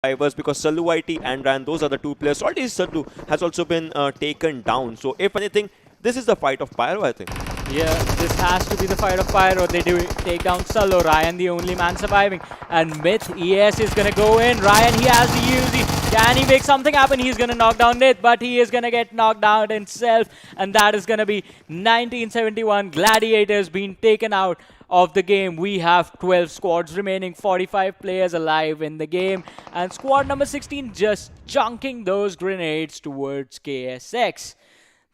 survivors because Salu IT and Ran, those are the two players. Salty Sadhu has also been taken down. So if anything, this is the fight of Pyro, I think. Yeah, this has to be the fight of Pyro. They do take down Solo. Ryan, the only man surviving. And Myth, ES is going to go in. Ryan, he has the UZ. Can he make something happen? He's going to knock down Myth, but he is going to get knocked down himself. And that is going to be 1971 Gladiators being taken out of the game. We have 12 squads remaining, 45 players alive in the game. And squad number 16 just chunking those grenades towards KSX.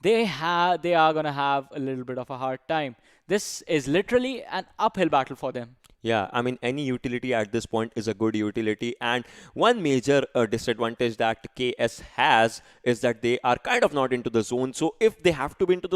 They are going to have a little bit of a hard time. This is literally an uphill battle for them. Yeah, I mean, any utility at this point is a good utility. And one major disadvantage that KS has is that they are kind of not into the zone. So if they have to be into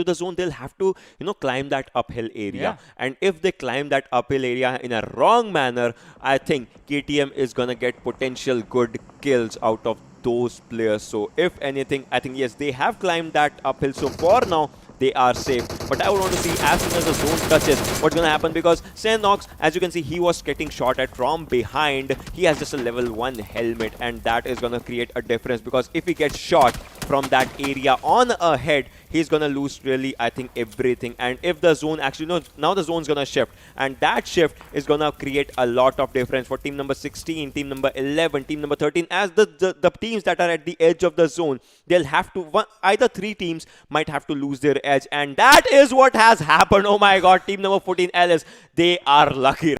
the zone, they'll have to, climb that uphill area. Yeah. And if they climb that uphill area in a wrong manner, I think KTM is going to get potential good kills out of those players. So if anything, I think, yes, they have climbed that uphill. So for now, they are safe. But I would want to see as soon as the zone touches what's going to happen, because Sanhok, as you can see, he was getting shot at from behind. He has just a level 1 helmet, and that is going to create a difference, because if he gets shot from that area on ahead, he's going to lose really, I think, everything. And if the zone actually, no, now the zone's going to shift, and that shift is going to create a lot of difference for team number 16, team number 11, team number 13, as the teams that are at the edge of the zone, they'll have to, either 3 teams might have to lose their edge, and that is what has happened. Oh my god, team number 14 LS, they are lucky.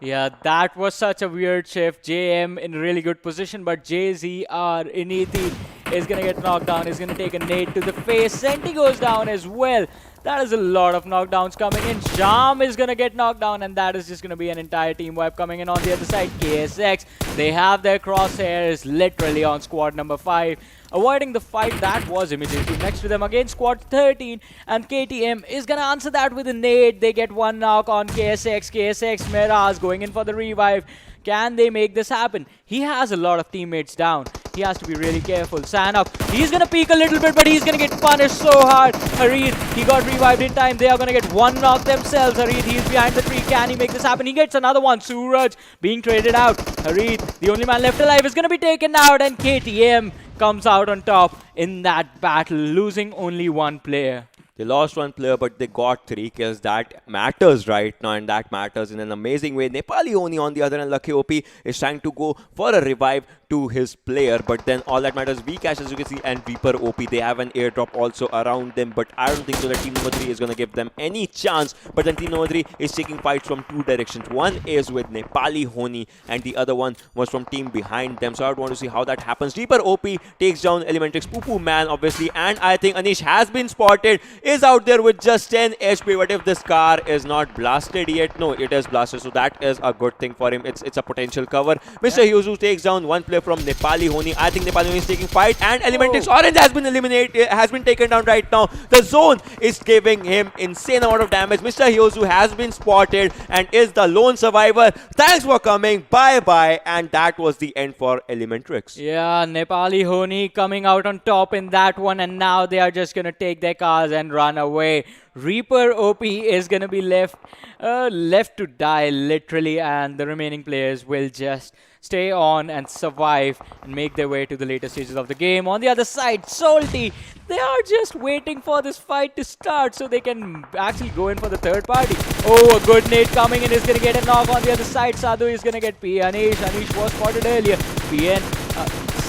Yeah, that was such a weird shift. JM in really good position, but JZR Initi is going to get knocked down. He's going to take a nade to the face. Senti goes down as well. That is a lot of knockdowns coming in. Jam is going to get knocked down, and that is just going to be an entire team wipe coming in on the other side. KSX, they have their crosshairs literally on squad number 5. Avoiding the fight that was immediately next to them. Again, squad 13, and KTM is going to answer that with a nade. They get one knock on KSX. KSX, Miraz going in for the revive. Can they make this happen? He has a lot of teammates down. He has to be really careful. Sanhok, he's going to peek a little bit, but he's going to get punished so hard. Harid, he got revived in time. They are going to get one knock themselves. Harid, he's behind the tree. Can he make this happen? He gets another one. Suraj being traded out. Harid, the only man left alive, is going to be taken out, and KTM comes out on top in that battle, losing only one player. They lost one player, but they got 3 kills. That matters right now, and that matters in an amazing way. Nepali Ho Ni, on the other hand, Lucky OP is trying to go for a revive to his player, but then all that matters, Vcash, as you can see, and Reaper OP, they have an airdrop also around them, but I don't think so that team number 3 is going to give them any chance. But then team number 3 is taking fights from 2 directions. One is with Nepali Ho Ni, and the other one was from team behind them. So I would want to see how that happens. Reaper OP takes down Elementrix, Poo Man, obviously, and I think Anish has been spotted, is out there with just 10 HP. But if this car is not blasted yet, no, it is blasted, so that is a good thing for him. It's a potential cover. Mr. Hyuzu takes down one player from Nepali Ho Ni. I think Nepali Ho Ni is taking fight, and Elementrix Orange has been eliminated, has been taken down right now. The zone is giving him insane amount of damage. Mr. Hyuzu has been spotted and is the lone survivor. Thanks for coming. Bye-bye. And that was the end for Elementrix. Yeah, Nepali Ho Ni coming out on top in that one, and now they are just going to take their cars and run away. Reaper OP is going to be left to die literally, and the remaining players will just stay on and survive and make their way to the later stages of the game. On the other side, Salty, they are just waiting for this fight to start so they can actually go in for the third party. Oh, a good nade coming in is going to get a knock on the other side. Sadhu is going to get Anish. Anish was spotted earlier. PN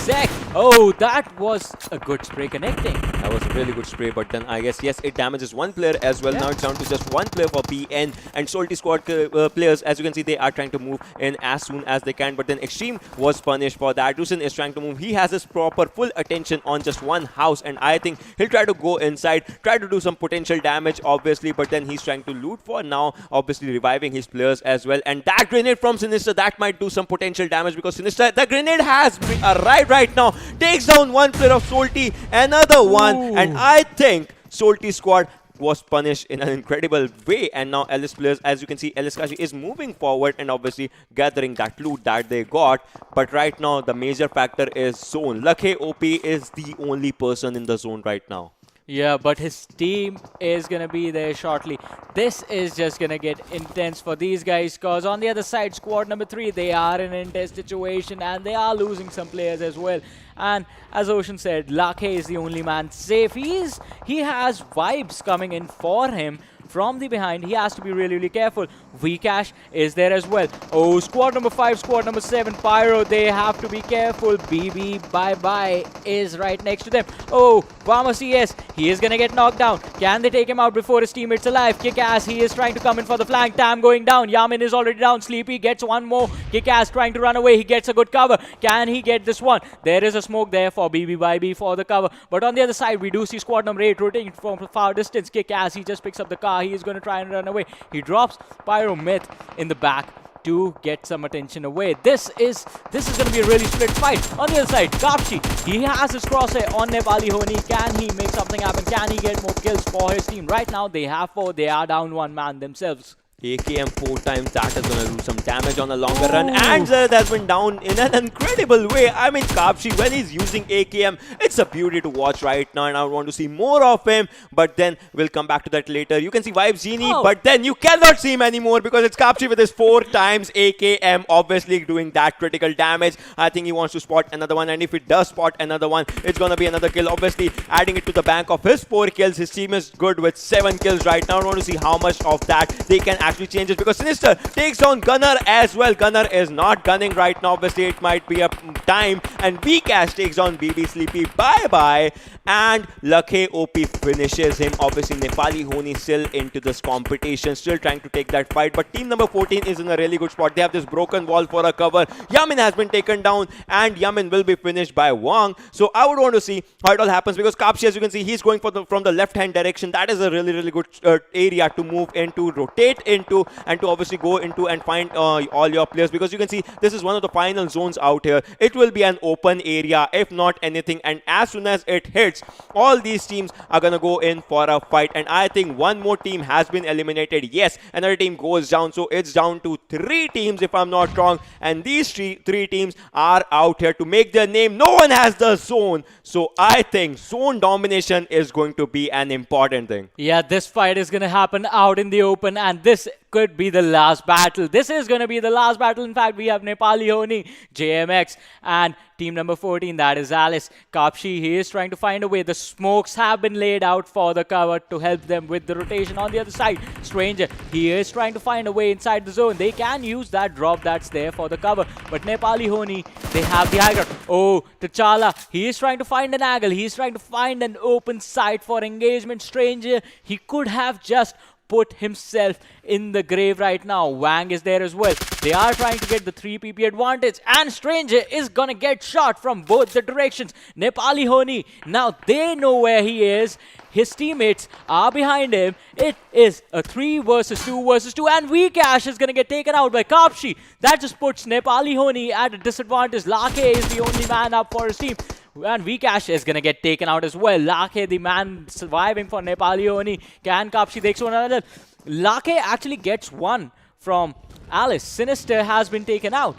Zek. Oh, that was a good spray connecting. That was a really good spray, but then I guess, yes, it damages one player as well. Yeah. Now it's down to just one player for PN, and SOLTISQUAD players, as you can see, they are trying to move in as soon as they can, but then Extreme was punished for that. Rusin is trying to move. He has his proper full attention on just one house, and I think he'll try to go inside, try to do some potential damage, obviously, but then he's trying to loot for now, obviously reviving his players as well. And that grenade from Sinister, that might do some potential damage, because Sinister, the grenade has arrived right now, takes down one player of Salty, another one. Ooh. And I think SOLTISQUAD was punished in an incredible way, and now LS players, as you can see, LS Kashi is moving forward and obviously gathering that loot that they got. But right now the major factor is zone. Lakhe OP is the only person in the zone right now. Yeah, but his team is going to be there shortly. This is just going to get intense for these guys because on the other side, squad number 3, they are in an intense situation and they are losing some players as well. And as Ocean said, Lake is the only man safe. He has vibes coming in for him from the behind. He has to be really, really careful. Vcash is there as well. Oh, squad number 5, squad number 7, Pyro, they have to be careful. BB ByeBye is right next to them. Oh, Pharmacy, yes, he is gonna get knocked down. Can they take him out before his teammates alive? Kickass, he is trying to come in for the flank. Tam going down. Yamin is already down. Sleepy gets one more. Kickass trying to run away. He gets a good cover. Can he get this one? There is a smoke there for BB ByeBye for the cover. But on the other side, we do see squad number 8 rotating from far distance. Kickass, he just picks up the car. He is going to try and run away. He drops Pyro Myth in the back to get some attention away. This is going to be a really split fight. On the other side, Kapshi, he has his crosshair on Nepali Ho Ni. Can he make something happen? Can he get more kills for his team? Right now, they have 4. They are down 1 man themselves. AKM 4 times, that is going to do some damage on a longer run, and Zed has been down in an incredible way. I mean, Kapshi, when he's using AKM, it's a beauty to watch right now, and I want to see more of him, but then we'll come back to that later. You can see Vibes Genie, but then you cannot see him anymore because it's Kapshi with his 4 times AKM, obviously doing that critical damage. I think he wants to spot another one, and if he does spot another one, it's going to be another kill, obviously adding it to the bank of his 4 kills. His team is good with 7 kills right now. I want to see how much of that they can actually change it, because Sinister takes down Gunner as well. Gunner is not gunning right now. Obviously, it might be a time. And Vcash takes down BB Sleepy ByeBye. And Lake OP finishes him. Obviously, Nepali Ho Ni still into this competition, still trying to take that fight. But team number 14 is in a really good spot. They have this broken wall for a cover. Yamin has been taken down, and Yamin will be finished by Wang. So I would want to see how it all happens, because Kapshi, as you can see, he's going from the left-hand direction. That is a really, really good area to move into, rotate into, and to obviously go into and find all your players, because you can see this is one of the final zones out here. It will be an open area, if not anything, and as soon as it hits, all these teams are gonna go in for a fight. And I think one more team has been eliminated. Yes, another team goes down, so it's down to 3 teams if I'm not wrong, and these three teams are out here to make their name. No one has the zone, so I think zone domination is going to be an important thing. Yeah, this fight is gonna happen out in the open, and this could be the last battle. This is going to be the last battle. In fact, we have Nepali Ho Ni, JMX, and team number 14, that is Alice. Kapshi, he is trying to find a way. The smokes have been laid out for the cover to help them with the rotation. On the other side, Stranger, he is trying to find a way inside the zone. They can use that drop that's there for the cover. But Nepali Ho Ni, they have the high ground. Oh, T'Challa, he is trying to find an angle. He is trying to find an open site for engagement. Stranger, he could have just put himself in the grave right now. Wang is there as well. They are trying to get the 3 PP advantage, and Stranger is gonna get shot from both the directions. Nepali Ho Ni, now they know where he is. His teammates are behind him. It is a 3 versus 2 versus 2, and Vcash is gonna get taken out by Kapshi. That just puts Nepali Ho Ni at a disadvantage. Lake is the only man up for his team, and Vcash is gonna get taken out as well. Lake, the man surviving for Nepali Ho Ni. Can Kapshi takes one another? Lake actually gets one from Alice. Sinister has been taken out.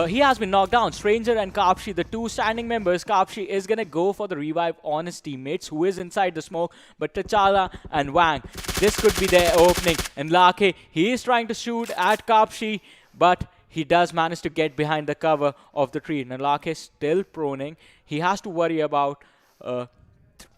He has been knocked down. Stranger and Kapshi, the 2 standing members. Kapshi is gonna go for the revive on his teammates, who is inside the smoke. But T'Challa and Wang, this could be their opening. And Lake, he is trying to shoot at Kapshi, but he does manage to get behind the cover of the tree. Now Lake is still proning. He has to worry about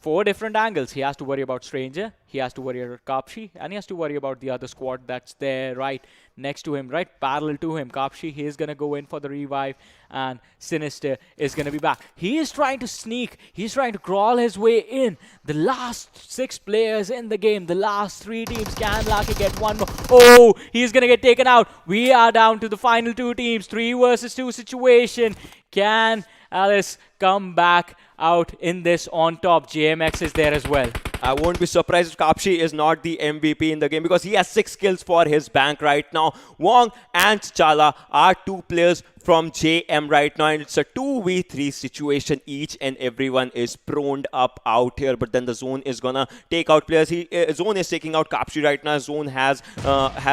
4 different angles. He has to worry about Stranger, he has to worry about Kapshi, and he has to worry about the other squad that's there right next to him, right parallel to him. Kapshi, he is going to go in for the revive, and Sinister is going to be back. He is trying to sneak. He's trying to crawl his way in. The last 6 players in the game, the last 3 teams. Can Lucky get one more? Oh, he's going to get taken out. We are down to the final 2 teams. 3 versus 2 situation. Can Alice come back out in this on top? JMX is there as well. I won't be surprised if Kapshi is not the MVP in the game, because he has 6 kills for his bank right now. Wong and T'Challa are 2 players from JM right now, and it's a 2v3 situation. Each and everyone is proned up out here, but then the zone is gonna take out players. Zone is taking out Kapshi right now. Zone has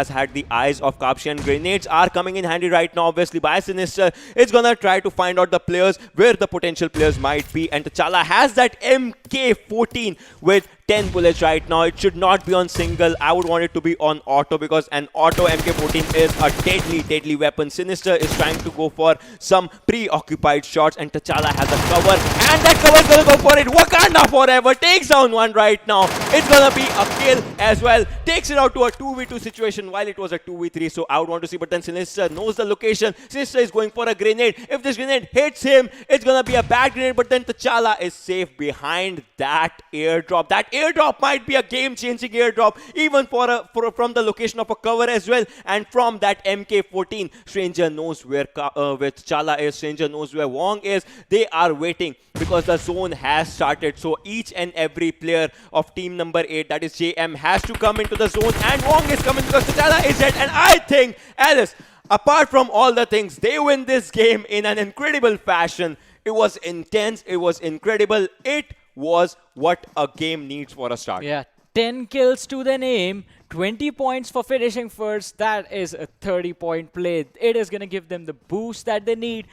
had the eyes of Kapshi, and grenades are coming in handy right now. Obviously, by Sinister, it's gonna try to find out the players where the potential players might be, and T'Challa has that MK14 with 10 bullets right now. It should not be on single. I would want it to be on auto, because an auto MK14 is a deadly weapon. Sinister is trying to go for some preoccupied shots, and T'Challa has a cover, and that cover is gonna go for it. Wakanda forever takes down one right now. It's gonna be a kill as well. Takes it out to a 2v2 situation while it was a 2v3. So I would want to see, but then Sinister knows the location. Sinister is going for a grenade. If this grenade hits him, it's gonna be a bad grenade, but then T'Challa is safe behind that airdrop. That airdrop might be a game-changing airdrop, even from the location of a cover as well, and from that MK14. Stranger knows where T'Challa is. Stranger knows where Wong is. They are waiting because the zone has started. So each and every player of team number 8, that is JM, has to come into the zone, and Wong is coming because T'Challa is dead. And I think, Alice, apart from all the things, they win this game in an incredible fashion. It was intense. It was incredible. It was what a game needs for a start. Yeah, 10 kills to the name, 20 points for finishing first. That is a 30-point play. It is going to give them the boost that they need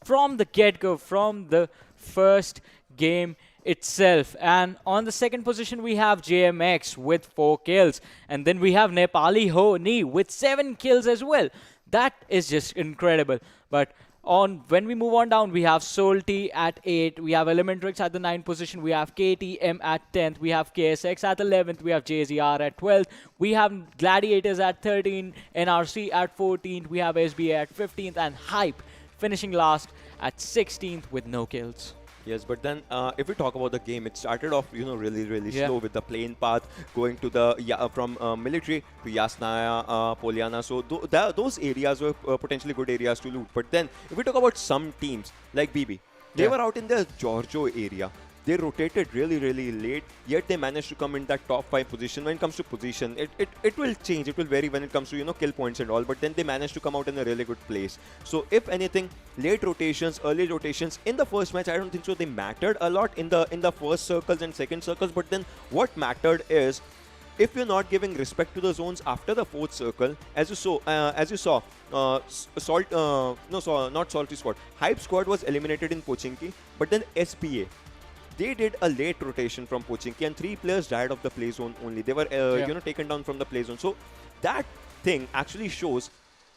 from the get-go, from the first game itself. And on the second position, we have JMX with 4 kills. And then we have Nepali Ho Ni with 7 kills as well. That is just incredible. But when we move on down, we have Solti at 8, we have Elementrix at the 9th position, we have KTM at 10th, we have KSX at 11th, we have JAZEERA at 12th, we have Gladiators at 13, NRC at 14th, we have SBA at 15th, and Hype finishing last at 16th with no kills. Yes, but then if we talk about the game, it started off, really slow with the plane path going to the from military to Yasnaya, Poliana. So those areas were potentially good areas to loot. But then if we talk about some teams like BB, they were out in the Giorgio area. They rotated really late, yet they managed to come in that top 5 position. When it comes to position, it will change. It will vary when it comes to kill points and all. But then they managed to come out in a really good place. So if anything, late rotations, early rotations in the first match, I don't think so they mattered a lot in the first circles and second circles. But then what mattered is, if you're not giving respect to the zones after the 4th circle, as you saw, not Salty Squad, Hype Squad was eliminated in Pochinki, but then SPA, they did a late rotation from Pochinki, and 3 players died of the play zone only. They were taken down from the play zone. So that thing actually shows,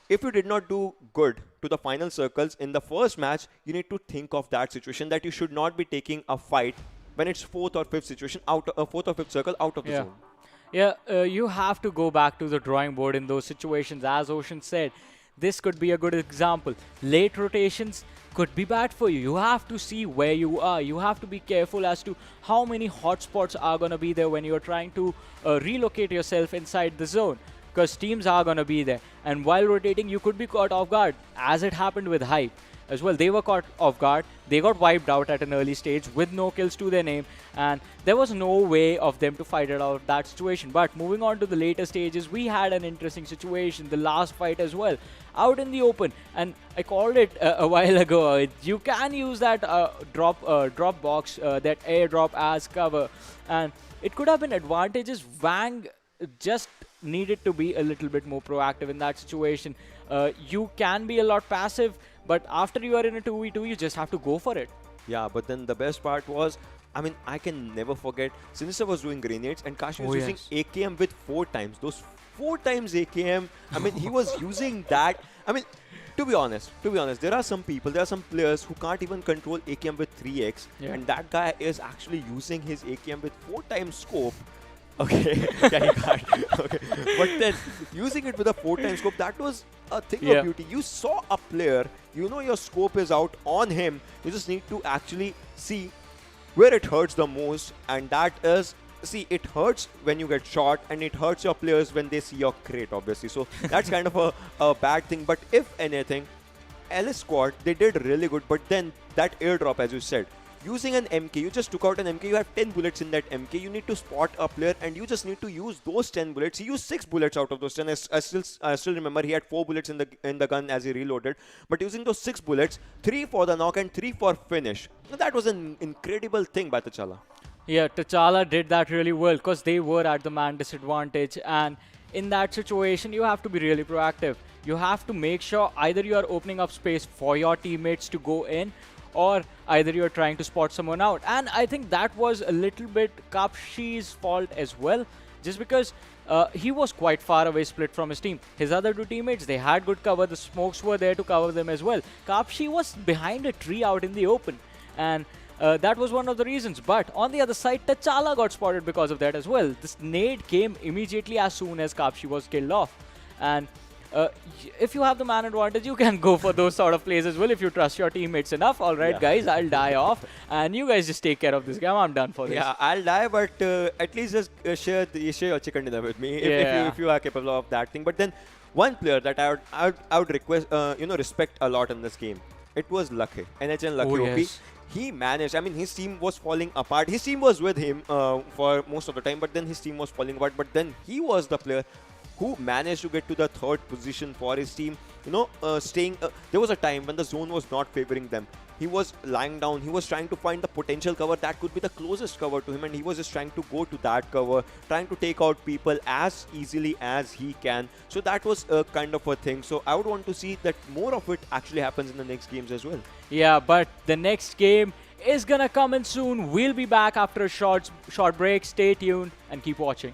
if you did not do good to the final circles in the first match, you need to think of that situation, that you should not be taking a fight when it's 4th or 5th situation, 4th or 5th circle out of the zone. Yeah, you have to go back to the drawing board in those situations. As Ocean said, this could be a good example. Late rotations could be bad for you. You have to see where you are. You have to be careful as to how many hotspots are going to be there when you're trying to relocate yourself inside the zone, because teams are going to be there. And while rotating, you could be caught off guard, as it happened with Hype as well. They were caught off guard. They got wiped out at an early stage with no kills to their name, and there was no way of them to fight it out of that situation. But moving on to the later stages, we had an interesting situation, the last fight as well, out in the open. And I called it a while ago, you can use that drop box, that airdrop as cover, and it could have been advantageous. Wang just needed to be a little bit more proactive in that situation. You can be a lot passive, but after you are in a 2v2, you just have to go for it. Yeah, but then the best part was, I mean, I can never forget, Sinister was doing grenades and Kashi was using AKM with 4 times. Those 4 times AKM, I mean, he was using that. I mean, to be honest, there are some players who can't even control AKM with 3x, and that guy is actually using his AKM with 4 times scope. Okay, yeah, he can't. Okay, but then using it with a 4 times scope, that was a thing of beauty. You saw a player, your scope is out on him. You just need to actually see where it hurts the most, and that is, it hurts when you get shot, and it hurts your players when they see your crate, obviously. So that's kind of a bad thing. But if anything, LS Squad, they did really good. But then that airdrop, as you said, using an MK, you just took out an MK, you have 10 bullets in that MK, you need to spot a player and you just need to use those 10 bullets. He used 6 bullets out of those 10. I still remember he had 4 bullets in the gun as he reloaded, but using those 6 bullets, 3 for the knock and 3 for finish. That was an incredible thing by T'Challa. Yeah, T'Challa did that really well because they were at the man disadvantage, and in that situation, you have to be really proactive. You have to make sure either you are opening up space for your teammates to go in, or either you're trying to spot someone out. And I think that was a little bit Kapshi's fault as well, just because he was quite far away split from his team. His other two teammates, they had good cover, the smokes were there to cover them as well. Kapshi was behind a tree out in the open, and that was one of the reasons. But on the other side, T'Challa got spotted because of that as well. This nade came immediately as soon as Kapshi was killed off. And if you have the man advantage, you can go for those sort of plays as well if you trust your teammates enough. All right, guys, I'll die off, and you guys just take care of this game. I'm done for this. Yeah, I'll die, but at least just share your chicken dinner with me if you are capable of that thing. But then one player that I would request respect a lot in this game. It was Lucky, NHL Lucky OP. Yes. He managed. I mean, his team was falling apart. His team was with him for most of the time, but then his team was falling apart. But then he was the player who managed to get to the 3rd position for his team. Staying. There was a time when the zone was not favoring them. He was lying down. He was trying to find the potential cover that could be the closest cover to him, and he was just trying to go to that cover, trying to take out people as easily as he can. So that was a kind of a thing. So I would want to see that more of it actually happens in the next games as well. Yeah, but the next game is gonna come in soon. We'll be back after a short break. Stay tuned and keep watching.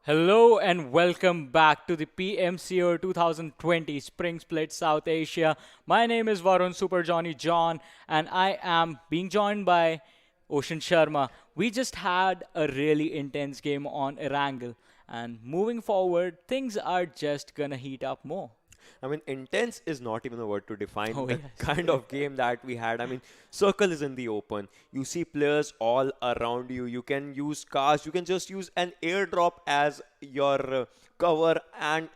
Hello and welcome back to the PMCO 2020 Spring Split South Asia. My name is Varun Super Johnny John and I am being joined by Ocean Sharma. We just had a really intense game on Erangel and moving forward, things are just gonna heat up more. I mean, intense is not even a word to define Oh, the yes. kind of game that we had. I mean, circle is in the open. You see players all around you. You can use cars. You can just use an airdrop as your cover. And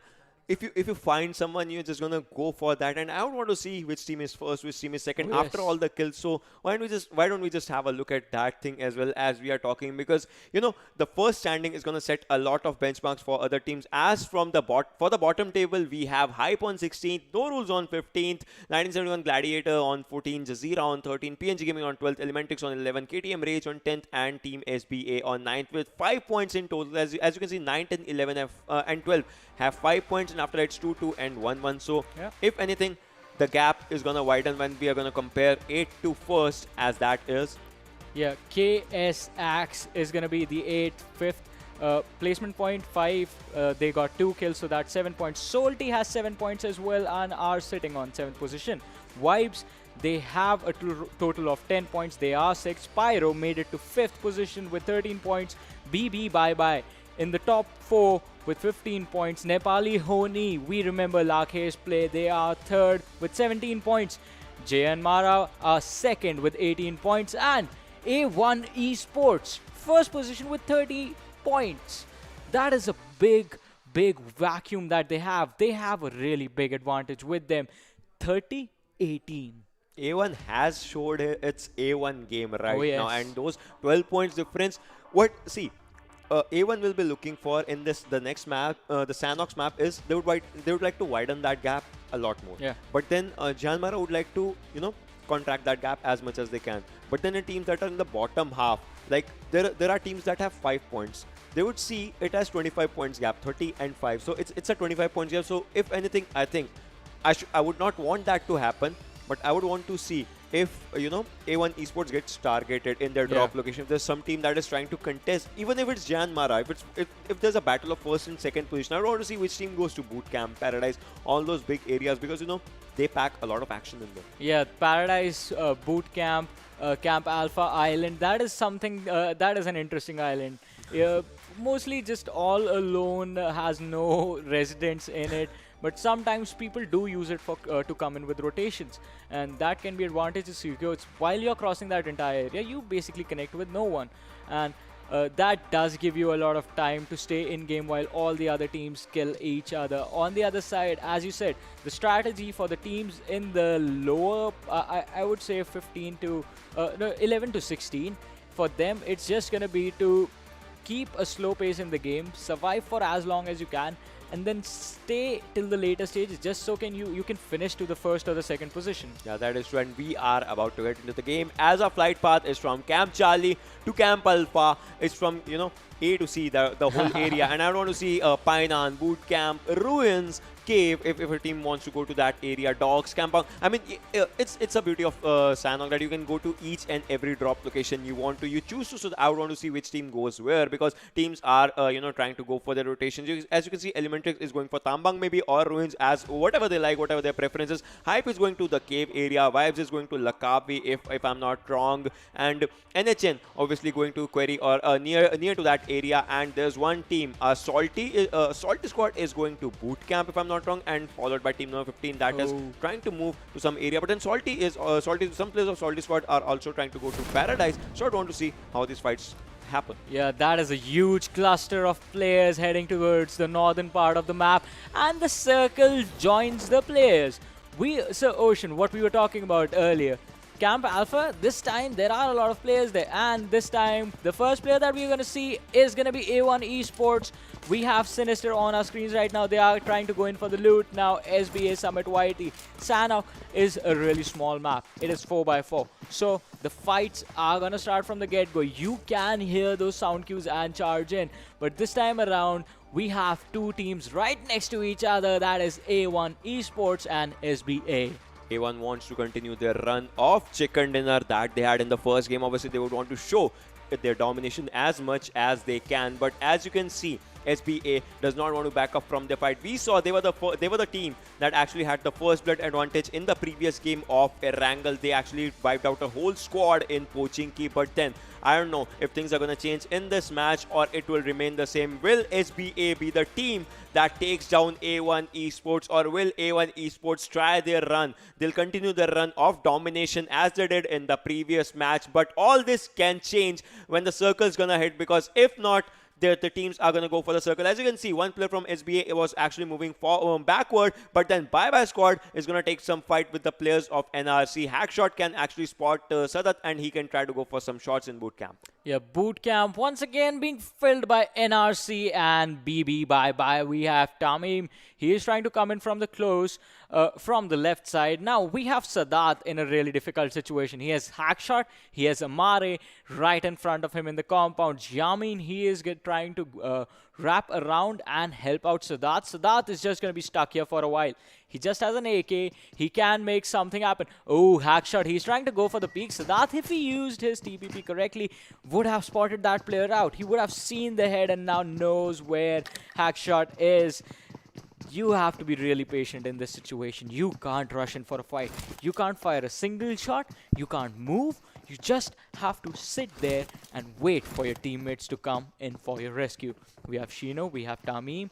if you find someone, you're just gonna go for that. And I don't want to see which team is first, which team is Oh, second after all yes. the kills. So why don't we just have a look at that thing as well as we are talking, because the first standing is gonna set a lot of benchmarks for other teams. As from the bottom table, we have Hype on 16th, No Rules on 15th, 1971 Gladiator on 14th, Jazeera on 13th, PNGaming on 12th, Elementrix on 11th, KTM Rage on 10th, and Team SBA on 9th with 5 points in total. As you can see, 9, 10, 11, and 12 have 5 points, and after that it's 2, 2, and 1, 1. So, Yeah. if anything, the gap is gonna widen when we are gonna compare 8 to first, as that is. Yeah, KS Axe is going to be the 8th, 5th. Placement point 5, they got 2 kills, so that's 7 points. Salty has 7 points as well and are sitting on 7th position. Vibes, they have a total of 10 points, they are 6th. Pyro made it to 5th position with 13 points. BB ByeBye in the top 4 with 15 points. Nepali Ho Ni, we remember Lakhe's play, they are 3rd with 17 points. JyanMaara are 2nd with 18 points, and A1 eSports, 1st position with 30 points. That is a big, big vacuum that they have. They have a really big advantage with them. 30-18. A1 has showed its A1 game Oh, right now, yes. and those 12 points difference. What see, A1 will be looking for in the next map, the Sanhok map, is they would like to widen that gap a lot more. Yeah. But then JyanMaara would like to contract that gap as much as they can. But then the teams that are in the bottom half, like there are teams that have 5 points. They would see it as 25 points gap, 30 and 5. So it's a 25 points gap. So if anything, I think I would not want that to happen, but I would want to see if A1 Esports gets targeted in their drop Yeah. location. If there's some team that is trying to contest, even if it's JyanMaara, if there's a battle of first and second position, I would want to see which team goes to boot camp, paradise, all those big areas, because they pack a lot of action in them. Yeah, Paradise Boot Camp, Camp Alpha Island. That is something. That is an interesting island. Yeah, mostly just all alone, has no residents in it. But sometimes people do use it for to come in with rotations, and that can be advantageous. Because while you're crossing that entire area, you basically connect with no one, and that does give you a lot of time to stay in game while all the other teams kill each other. On the other side, as you said, the strategy for the teams in the lower, I would say 15 to no, 11 to 16, for them it's just gonna be to keep a slow pace in the game, survive for as long as you can, and then stay till the later stages, just so you can finish to the first or the second position. Yeah, that is true, and we are about to get into the game. As our flight path is from Camp Charlie to Camp Alpha, it's from A to C, the whole area, and I don't want to see Painan, Boot Camp, Ruins, Cave, if a team wants to go to that area, Dogs, Campang. I mean, it's a beauty of Sanhok that you can go to each and every drop location you want to. You choose to, so I would want to see which team goes where, because teams are trying to go for their rotations. As you can see, Elementrix is going for Tambang maybe, or Ruins, as whatever they like, whatever their preferences. Hype is going to the Cave area, Vibes is going to Lakavi, if I'm not wrong, and NHN obviously going to Query or near to that area. And there's one team, Salty Squad is going to Boot Camp, if I'm not wrong, and followed by team number 15 that is Oh. trying to move to some area. But then some players of Salty Squad are also trying to go to Paradise. So I want to see how these fights happen. Yeah, that is a huge cluster of players heading towards the northern part of the map, and the circle joins the players. So Ocean, what we were talking about earlier, Camp Alpha, this time there are a lot of players there, and this time the first player that we're going to see is going to be A1 Esports. We have Sinister on our screens right now. They are trying to go in for the loot. Now SBA Summit YT. Sanhok is a really small map. It is 4x4. So the fights are going to start from the get-go. You can hear those sound cues and charge in. But this time around, we have two teams right next to each other. That is A1 Esports and SBA. A1 wants to continue their run of chicken dinner that they had in the first game. Obviously, they would want to show their domination as much as they can. But as you can see, SBA does not want to back up from the fight. We saw they were the team that actually had the first blood advantage in the previous game of Erangel. They actually wiped out a whole squad in Pochinki, but then I don't know if things are going to change in this match or it will remain the same. Will SBA be the team that takes down A1 Esports, or will A1 Esports try their run? They'll continue their run of domination as they did in the previous match, but all this can change when the circle's gonna hit, because if not, the teams are going to go for the circle. As you can see, one player from SBA was actually moving backward, but then ByeBye squad is going to take some fight with the players of NRC. Hackshot can actually spot Sadat, and he can try to go for some shots in boot camp. Yeah, boot camp once again being filled by NRC and BB ByeBye. We have Tamim. He is trying to come in from the close, from the left side. Now we have Sadat in a really difficult situation. He has Hackshot, he has Amare right in front of him in the compound. Yamin, he is trying to wrap around and help out Sadat. Sadat is just going to be stuck here for a while. He just has an AK. He can make something happen. Oh, Hackshot. He's trying to go for the peak. Sadat, if he used his TPP correctly, would have spotted that player out. He would have seen the head and now knows where Hackshot is. You have to be really patient in this situation. You can't rush in for a fight. You can't fire a single shot. You can't move. You just have to sit there and wait for your teammates to come in for your rescue. We have Shino, we have Tamim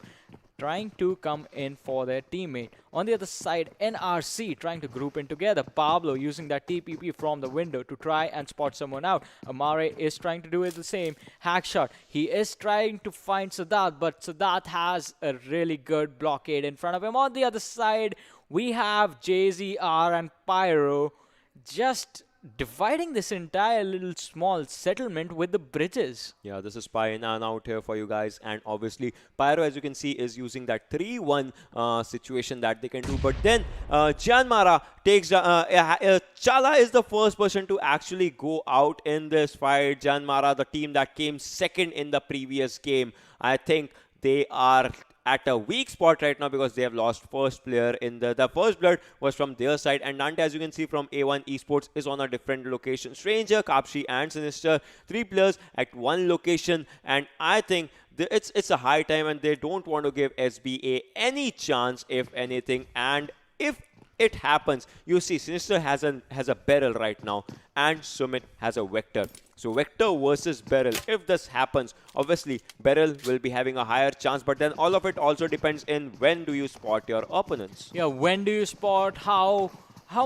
trying to come in for their teammate. On the other side, NRC trying to group in together. Pablo using that TPP from the window to try and spot someone out. Amare is trying to do it the same. Hackshot, he is trying to find Sadat, but Sadat has a really good blockade in front of him. On the other side, we have JAZEERA and PYRO just dividing this entire little small settlement with the bridges. Yeah, this is Spy in and out here for you guys, and obviously PYRO, as you can see, is using that 3-1 situation that they can do. But then JyanMaara takes Chala is the first person to actually go out in this fight. JyanMaara, the team that came second in the previous game, I think they are at a weak spot right now because they have lost first player in the first blood was from their side, and Nante, as you can see from A1 Esports, is on a different location. Stranger, Kapshi and Sinister, 3 players at one location, and I think it's a high time and they don't want to give SBA any chance, if anything. And if it happens, you see Sinister has a barrel right now and Sumit has a Vector. So Vector versus Beryl. If this happens, obviously Beryl will be having a higher chance, but then all of it also depends in when do you spot your opponents. Yeah, when do you spot? How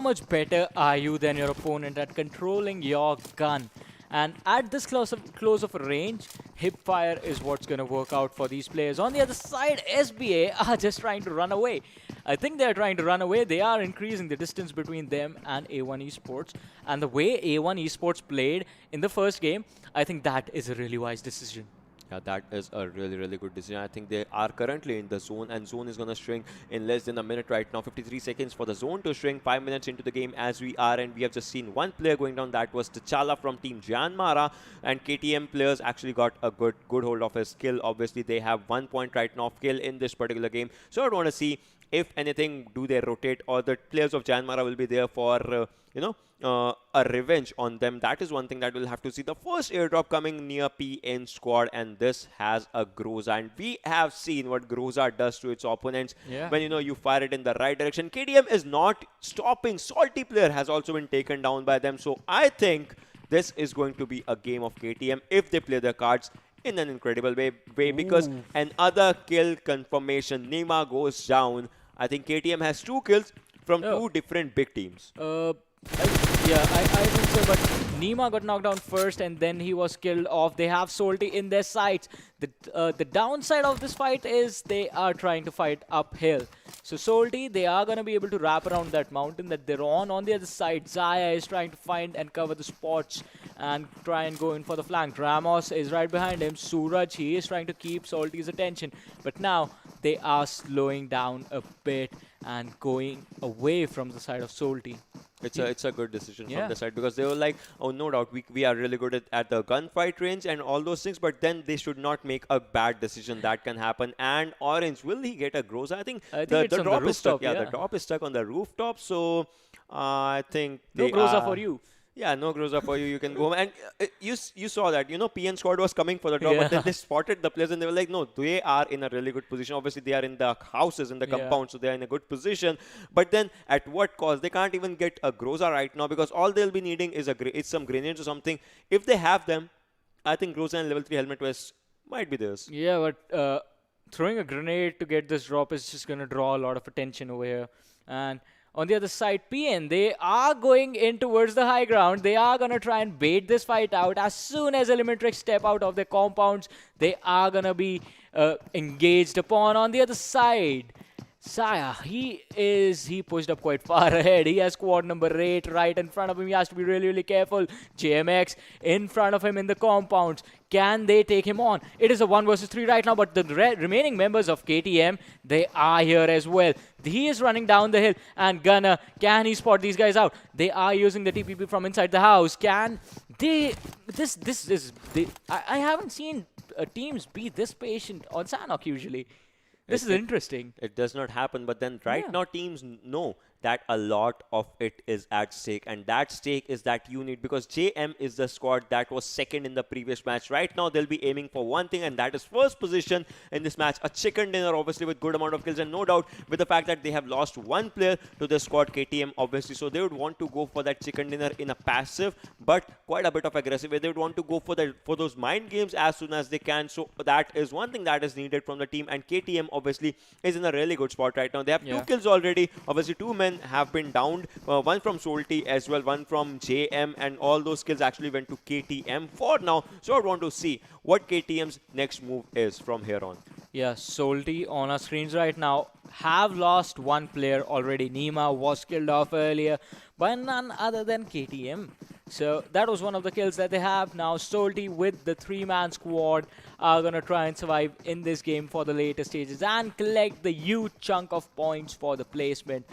much better are you than your opponent at controlling your gun? And at this close of a range, hip fire is what's going to work out for these players. On the other side, SBA are just trying to run away. I think they're trying to run away. They are increasing the distance between them and A1 Esports. And the way A1 Esports played in the first game, I think that is a really wise decision. Yeah, that is a really, really good decision. I think they are currently in the zone, and zone is going to shrink in less than a minute right now. 53 seconds for the zone to shrink, 5 minutes into the game as we are, and we have just seen one player going down. That was T'Challa from Team JyanMaara, and KTM players actually got a good hold of his skill. Obviously, they have 1 point right now of kill in this particular game. So I want to see, if anything, do they rotate, or the players of JyanMaara will be there for, a revenge on them. That is one thing that we'll have to see. The first airdrop coming near PN squad, and this has a Groza, and we have seen what Groza does to its opponents when you fire it in the right direction. KTM is not stopping. Salty player has also been taken down by them. So I think this is going to be a game of KTM if they play their cards in an incredible way because another kill confirmation. Nima goes down. I think KTM has 2 kills from 2 different big teams. I think so, but Nima got knocked down first and then he was killed off. They have Salty in their sights. The downside of this fight is they are trying to fight uphill. So Salty, they are going to be able to wrap around that mountain that they're on. On the other side, Zaya is trying to find and cover the spots and try and go in for the flank. Ramos is right behind him. Suraj, he is trying to keep Salty's attention. But now they are slowing down a bit and going away from the side of Salty. It's a good decision from the side, because they were like, oh, no doubt, we are really good at the gunfight range and all those things, but then they should not make a bad decision. That can happen. And Orange, will he get a Groza? I think the drop is stuck. Yeah, the drop is stuck on the rooftop. So I think no Groza for you. Yeah, no Groza for you. You can go home. And you saw that. You know, PN squad was coming for the draw, but then Yeah. they spotted the players and they were like, no, they are in a really good position. Obviously, they are in the houses, in the Yeah. compound, so they are in a good position. But then, at what cost? They can't even get a Groza right now because all they'll be needing is some grenades or something. If they have them, I think Groza and level 3 helmet vest might be theirs. Yeah, but throwing a grenade to get this drop is just going to draw a lot of attention over here. And on the other side, PN, they are going in towards the high ground. They are going to try and bait this fight out. As soon as Elementrix step out of their compounds, they are going to be engaged upon. On the other side, Saya, he pushed up quite far ahead. He has squad number 8 right in front of him. He has to be really, really careful. JMX in front of him in the compounds. Can they take him on? It is a 1 versus 3 right now, but the remaining members of KTM, they are here as well. He is running down the hill, and Gunner, can he spot these guys out? They are using the TPP from inside the house. Can they? This is. I haven't seen teams be this patient on Sanhok usually. This It, is it interesting. it does not happen, but then right Yeah. now teams know that a lot of it is at stake, and that stake is that you need, because JM is the squad that was second in the previous match. Right now they'll be aiming for one thing, and that is first position in this match, a chicken dinner obviously with good amount of kills, and no doubt with the fact that they have lost one player to the squad KTM obviously, so they would want to go for that chicken dinner in a passive but quite a bit of aggressive way. They would want to go for those mind games as soon as they can, so that is one thing that is needed from the team. And KTM obviously is in a really good spot right now. They have 2 Yeah. kills already. Obviously 2 men have been downed, one from Solti as well, one from JM, and all those kills actually went to KTM for now. So I want to see what KTM's next move is from here on. Yeah, Solti on our screens right now have lost one player already. Nima was killed off earlier by none other than KTM. So that was one of the kills that they have. Now Solti with the 3-man squad are going to try and survive in this game for the later stages and collect the huge chunk of points for the placement.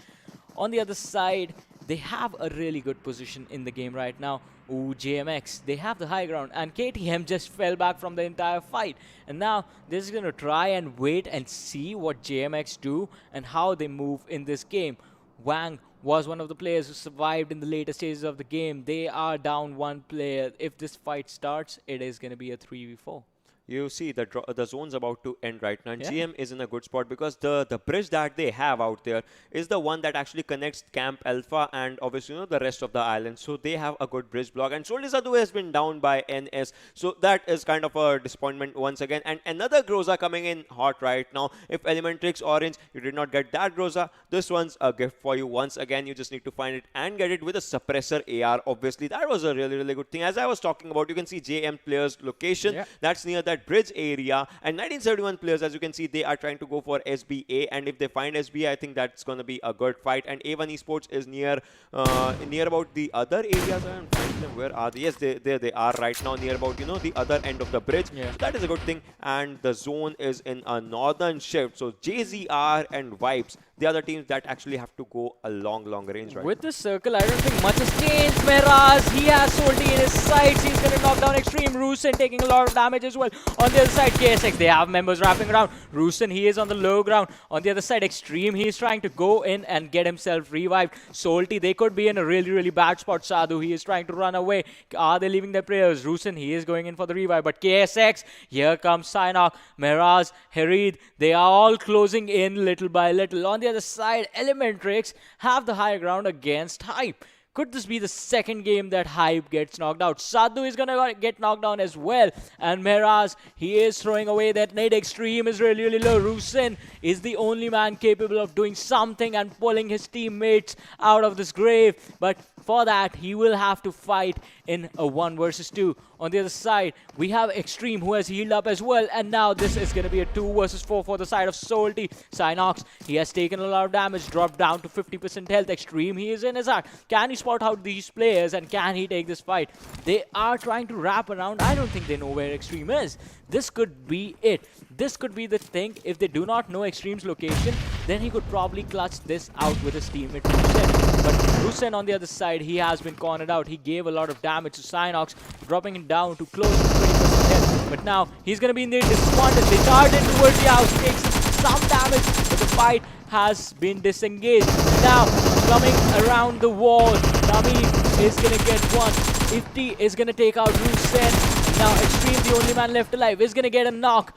On the other side, they have a really good position in the game right now. Ooh, JMX, they have the high ground, and KTM just fell back from the entire fight. And now they're just going to try and wait and see what JMX do and how they move in this game. Wang was one of the players who survived in the later stages of the game. They are down one player. If this fight starts, it is going to be a 3v4. You see the zone's about to end right now, and Yeah. GM is in a good spot because the bridge that they have out there is the one that actually connects Camp Alpha and obviously the rest of the island. So they have a good bridge block, and Soldisadu has been down by NS, so that is kind of a disappointment once again. And another Groza coming in hot right now. If Elementrix Orange, you did not get that Groza, this one's a gift for you once again. You just need to find it and get it with a suppressor AR. Obviously, that was a really good thing. As I was talking about, you can see JM players location. Yeah. That's near that bridge area, and 1971 players, as you can see, they are trying to go for SBA, and if they find SBA, I think that's going to be a good fight. And A1 Esports is near about the other areas. I don't find them. Where are they? Yes, there they are right now, near about the other end of the bridge. Yeah. So that is a good thing. And the zone is in a northern shift, so JZR and Vibes, they are the teams that actually have to go a long range right With now. this circle, I don't think much has changed. Meraz, he has Solti in his sights. He's going to knock down Extreme. Rusin taking a lot of damage as well. On the other side, KSX, they have members wrapping around. Rusin, he is on the low ground. On the other side, Extreme, he is trying to go in and get himself revived. Solti, they could be in a really bad spot. Sadhu, he is trying to run away. Are they leaving their players? Rusin, he is going in for the revive. But KSX, here comes Sanhok, Meraz, Harid, they are all closing in little by little. On the other side, Elementrix have the high ground against Hype. Could this be the second game that Hype gets knocked out? Sadhu is going to get knocked down as well. And Meraz, he is throwing away that nade. Extreme is really low. Rusin is the only man capable of doing something and pulling his teammates out of this grave. But for that, he will have to fight in a 1 versus 2. On the other side, we have Extreme, who has healed up as well. And now this is going to be a 2 versus 4 for the side of Solti. Synox, he has taken a lot of damage, dropped down to 50% health. Extreme, he is in his act. Can he spot out these players and can he take this fight? They are trying to wrap around. I don't think they know where Extreme is. This could be it. This could be the thing. If they do not know Extreme's location, then he could probably clutch this out with his teammate Rusen. But Rusen on the other side, he has been cornered out. He gave a lot of damage to Synox, dropping him down to close to 20% health. But now he's going to be in the disadvantage. They charge in towards the house, takes some damage, but the fight has been disengaged. Now coming around the wall, Nami is gonna get one. Ifty is gonna take out Rusen. Now Extreme, the only man left alive, is gonna get a knock.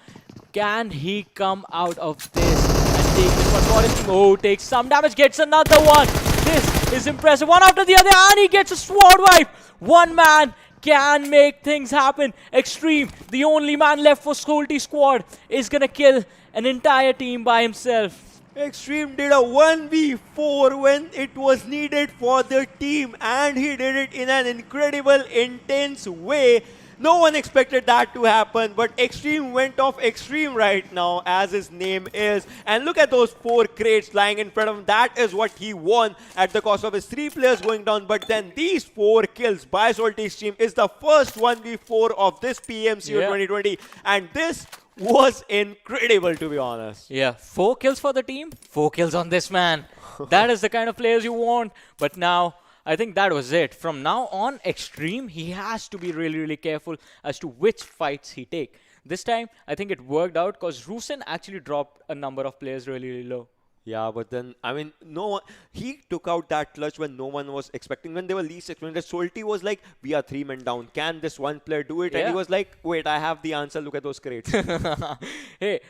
Can he come out of this and take this one for his team? Oh, takes some damage, gets another one. This is impressive. One after the other, and he gets a sword wipe. One man can make things happen. Extreme, the only man left for SOLTISQUAD, is gonna kill an entire team by himself. Extreme did a 1v4 when it was needed for the team, and he did it in an incredible, intense way. No one expected that to happen, but Extreme went off Extreme right now, as his name is. And look at those 4 crates lying in front of him. That is what he won at the cost of his 3 players going down. But then these 4 kills by Solti's team is the first 1v4 of this PMCO 2020. And this was incredible, to be honest. Yeah, 4 kills for the team, 4 kills on this man. That is the kind of players you want. But now, I think that was it. From now on, Extreme, he has to be really, really careful as to which fights he take. This time, I think it worked out because Rusen actually dropped a number of players really, really low. Yeah, but then, I mean, no one, he took out that clutch when no one was expecting, when they were least expecting. Solti was like, we are 3 men down. Can this one player do it? Yeah. And he was like, wait, I have the answer. Look at those crates. Hey,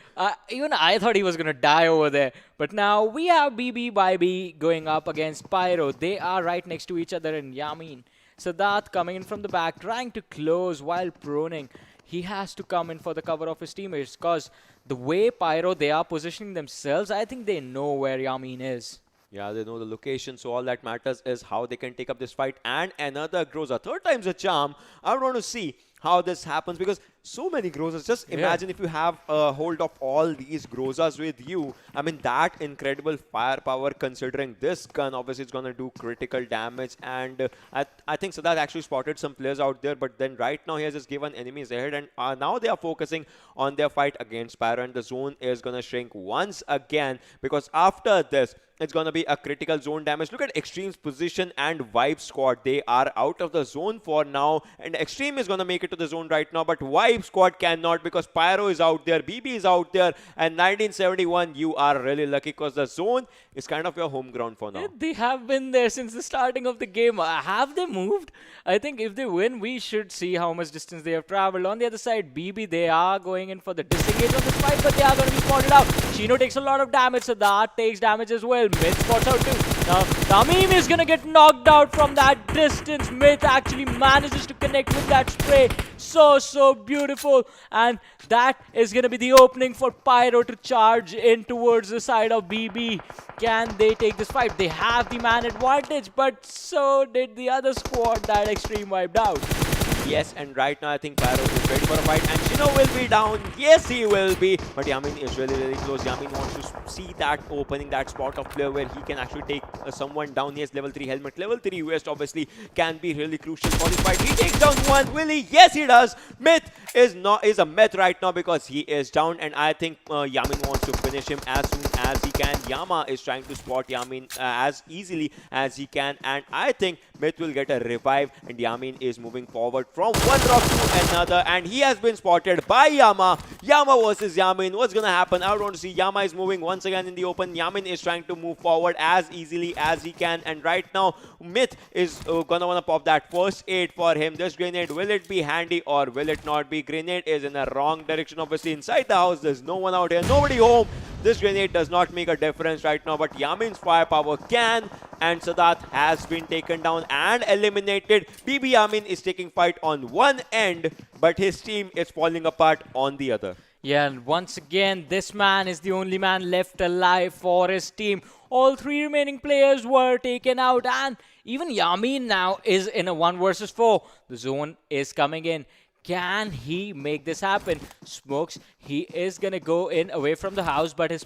even I thought he was going to die over there. But now we have BB ByeBye going up against PYRO. They are right next to each other in Yamin. Sadat coming in from the back, trying to close while proning. He has to come in for the cover of his teammates because the way PYRO, they are positioning themselves, I think they know where Yamin is. Yeah, they know the location, so all that matters is how they can take up this fight. And another Groza. 3rd time's a charm. I want to see how this happens because so many Grozas. Just imagine if you have a hold of all these Grozas with you. I mean, that incredible firepower, considering this gun, obviously, it's going to do critical damage. And I think Sadat actually spotted some players out there, but then right now he has just given enemies ahead. And now they are focusing on their fight against PYRO. And the zone is going to shrink once again because after this, it's going to be a critical zone damage. Look at Extreme's position and Vibe Squad. They are out of the zone for now. And Extreme is going to make it to the zone right now. But Vibe Squad cannot because PYRO is out there. BB is out there. And 1971, you are really lucky because the zone is kind of your home ground for now. Yeah, they have been there since the starting of the game. Have they moved? I think if they win, we should see how much distance they have traveled. On the other side, BB, they are going in for the disengage on this fight, but they are going to be spotted out. Chino takes a lot of damage, so that takes damage as well. Myth spots out too. Now, Tamim is going to get knocked out from that distance. Myth actually manages to connect with that spray. So beautiful. And that is going to be the opening for PYRO to charge in towards the side of BB. Can they take this fight? They have the man advantage, but so did the other squad that Extreme wiped out. Yes, and right now I think PYRO is ready for a fight and Chino will be down. Yes, he will be. But Yamin is really close. Yamin wants to see that opening, that spot of player where he can actually take someone down. He has level 3 helmet. Level 3 West obviously can be really crucial for this fight. He takes down one. Will he? Yes, he does. Myth is a myth right now because he is down, and I think Yamin wants to finish him as soon as he can. Yama is trying to spot Yamin as easily as he can, and I think Myth will get a revive, and Yamin is moving forward from one rock to another, and he has been spotted by Yama. Yama versus Yamin. What's gonna happen? I want to see. Yama is moving once again in the open. Yamin is trying to move forward as easily as he can, and right now Myth is gonna wanna pop that first aid for him. This grenade, will it be handy or will it not be? Grenade is in the wrong direction. Obviously inside the house, there's no one out here, nobody home. This grenade does not make a difference right now, but Yamin's firepower can, and Sadat has been taken down and eliminated. BB Yamin is taking fight on one end, but his team is falling apart on the other. Yeah, and once again, this man is the only man left alive for his team. All 3 remaining players were taken out, and even Yamin now is in a 1 versus 4. The zone is coming in. Can he make this happen? Smokes, he is going to go in away from the house, but his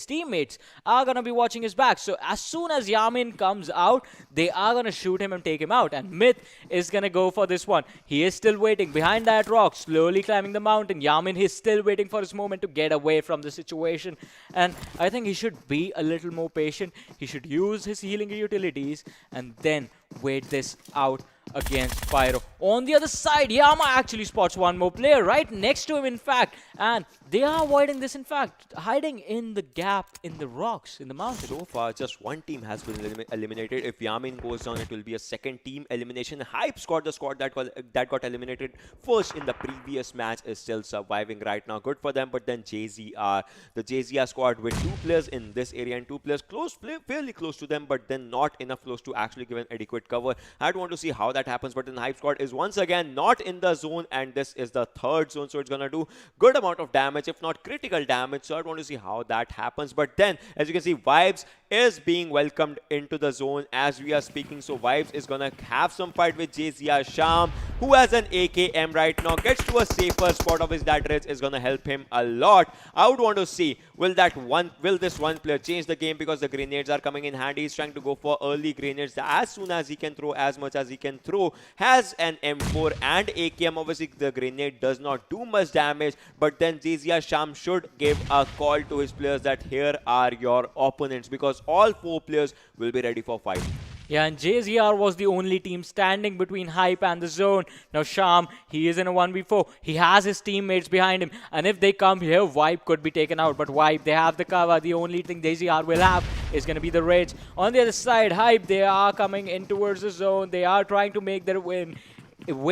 teammates are going to be watching his back. So as soon as Yamin comes out, they are going to shoot him and take him out. And Myth is going to go for this one. He is still waiting behind that rock, slowly climbing the mountain. Yamin is still waiting for his moment to get away from the situation. And I think he should be a little more patient. He should use his healing utilities and then wait this out against PYRO. On the other side, Yama actually spots one more player right next to him, in fact, and they are avoiding this, in fact, hiding in the gap in the rocks, in the mountain. So far, just one team has been eliminated. If Yamin goes down, it will be a second team elimination. Hype squad, the squad that got eliminated first in the previous match, is still surviving right now. Good for them. But then JZR, the JZR squad with 2 players in this area and 2 players fairly close to them, but then not enough close to actually give an adequate cover. I don't want to see how that happens. But then Hype squad is once again not in the zone, and this is the 3rd zone, so it's gonna do good amount of damage, if not critical damage. So I want to see how that happens. But then, as you can see, Vibes is being welcomed into the zone as we are speaking. So Vibes is gonna have some fight with JZR. Sham, who has an AKM right now, gets to a safer spot of his that ridge, is gonna help him a lot. I would want to see, will this one player change the game, because the grenades are coming in handy. He's trying to go for early grenades as soon as he can throw, as much as he can throw. Has an M4 and AKM. Obviously the grenade does not do much damage, but then JZR Sham should give a call to his players that here are your opponents, because all 4 players will be ready for fight. Yeah, and JZR was the only team standing between Hype and the zone. Now Sham, he is in a 1v4. He has his teammates behind him. And if they come here, Vibe could be taken out. But Vibe, they have the cover. The only thing JZR will have is going to be the rage. On the other side, Hype, they are coming in towards the zone. They are trying to make their way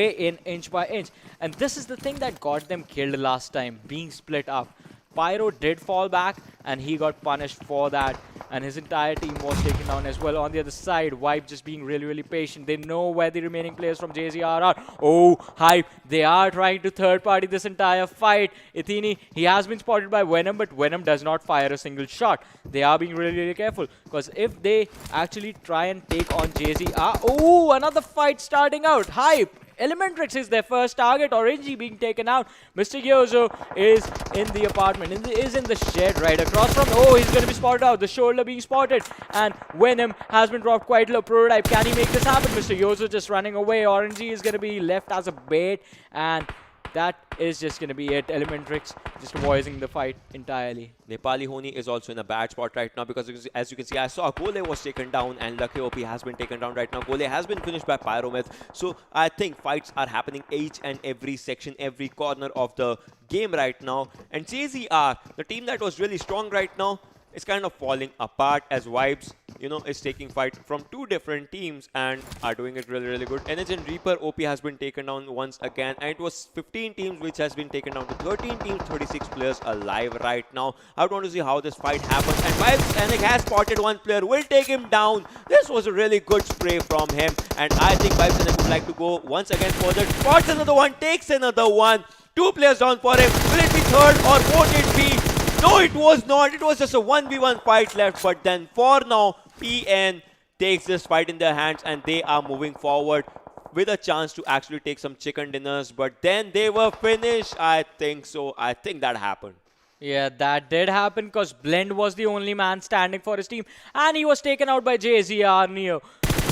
in inch by inch. And this is the thing that got them killed last time, being split up. PYRO did fall back, and he got punished for that, and his entire team was taken down as well. On the other side, Vibe just being really, really patient. They know where the remaining players from JZR are. Oh, Hype, they are trying to third-party this entire fight. Ithini, he has been spotted by Venom, but Venom does not fire a single shot. They are being really, really careful, because if they actually try and take on JZR... Oh, another fight starting out. Hype, Elementrix is their first target. Orangey being taken out. Mr. Gyozo is in the apartment, is in the shed right across from... Oh, he's going to be spotted out. The shoulder being spotted. And Venom has been dropped quite low. Prototype, can he make this happen? Mr. Gyozo just running away. Orangey is going to be left as a bait. And that is just going to be it. Elementrix just avoiding the fight entirely. Nepali Ho Ni is also in a bad spot right now, because as you can see, I saw Gole was taken down and Lucky OP has been taken down right now. Gole has been finished by Pyrometh. So I think fights are happening each and every section, every corner of the game right now. And JZR, the team that was really strong right now, is kind of falling apart as Vibes, is taking fight from 2 different teams and are doing it really, really good. Energy and Reaper OP has been taken down once again, and it was 15 teams which has been taken down to 13 teams, 36 players alive right now. I want to see how this fight happens, and Vibes Sanhok has spotted one player, will take him down. This was a really good spray from him, and I think Vibes Sanhok would like to go once again further. Spots another one, takes another one. 2 players down for him. Will it be third or won't it be? No, it was not. It was just a 1v1 fight left. But then for now, PN takes this fight in their hands, and they are moving forward with a chance to actually take some chicken dinners. But then they were finished. I think so. I think that happened. Yeah, that did happen, because Blend was the only man standing for his team, and he was taken out by JZR Neo.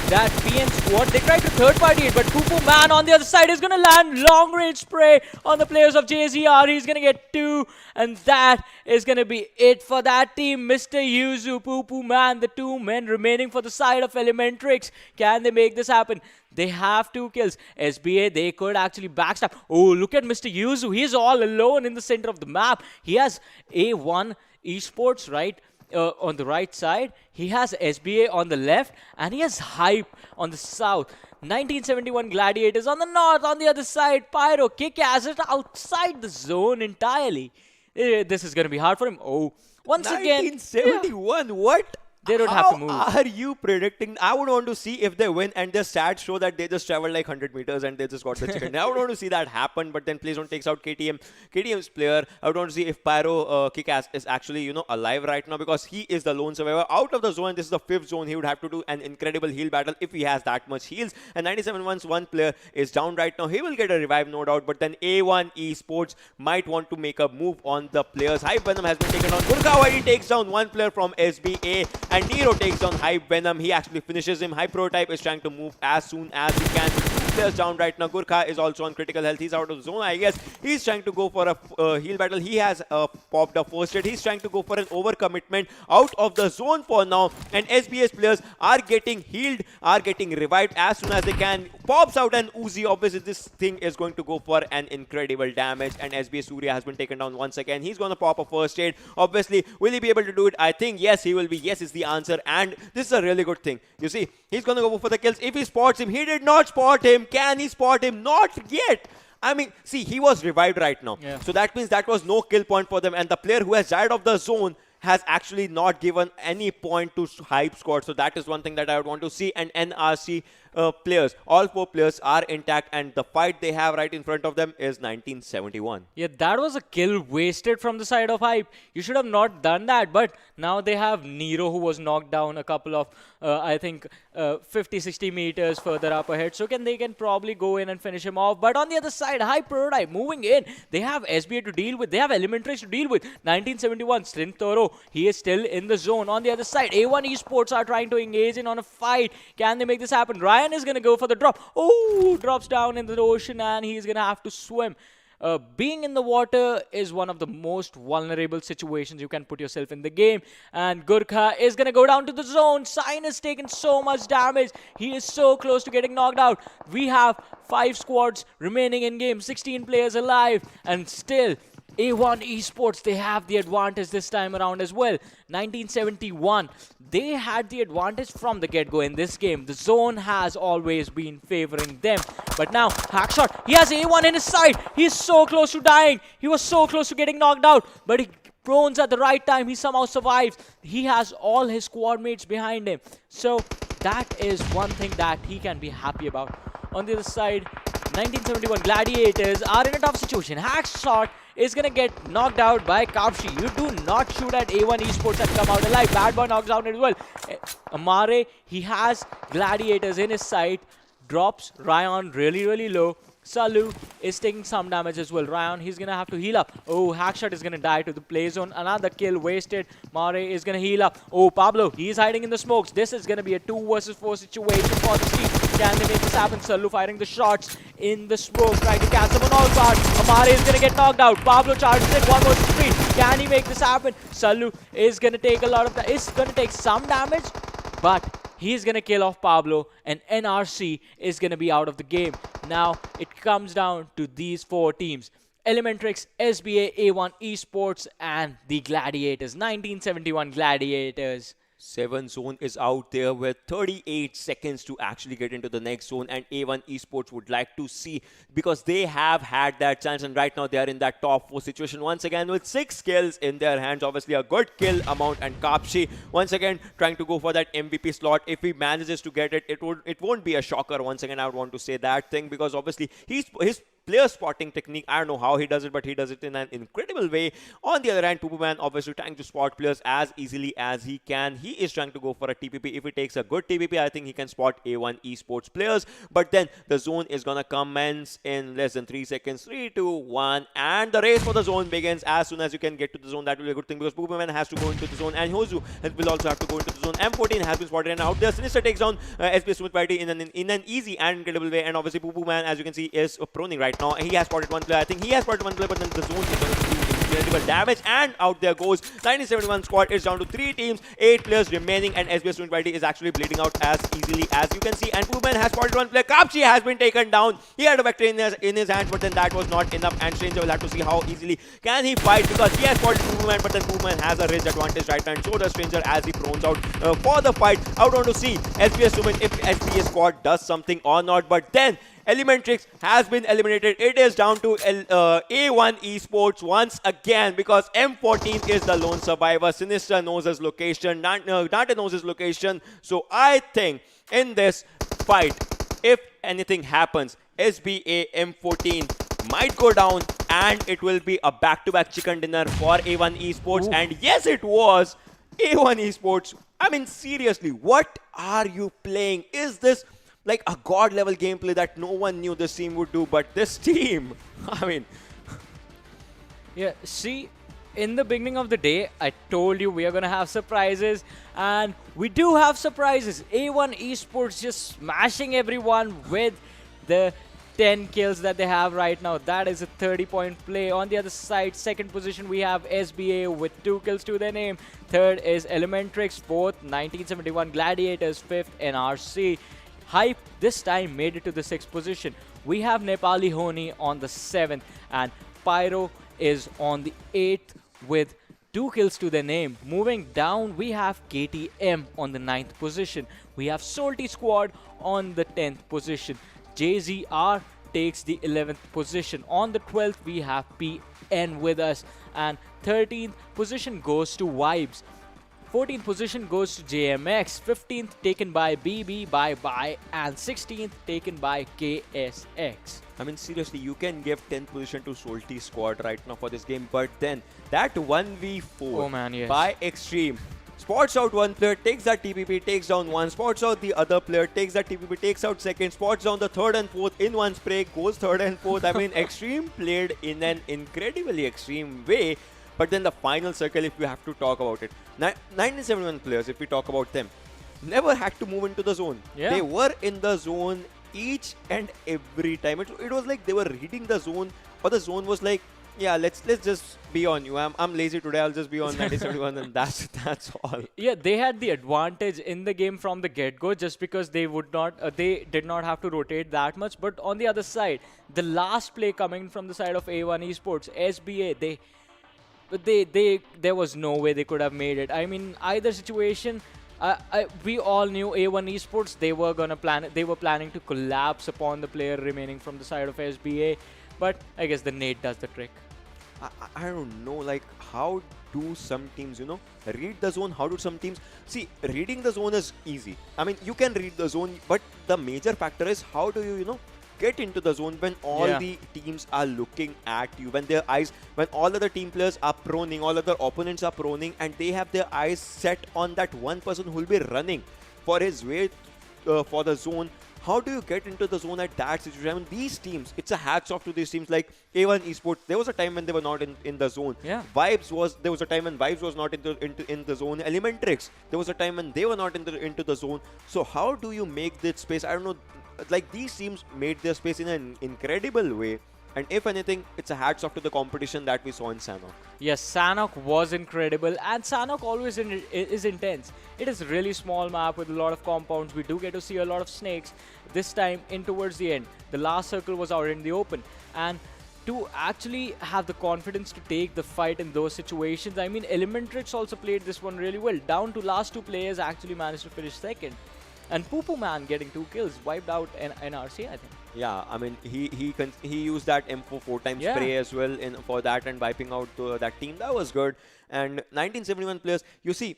That PM squad, they tried to third party it, but Poo Man on the other side is going to land long range spray on the players of JZR. He's going to get 2, and that is going to be it for that team. Mr. Yuzu, Poo Man, the 2 men remaining for the side of Elementrix. Can they make this happen? They have 2 kills. SBA, they could actually backstab. Oh, look at Mr. Yuzu. He's all alone in the center of the map. He has A1 eSports, right? On the right side, he has SBA on the left, and he has Hype on the south. 1971 Gladiators on the north. On the other side, PYRO, Kick-Ass is outside the zone entirely. This is going to be hard for him. Oh, once again, 1971, what? They don't have to move. How are you predicting? I would want to see if they win and their stats show that they just traveled like 100 meters and they just got the chicken. I would want to see that happen, but then Playzone takes out KTM. KTM's player. I would want to see if PYRO Kick-Ass is actually, alive right now, because he is the lone survivor out of the zone. This is the 5th zone. He would have to do an incredible heal battle if he has that much heals. And 97 once one player is down right now, he will get a revive, no doubt. But then A1 Esports might want to make a move on the players. Hype Venom has been taken down. Gurkha takes down one player from SBA. And Nero takes down Hype Venom. He actually finishes him. Hype Prototype is trying to move as soon as he can. players down right now. Gurkha is also on critical health. He's out of the zone, I guess. He's trying to go for a heal battle. He has popped a first aid. He's trying to go for an overcommitment out of the zone for now. And SBS players are getting healed, are getting revived as soon as they can. Pops out an Uzi. Obviously, this thing is going to go for an incredible damage. And SBS Surya has been taken down once again. He's going to pop a first aid. Obviously, will he be able to do it? I think yes, he will be. Yes is the answer. And this is a really good thing. You see, he's going to go for the kills. If he spots him, he did not spot him. Can he spot him? Not yet. I mean, see, he was revived right now. Yeah. So that means that was no kill point for them. And the player who has died of the zone has actually not given any point to Hype Squad. So that is one thing that I would want to see. And NRC players, all 4 players are intact. And the fight they have right in front of them is 1971. Yeah, that was a kill wasted from the side of Hype. You should have not done that. But now they have Nero, who was knocked down a couple of, I think, 50, 60 meters further up ahead. So they can probably go in and finish him off. But on the other side, Hype Prototype moving in. They have SBA to deal with. They have Elementrix to deal with. 1971, Strength Toro, he is still in the zone. On the other side, A1 Esports are trying to engage in on a fight. Can they make this happen? Ryan is going to go for the drop. Oh, drops down into the ocean and he's going to have to swim. Being in the water is one of the most vulnerable situations you can put yourself in the game. And Gurkha is going to go down to the zone. Sign has taken so much damage. He is so close to getting knocked out. We have 5 squads remaining in game. 16 players alive. And still, A1 Esports, they have the advantage this time around as well. 1971, they had the advantage from the get-go in this game. The zone has always been favoring them. But now, Hackshot, he has A1 in his side. He's so close to dying. He was so close to getting knocked out. But he prones at the right time. He somehow survives. He has all his squad mates behind him. So that is one thing that he can be happy about. On the other side, 1971 Gladiators are in a tough situation. Hackshot is going to get knocked out by Kapshi. You do not shoot at A1 Esports and come out alive. Bad Boy knocks down as well. Amare, he has Gladiators in his sight. Drops Ryan really, really low. Salu is taking some damage as well. Ryan, he's going to have to heal up. Oh, Hackshot is going to die to the play zone. Another kill wasted. Mare is going to heal up. Oh, Pablo, he's hiding in the smokes. This is going to be a 2 versus 4 situation for the team. Can they make this happen? Salu firing the shots in the smoke, trying to catch them on all guard. Amare is going to get knocked out. Pablo charges in 1 versus 3. Can he make this happen? Salu is going to take a lot of that. Is going to take some damage, but he's going to kill off Pablo, and NRC is going to be out of the game. Now, it comes down to these 4 teams. Elementrix, SBA, A1 Esports, and the Gladiators. 1971 Gladiators. 7 zone is out there with 38 seconds to actually get into the next zone, and A1 Esports would like to see, because they have had that chance, and right now they are in that top 4 situation once again with 6 kills in their hands. Obviously a good kill amount, and Kapshi once again trying to go for that MVP slot. If he manages to get it, it won't be a shocker. Once again, I would want to say that thing, because obviously his player spotting technique, I don't know how he does it, but he does it in an incredible way. On the other hand, PUBG obviously trying to spot players as easily as he can. He is trying to go for a TPP. If he takes a good TPP, I think he can spot A1 Esports players. But then the zone is gonna commence in less than 3 seconds. 3, 2, 1, and the race for the zone begins. As soon as you can get to the zone, that will be a good thing, because PUBG has to go into the zone, and Hozu will also have to go into the zone. M14 has been spotted and out there. Sinister takes down SBS Smith Party in an easy and incredible way, and obviously PUBG, as you can see, is proning right now. He has spotted 1 player. I think he has spotted 1 player, but then the zone is going to do incredible damage, and out there goes 1971 squad. Is down to 3 teams, 8 players remaining, and SBS 20 is actually bleeding out as easily as you can see. And PUBG has spotted 1 player. Kapshi has been taken down. He had a vector in his hand, but then that was not enough, and Stranger will have to see how easily can he fight, because he has spotted PUBG, but then PUBG has a range advantage right now, and so does Stranger as he prones out for the fight. I want to see SBS Women if SBS squad does something or not, but then Elementrix has been eliminated. It is down to A1 Esports once again, because M14 is the lone survivor. Sinister knows his location. Dante knows his location. So I think in this fight, if anything happens, SBA M14 might go down, and it will be a back-to-back chicken dinner for A1 Esports. Ooh. And yes, it was A1 Esports. I mean, seriously, what are you playing? Is this like a god level gameplay that no one knew this team would do? But this team, I mean. Yeah, see, in the beginning of the day, I told you we are going to have surprises, and we do have surprises. A1 Esports just smashing everyone with the 10 kills that they have right now. That is a 30-point play. On the other side, second position, we have SBA with 2 kills to their name. Third is Elementrix. Fourth, 1971 Gladiators. Fifth, NRC. Hype this time made it to the 6th position. We have Nepali Ho Ni on the 7th, and PYRO is on the 8th with 2 kills to their name. Moving down, we have KTM on the 9th position. We have SOLTISQUAD on the 10th position. JAZEERA takes the 11th position. On the 12th, we have PN with us. And 13th position goes to Vibes. 14th position goes to JMX. 15th taken by BB ByeBye. And 16th taken by KSX. I mean, seriously, you can give 10th position to SOLTISQUAD right now for this game, but then that 1v4 Oh man, yes. by Extreme spots out one player, takes that TPP, takes down one, spots out the other player, takes that TPP, takes out second, spots down the third and fourth in one spray, goes third and fourth. I mean, Extreme played in an incredibly extreme way, but then the final circle, if we have to talk about it, 1971 players, if we talk about them, never had to move into the zone. Yeah. They were in the zone each and every time. It was like they were reading the zone, or the zone was like, yeah, let's just be on you. I'm lazy today. I'll just be on 1971, and that's all. Yeah, they had the advantage in the game from the get-go just because they they did not have to rotate that much. But on the other side, the last play coming from the side of A1 Esports, SBA, there was no way they could have made it. I mean, either situation, we all knew A1 Esports, they were planning to collapse upon the player remaining from the side of SBA. But I guess the nade does the trick. I don't know, like, how do some teams, read the zone? How do some teams... See, reading the zone is easy. I mean, you can read the zone, but the major factor is how do you, get into the zone when all the teams are looking at you, when all other team players are proning, all other opponents are proning, and they have their eyes set on that one person who will be running for his way for the zone. How do you get into the zone at that situation? I mean, these teams, it's a hats off to these teams like A1 Esports. There was a time when they were not in the zone. Yeah. There was a time when Vibes was not in the zone. Elementrix, there was a time when they were not into the zone. So how do you make that space? I don't know. Like, these teams made their space in an incredible way. And if anything, it's a hats off to the competition that we saw in Sanhok. Yes, Sanhok was incredible, and Sanhok always is intense. It is a really small map with a lot of compounds. We do get to see a lot of snakes. This time, in towards the end, the last circle was out in the open. And to actually have the confidence to take the fight in those situations, I mean, Elementrix also played this one really well. Down to last 2 players actually managed to finish second. And Poo Poo Man getting 2 kills, wiped out NRC, I think. Yeah, I mean, he used that M4 4 times spray as well for that and wiping out that team. That was good. And 1971 players, you see,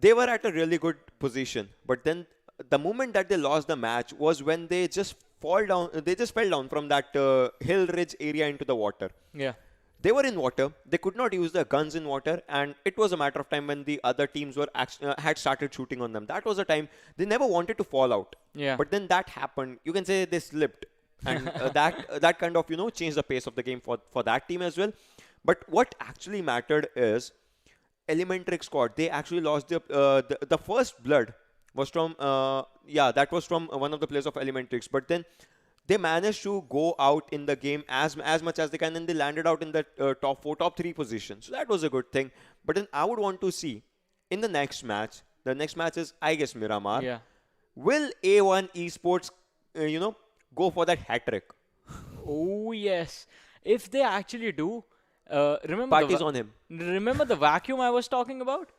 they were at a really good position. But then the moment that they lost the match was when they just fell down from that hill ridge area into the water. Yeah. They were in water. They could not use their guns in water, and it was a matter of time when the other teams were had started shooting on them. That was a time they never wanted to fall out. Yeah. But then that happened. You can say they slipped, and that kind of changed the pace of the game for that team as well. But what actually mattered is Elementrix squad. They actually lost the first blood was from that was from one of the players of Elementrix. But then they managed to go out in the game as much as they can, and they landed out in the top 3 positions. So that was a good thing. But then I would want to see in the next match. The next match is, I guess, Miramar. Yeah. Will A1 Esports, go for that hat trick? Oh yes. If they actually do, remember Party's on him. Remember the vacuum I was talking about?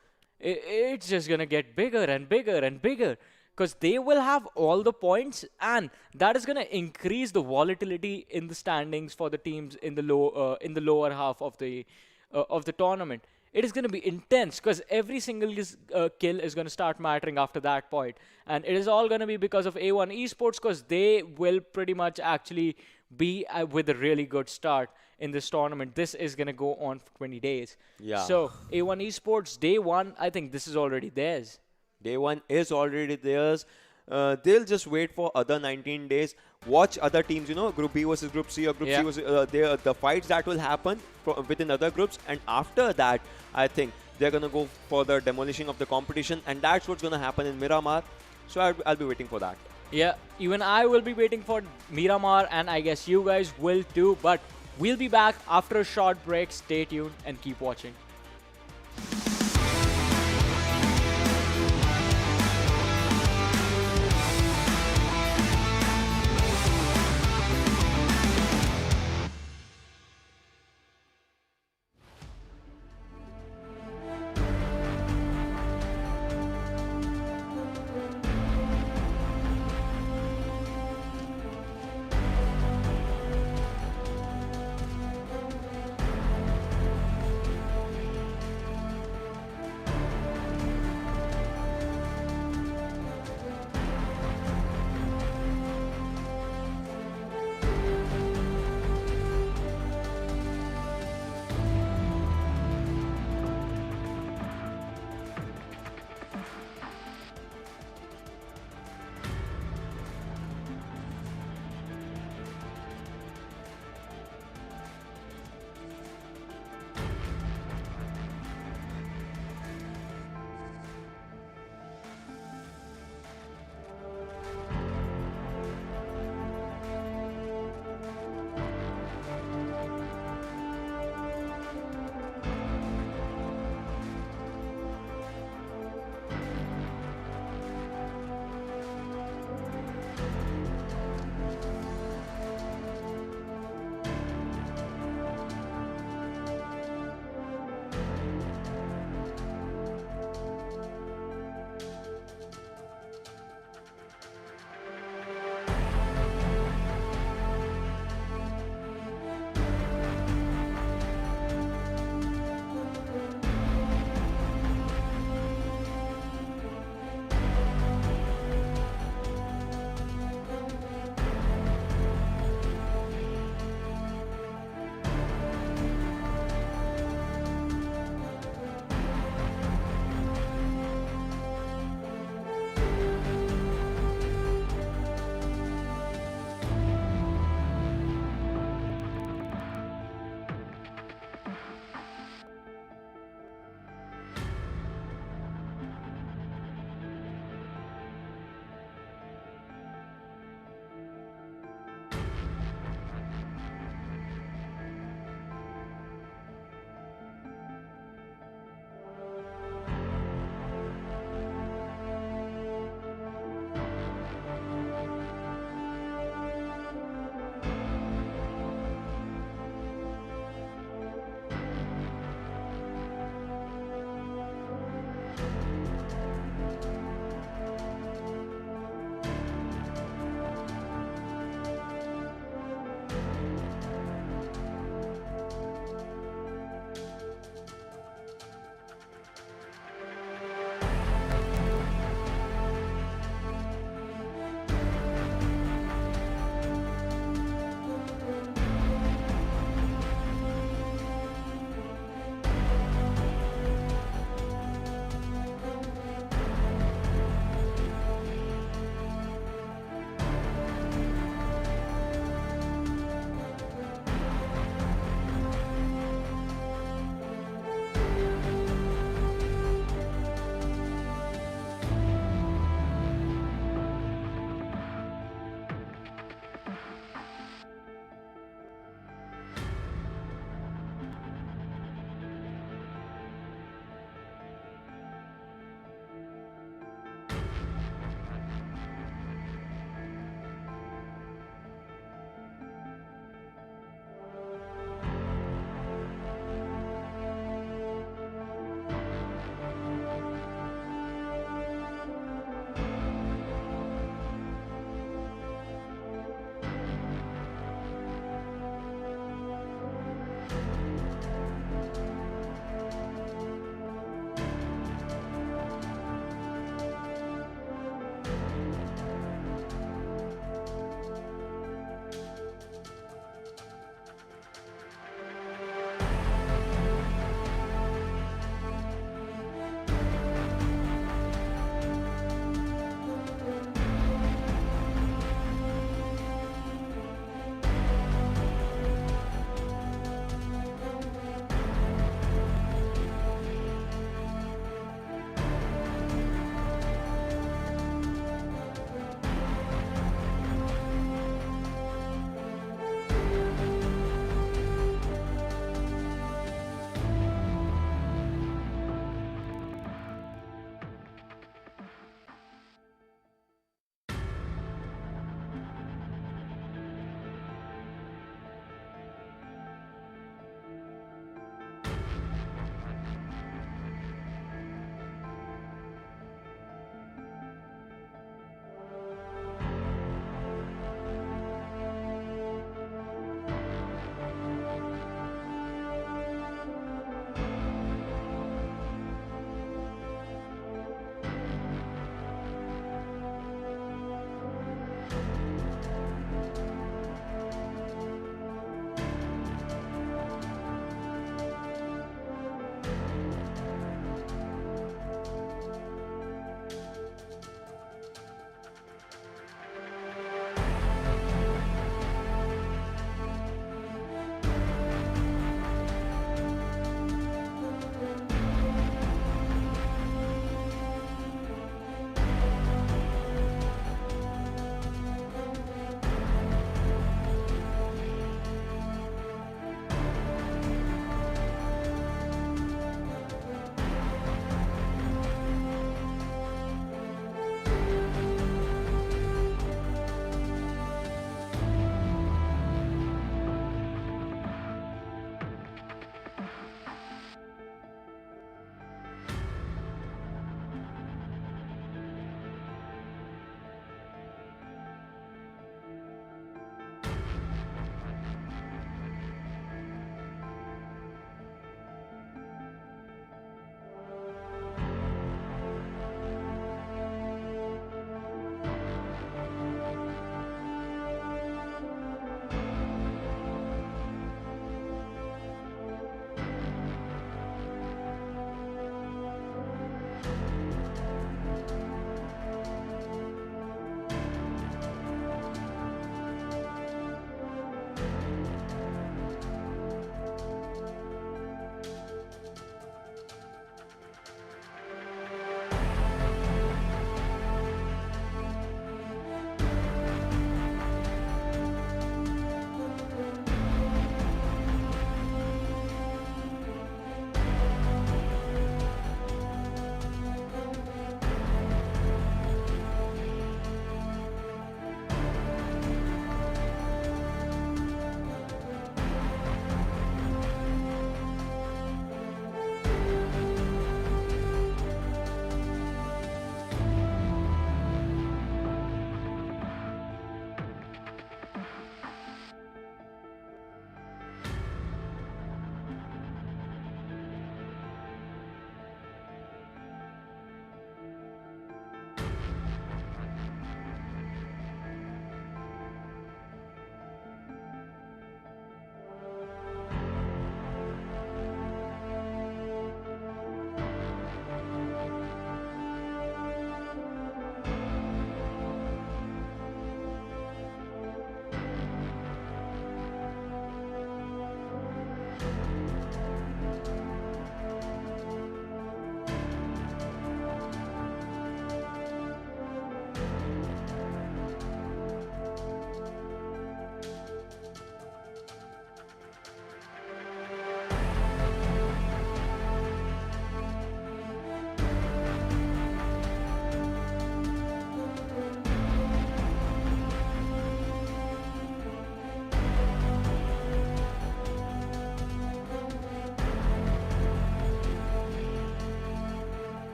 It's just gonna get bigger and bigger and bigger. Because they will have all the points, and that is going to increase the volatility in the standings for the teams in the lower half of the tournament. It is going to be intense because every single kill is going to start mattering after that point, and it is all going to be because of A1 Esports, because they will pretty much actually be with a really good start in this tournament. This is going to go on for 20 days. Yeah. So A1 Esports day 1, I think this is already theirs. Day 1 is already theirs. They'll just wait for other 19 days. Watch other teams, Group B versus Group C or Group C versus the fights that will happen within other groups. And after that, I think they're going to go for the demolishing of the competition. And that's what's going to happen in Miramar. So I'll be waiting for that. Yeah, even I will be waiting for Miramar, and I guess you guys will too. But we'll be back after a short break. Stay tuned and keep watching.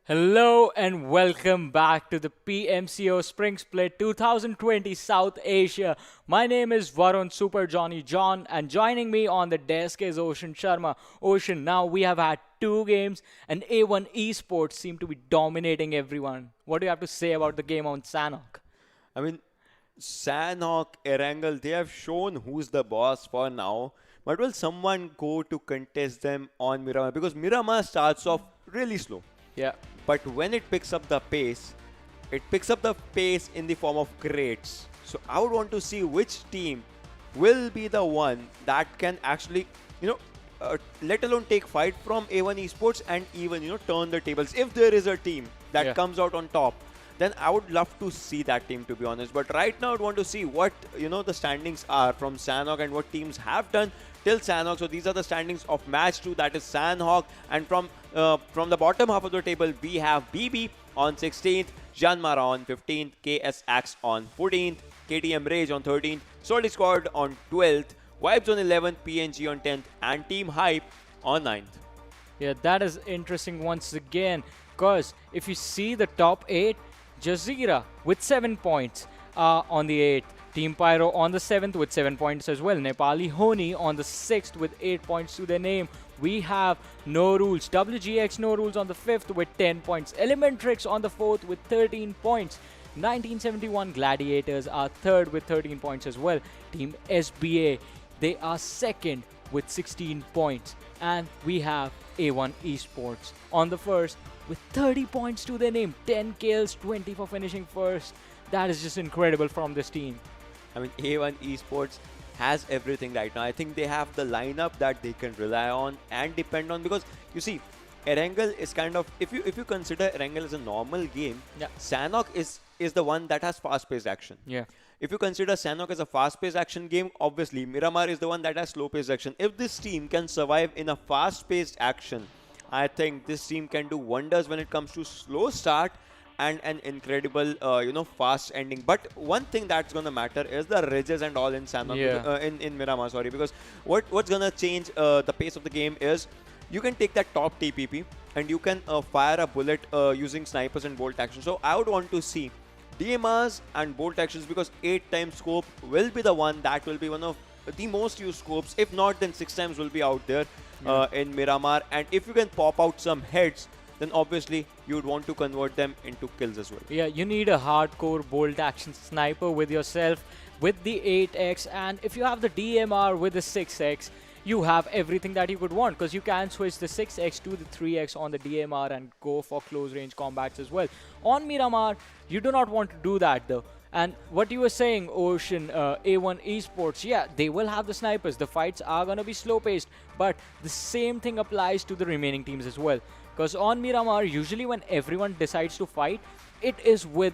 Hello and welcome back to the PMCO Spring Split 2020 South Asia. My name is Varun Super Johnny John, and joining me on the desk is Ocean Sharma. Ocean, now we have had two games and A1 eSports seem to be dominating everyone. What do you have to say about the game on Sanhok? I mean, Sanhok, Erangel, they have shown who's the boss for now. But will someone go to contest them on Miramar? Because Miramar starts off really slow. Yeah. But when it picks up the pace in the form of crates. So I would want to see which team will be the one that can actually, let alone take fight from A1 Esports and even, turn the tables. If there is a team that Yeah. comes out on top, then I would love to see that team, to be honest. But right now, I would want to see what, the standings are from Sanhok and what teams have done till Sanhok. So these are the standings of match 2, that is Sanhok. And from the bottom half of the table, we have BB on 16th, JyanMaara on 15th, KSX on 14th, KTM Rage on 13th, SOLTISQUAD on 12th, Vibes on 11th, PNG on 10th, and Team Hype on 9th. Yeah, that is interesting once again. Because if you see the top 8, JAZEERA with 7 points on the 8th. Team PYRO on the 7th with 7 points as well. Nepali Ho Ni on the 6th with 8 points to their name. We have No Rules. WGxNoRules on the 5th with 10 points. Elementrix on the 4th with 13 points. 1971 Gladiators are 3rd with 13 points as well. Team SBA, they are 2nd with 16 points. And we have A1 Esports on the 1st with 30 points to their name. 10 kills, 20 for finishing first. That is just incredible from this team. I mean, A1 Esports has everything right now. I think they have the lineup that they can rely on and depend on, because you see, Erangel is kind of, if you consider Erangel as a normal game, Yeah. Sanhok is the one that has fast-paced action. Yeah. If you consider Sanhok as a fast-paced action game, obviously Miramar is the one that has slow-paced action. If this team can survive in a fast-paced action, I think this team can do wonders when it comes to slow start and an incredible, fast ending. But one thing that's gonna matter is the ridges and all in Sanhok, Yeah. in Miramar, sorry, because what's gonna change the pace of the game is you can take that top TPP and you can fire a bullet using snipers and bolt action. So I would want to see DMRs and bolt actions, because 8 times scope will be the one that will be one of the most used scopes. If not, then 6 times will be out there in Miramar. And if you can pop out some heads, then obviously you would want to convert them into kills as well. Yeah, you need a hardcore bolt action sniper with yourself with the 8x, and if you have the DMR with the 6x, you have everything that you could want, because you can switch the 6x to the 3x on the DMR and go for close range combats as well. On Miramar, you do not want to do that though. And what you were saying, Ocean, A1 Esports, yeah, they will have the snipers. The fights are going to be slow paced, but the same thing applies to the remaining teams as well. Because on Miramar, usually when everyone decides to fight, it is with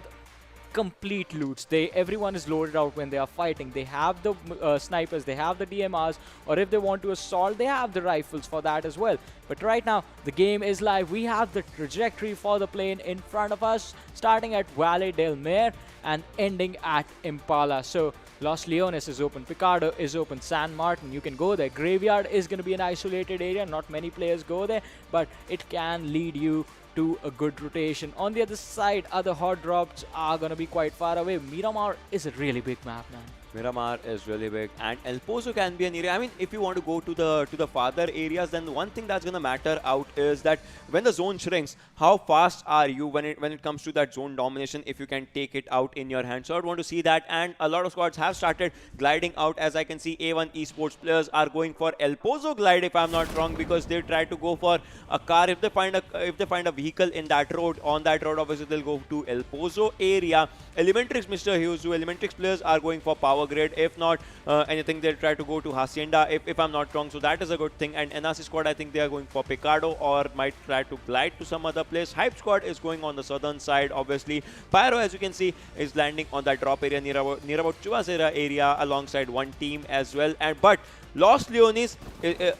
complete loots. Everyone is loaded out when they are fighting. They have the snipers, they have the DMRs, or if they want to assault, they have the rifles for that as well. But right now, the game is live. We have the trajectory for the plane in front of us, starting at Valle del Mar and ending at Impala. So Los Leones is open, Picardo is open, San Martin, you can go there. Graveyard is going to be an isolated area. Not many players go there, but it can lead you to a good rotation. On the other side, other hot drops are going to be quite far away. Miramar is a really big map, man. Miramar is really big, and El Pozo can be an area. I mean, if you want to go to the farther areas, then one thing that's gonna matter out is that when the zone shrinks, how fast are you when it comes to that zone domination? If you can take it out in your hand, so I'd want to see that. And a lot of squads have started gliding out. As I can see, A1 Esports players are going for El Pozo glide, if I'm not wrong, because they try to go for a car. If they find a vehicle in that road, on that road, obviously they'll go to El Pozo area. Elementrix, Mr. Hughes, Elementrix players are going for power grid. If not anything, they'll try to go to Hacienda, if I'm not wrong. So that is a good thing. And NRC squad, I think they are going for Picardo, or might try to glide to some other place. Hype squad is going on the southern side, obviously. PYRO, as you can see, is landing on that drop area near about JAZEERA area alongside one team as well. But Los Leones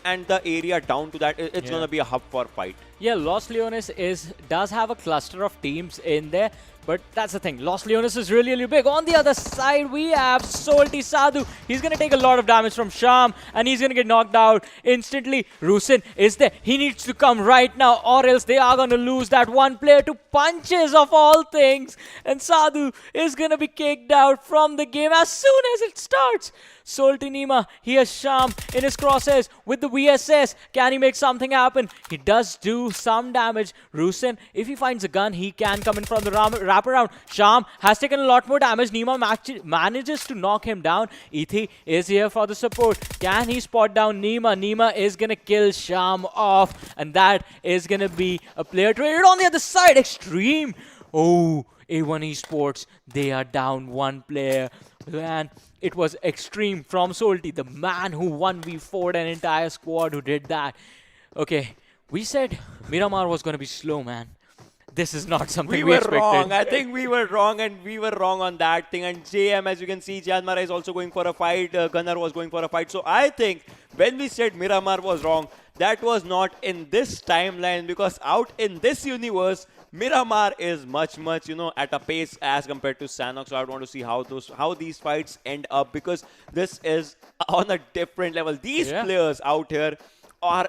and the area down to that, it's going to be a hub for fight. Yeah, Los Leones does have a cluster of teams in there, But that's the thing. Lost Leonis is really, really big. On the other side, we have Salty Sadhu. He's going to take a lot of damage from Sham, and he's going to get knocked out instantly. Rusin is there. He needs to come right now, or else they are going to lose that one player to punches of all things. And Sadhu is going to be kicked out from the game as soon as it starts. Salty Nima, he has Sham in his crosshairs with the VSS. Can he make something happen? He does do some damage. Rusin, if he finds a gun, he can come in from the wraparound. Sham has taken a lot more damage. Nima manages to knock him down. Ethi is here for the support. Can he spot down Nima? Nima is going to kill Sham off, and that is going to be a player traded on the other side. Extreme. Oh, A1 Esports, they are down one player. And it was Extreme from Salty, the man who 1v4'd an entire squad who did that. Okay, we said Miramar was going to be slow, man. This is not something we expected. Wrong. I think we were wrong, and we were wrong on that thing. And JM, as you can see, JyanMaara is also going for a fight. Gunnar was going for a fight. So I think when we said Miramar was wrong, that was not in this timeline, because out in this universe, Miramar is much, at a pace as compared to Sanhok. So I want to see how these fights end up, because this is on a different level. These players out here are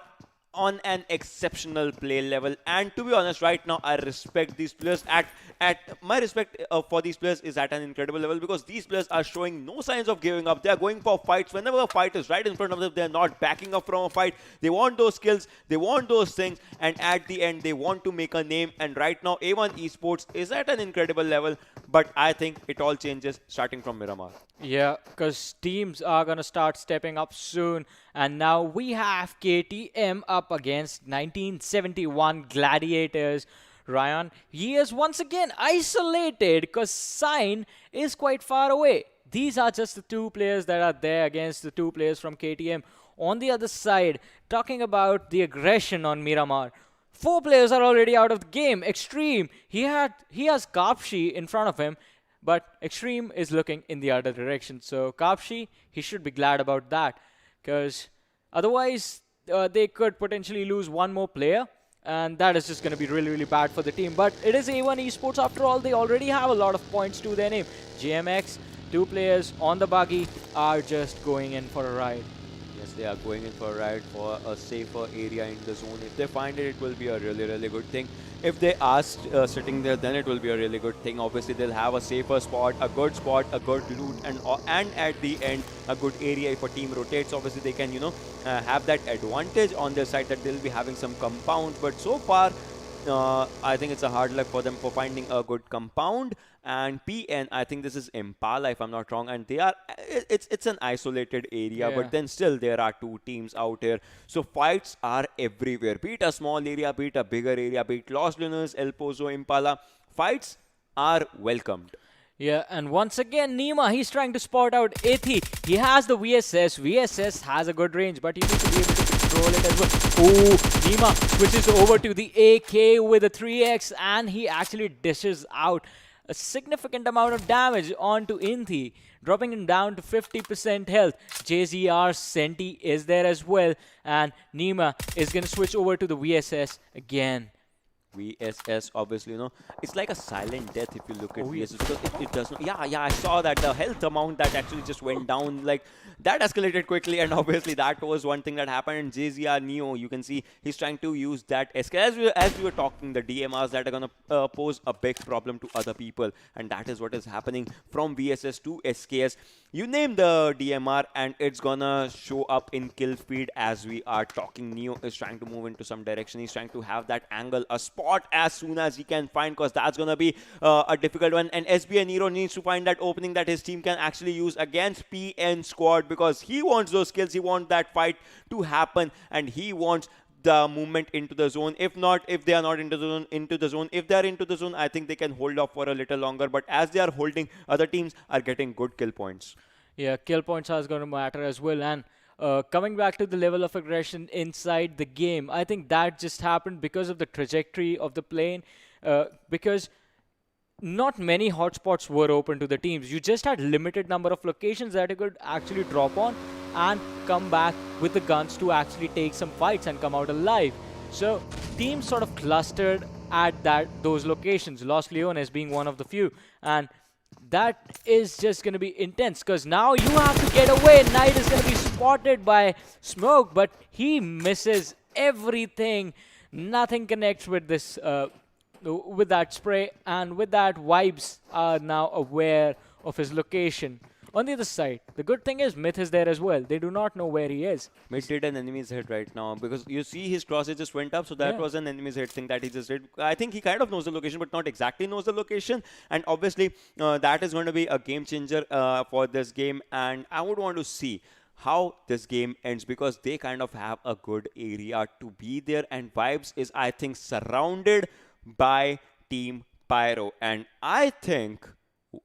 on an exceptional play level, and to be honest, right now I respect these players. At my respect for these players is at an incredible level, because these players are showing no signs of giving up. They are going for fights whenever a fight is right in front of them. They are not backing up from a fight. They want those skills, they want those things, and at the end they want to make a name. And right now A1 Esports is at an incredible level, but I think it all changes starting from Miramar. Yeah, because teams are going to start stepping up soon. And now we have KTM up against 1971 Gladiators. Ryan, he is once again isolated because Sign is quite far away. These are just the two players that are there against the two players from KTM. On the other side, talking about the aggression on Miramar, 4 players are already out of the game. Extreme, he has Kapshi in front of him, but Extreme is looking in the other direction. So Kapshi, he should be glad about that, because otherwise they could potentially lose one more player, and that is just going to be really, really bad for the team. But it is A1 Esports after all. They already have a lot of points to their name. JMX, 2 players on the buggy, are just going in for a ride. Yes, they are going in for a ride for a safer area in the zone. If they find it, it will be a really, really good thing. If they are sitting there, then it will be a really good thing. Obviously, they'll have a safer spot, a good loot, and at the end, a good area. If a team rotates, obviously they can, have that advantage on their side that they'll be having some compounds. But so far, I think it's a hard luck for them for finding a good compound. And PN, I think this is Impala, if I'm not wrong, and they are, it's an isolated area, but then still there are 2 teams out here. So fights are everywhere. Be it a small area, be it a bigger area, be it Los Lunas, El Pozo, Impala, fights are welcomed. Yeah, and once again, Nima, he's trying to spot out Ethi. He has the VSS. VSS has a good range, but you need to be able to control it as well. Oh, Nima switches over to the AK with a 3x, and he actually dishes out a significant amount of damage onto Inthi, dropping him down to 50% health. JZR Senti is there as well, and Nima is going to switch over to the VSS again. VSS, obviously, it's like a silent death if you look at VSS, because it does not. Yeah, I saw that the health amount that actually just went down, like that escalated quickly, and obviously that was one thing that happened. And JZR Neo, you can see he's trying to use that SK. As we were talking, the DMRs that are gonna pose a big problem to other people, and that is what is happening from VSS to SKS. You name the DMR, and it's gonna show up in kill feed as we are talking. Neo is trying to move into some direction. He's trying to have that angle, a spot as soon as he can find, because that's gonna be a difficult one. And SBN Nero needs to find that opening that his team can actually use against PN squad, because he wants those kills. He wants that fight to happen, and he wants the movement into the zone. If they are not into the zone, if they are into the zone, I think they can hold off for a little longer. But as they are holding, other teams are getting good kill points. Yeah, kill points are going to matter as well. And coming back to the level of aggression inside the game, I think that just happened because of the trajectory of the plane, because not many hotspots were open to the teams. You just had limited number of locations that you could actually drop on and come back with the guns to actually take some fights and come out alive. So teams sort of clustered at those locations. Los Leones being one of the few, and that is just going to be intense because now you have to get away. Knight is going to be spotted by Smoke, but he misses everything. Nothing connects with this, with that spray, and with that, Vibes are now aware of his location. On the other side, the good thing is Myth is there as well. They do not know where he is. Mid did an enemy's hit right now because you see his crosses just went up, so that Yeah. was an enemy's hit thing that he just did. I think he kind of knows the location, but not exactly knows the location. And obviously, that is going to be a game changer for this game. And I would want to see how this game ends because they kind of have a good area to be there. And Vibes is, I think, surrounded by Team Pyro. And I think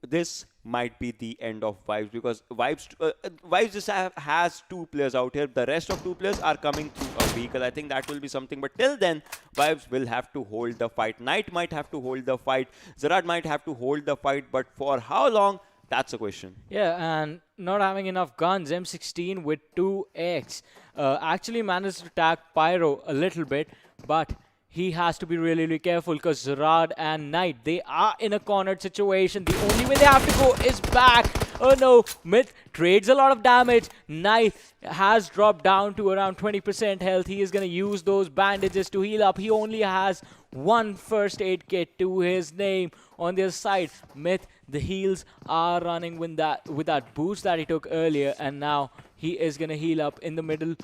this might be the end of Vibes because Vibes just has two players out here. The rest of two players are coming through a vehicle. I think that will be something. But till then, Vibes will have to hold the fight. Knight might have to hold the fight. Zerad might have to hold the fight. But for how long? That's a question. Yeah, and not having enough guns, M16 with 2x actually managed to attack Pyro a little bit, but he has to be really, really careful because Zerad and Knight, they are in a cornered situation. The only way they have to go is back. Oh no, Myth trades a lot of damage. Knight has dropped down to around 20% health. He is going to use those bandages to heal up. He only has one first aid kit to his name. On the other side, Myth, the heals are running with that boost that he took earlier, and now he is going to heal up in the middle.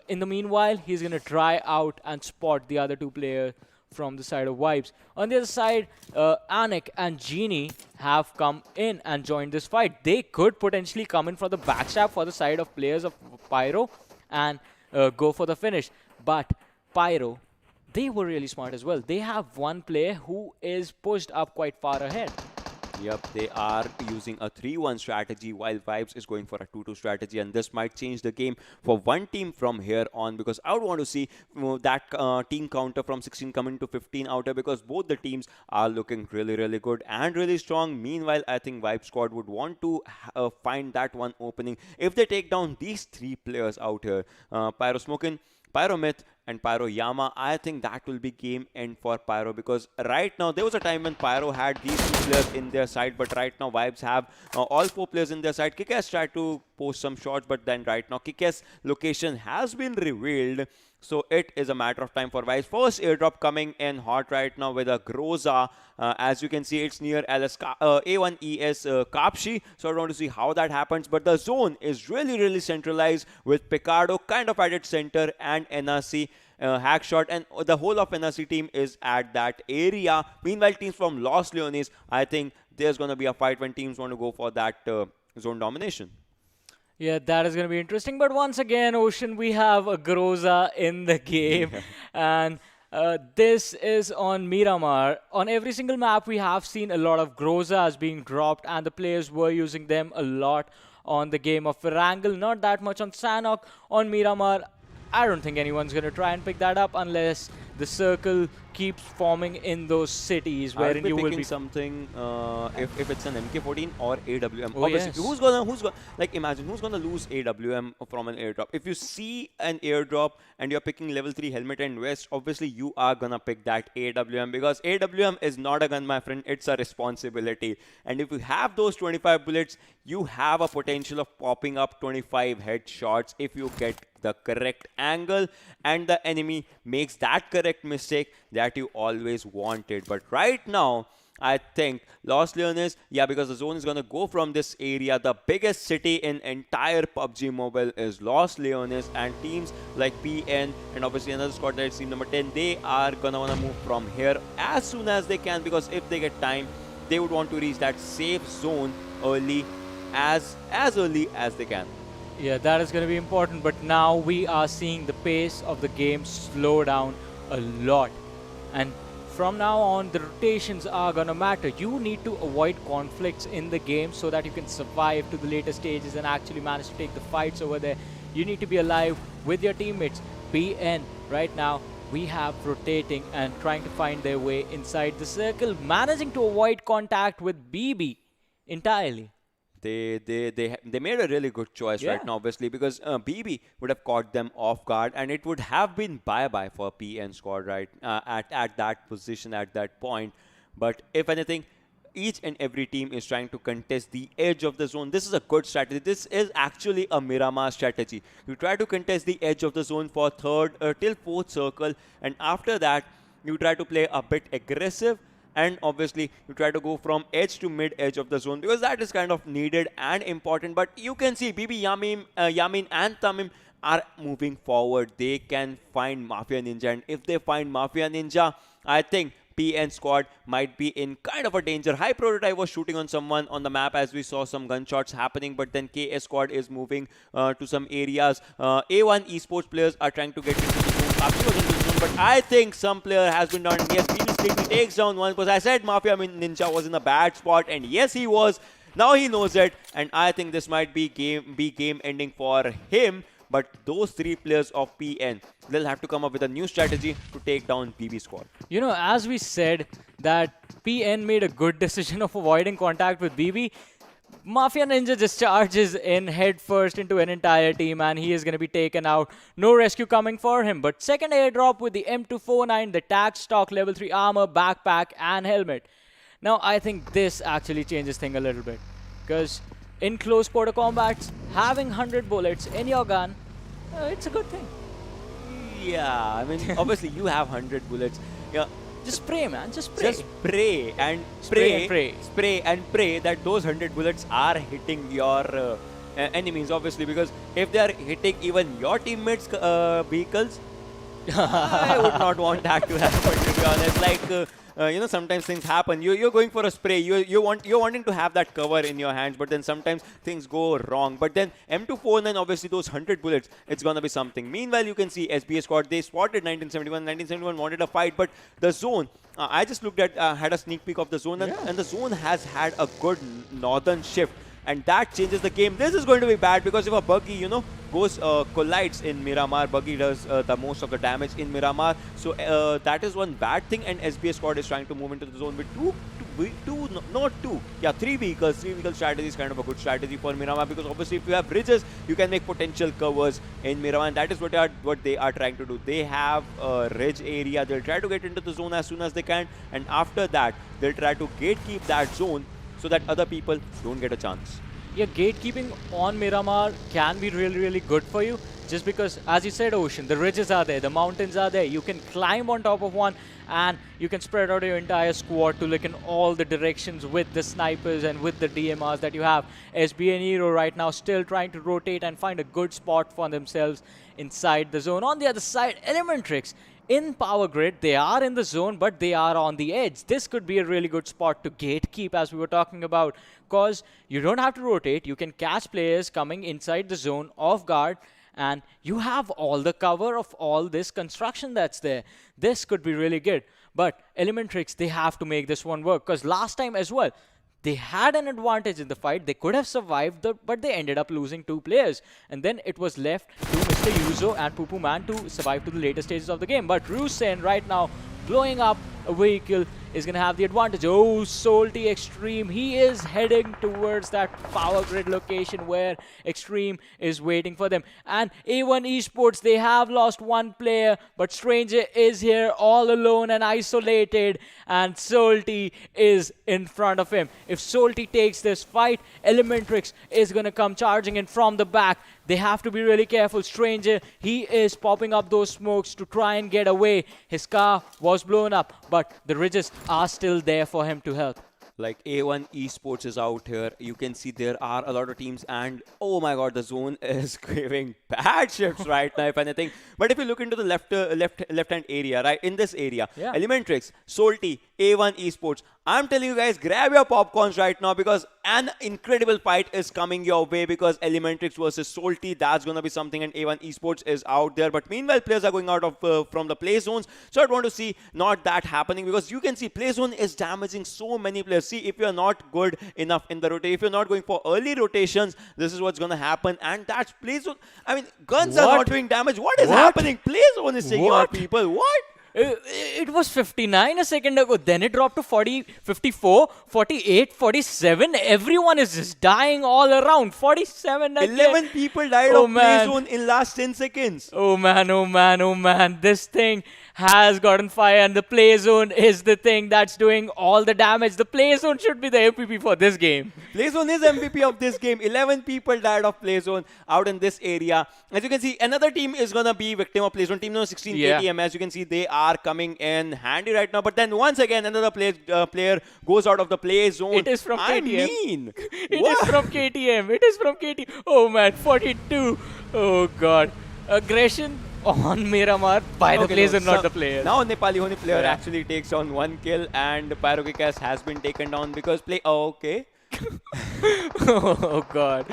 In the meanwhile, he's going to try out and spot the other two players from the side of Vibes. On the other side, Anik and Genie have come in and joined this fight. They could potentially come in for the backstab for the side of players of Pyro and go for the finish. But Pyro, they were really smart as well. They have one player who is pushed up quite far ahead. Yep, they are using a 3-1 strategy while Vibes is going for a 2-2 strategy, and this might change the game for one team from here on because I would want to see that team counter from 16 coming to 15 outer because both the teams are looking really, really good and really strong. Meanwhile, I think Vibe Squad would want to find that one opening. If they take down these three players out here, Pyro Smokin, Pyro Myth, and Pyro Yama, I think that will be game end for Pyro because right now there was a time when Pyro had these two players in their side, but right now Vibes have all four players in their side. Kikes tried to post some shots, but then right now Kikes location has been revealed. So it is a matter of time for Vibes. First airdrop coming in hot right now with a Groza. As you can see, it's near A1ES Kapshi. So I want to see how that happens. But the zone is really, really centralized with Picardo kind of at its center and NRC. Hackshot and the whole of NRC team is at that area. Meanwhile, teams from Los Leones, I think there's going to be a fight when teams want to go for that zone domination. Yeah, that is going to be interesting. But once again, Ocean, we have a Groza in the game. And this is on Miramar. On every single map, we have seen a lot of Grozas being dropped, and the players were using them a lot on the game of Erangel. Not that much on Sanhok. On Miramar, I don't think anyone's going to try and pick that up unless the circle keeps forming in those cities wherein you will be something if it's an MK14 or AWM. Oh, Obviously, yes. who's gonna like imagine who's gonna lose AWM from an airdrop? If you see an airdrop and you're picking level 3 helmet and vest, obviously you are gonna pick that AWM because AWM is not a gun, my friend. It's a responsibility. And if you have those 25 bullets, you have a potential of popping up 25 headshots if you get the correct angle and the enemy makes that correct mistake that you always wanted. But right now, I think Los Leones, yeah, because the zone is going to go from this area. The biggest city in entire PUBG Mobile is Los Leones, and teams like PN and obviously another squad that is team number 10, they are going to want to move from here as soon as they can because if they get time, they would want to reach that safe zone early as early as they can. Yeah, that is going to be important, but now we are seeing the pace of the game slow down a lot. And from now on, the rotations are going to matter. You need to avoid conflicts in the game so that you can survive to the later stages and actually manage to take the fights over there. You need to be alive with your teammates. PN, right now, we have rotating and trying to find their way inside the circle, managing to avoid contact with BB entirely. They made a really good choice right Yeah. now, obviously, because BB would have caught them off guard, and it would have been bye-bye for PN squad, right? At that position, at that point. But if anything, each and every team is trying to contest the edge of the zone. This is a good strategy. This is actually a Miramar strategy. You try to contest the edge of the zone for third till fourth circle, and after that, you try to play a bit aggressive, and obviously you try to go from edge to mid edge of the zone, because that is kind of needed and important. But you can see BB Yamin and Tamim are moving forward. They can find Mafia Ninja, and if they find Mafia Ninja, I think PN squad might be in kind of a danger. High Prototype was shooting on someone on the map as we saw some gunshots happening, but then KS squad is moving to some areas. A1 esports players are trying to get into the zone. PUBG was into the zone, but I think some player has been down. And yes, BB Sleepy takes down one, because I said Mafia Ninja was in a bad spot, and yes, he was. Now he knows it, and I think this might be game ending for him. But those three players of PN, they'll have to come up with a new strategy to take down BB squad. You know, as we said that PN made a good decision of avoiding contact with BB, Mafia Ninja just charges in head first into an entire team, and he is going to be taken out. No rescue coming for him. But second airdrop with the M249, the tag stock level 3 armor, backpack, and helmet. Now, I think this actually changes things a little bit. Because in close quarter combats, having 100 bullets in your gun, it's a good thing. Yeah, I mean, obviously you have 100 bullets. Yeah, Just spray, man. Just spray. just pray and Spray pray, and pray. spray and pray that those 100 bullets are hitting your enemies, obviously, because if they are hitting even your teammates' vehicles, I would not want that to happen, to be honest. Like, you know, sometimes things happen. You're going for a spray. You're wanting to have that cover in your hands, but then sometimes things go wrong. But then M249, obviously those 100 bullets, it's gonna be something. Meanwhile, you can see SBS squad. They spotted 1971. 1971 wanted a fight, but the zone. I just looked at, had a sneak peek of the zone, and the zone has had a good northern shift. And that changes the game. This is going to be bad, because if a buggy, you know, goes collides in Miramar, buggy does the most of the damage in Miramar. So that is one bad thing. And SBS squad is trying to move into the zone with three vehicles. Three vehicle strategy is kind of a good strategy for Miramar, because obviously if you have bridges, you can make potential covers in Miramar, and that is what they are trying to do. They have a ridge area. They'll try to get into the zone as soon as they can, and after that, they'll try to gatekeep that zone so that other people don't get a chance. Yeah, gatekeeping on Miramar can be really, really good for you. Just because, as you said, Ocean, the ridges are there, the mountains are there. You can climb on top of one, and you can spread out your entire squad to look in all the directions with the snipers and with the DMRs that you have. SB and Hero right now still trying to rotate and find a good spot for themselves inside the zone. On the other side, Elementrix in Power Grid, they are in the zone, but they are on the edge. This could be a really good spot to gatekeep, as we were talking about, because you don't have to rotate. You can catch players coming inside the zone off guard, and you have all the cover of all this construction that's there. This could be really good. But Elementrix, they have to make this one work, because last time as well, they had an advantage in the fight. They could have survived, but they ended up losing 2 players. And then it was left to Mr. Yuzo and Poo Poo Man to survive to the later stages of the game. But Rusen right now blowing up a vehicle is going to have the advantage. Oh, Salty Extreme. He is heading towards that power grid location where Extreme is waiting for them. And A1 Esports, they have lost 1 player, but Stranger is here all alone and isolated, and Salty is in front of him. If Salty takes this fight, Elementrix is going to come charging in from the back. They have to be really careful. Stranger, he is popping up those smokes to try and get away. His car was blown up, but the ridges are still there for him to help. Like, A1 Esports is out here. You can see there are a lot of teams, and oh my god, the zone is giving bad shifts right now, if anything. But if you look into the left hand area, right, in this area, Yeah. Elementrix, Salty, A1 Esports, I'm telling you guys, grab your popcorns right now, because an incredible fight is coming your way, because Elementrix versus Salty, that's going to be something, and A1 Esports is out there. But meanwhile, players are going out of from the play zones, so I want to see not that happening, because you can see play zone is damaging so many players. See, if you're not good enough in the rotation, if you're not going for early rotations, this is what's going to happen, and that's play zone. I mean, guns are not doing damage. What is happening? Play zone is taking out people. What? It was 59 a second ago. Then it dropped to 40, 54, 48, 47. Everyone is just dying all around. 47 again. 11 people died Oh, of man. play zone in last 10 seconds. Oh man, oh man, oh man. This thing has gotten fire, and the play zone is the thing that's doing all the damage. The play zone should be the MVP for this game. Playzone is MVP of this game. 11 people died of Playzone out in this area. As you can see, another team is going to be victim of Playzone. Team number 16, Yeah. KTM. As you can see, they are coming in handy right now. But then once again, another player goes out of the play zone. It is from I KTM. mean, It what? is from KTM. It is from KTM. Oh man, 42. Oh god. Aggression on Miramar by the Okay, players no, and not so the player. Now Nepali Ho Ni player Yeah. actually takes on 1 kill and PYRO has been taken down because play. Oh, okay. Oh god.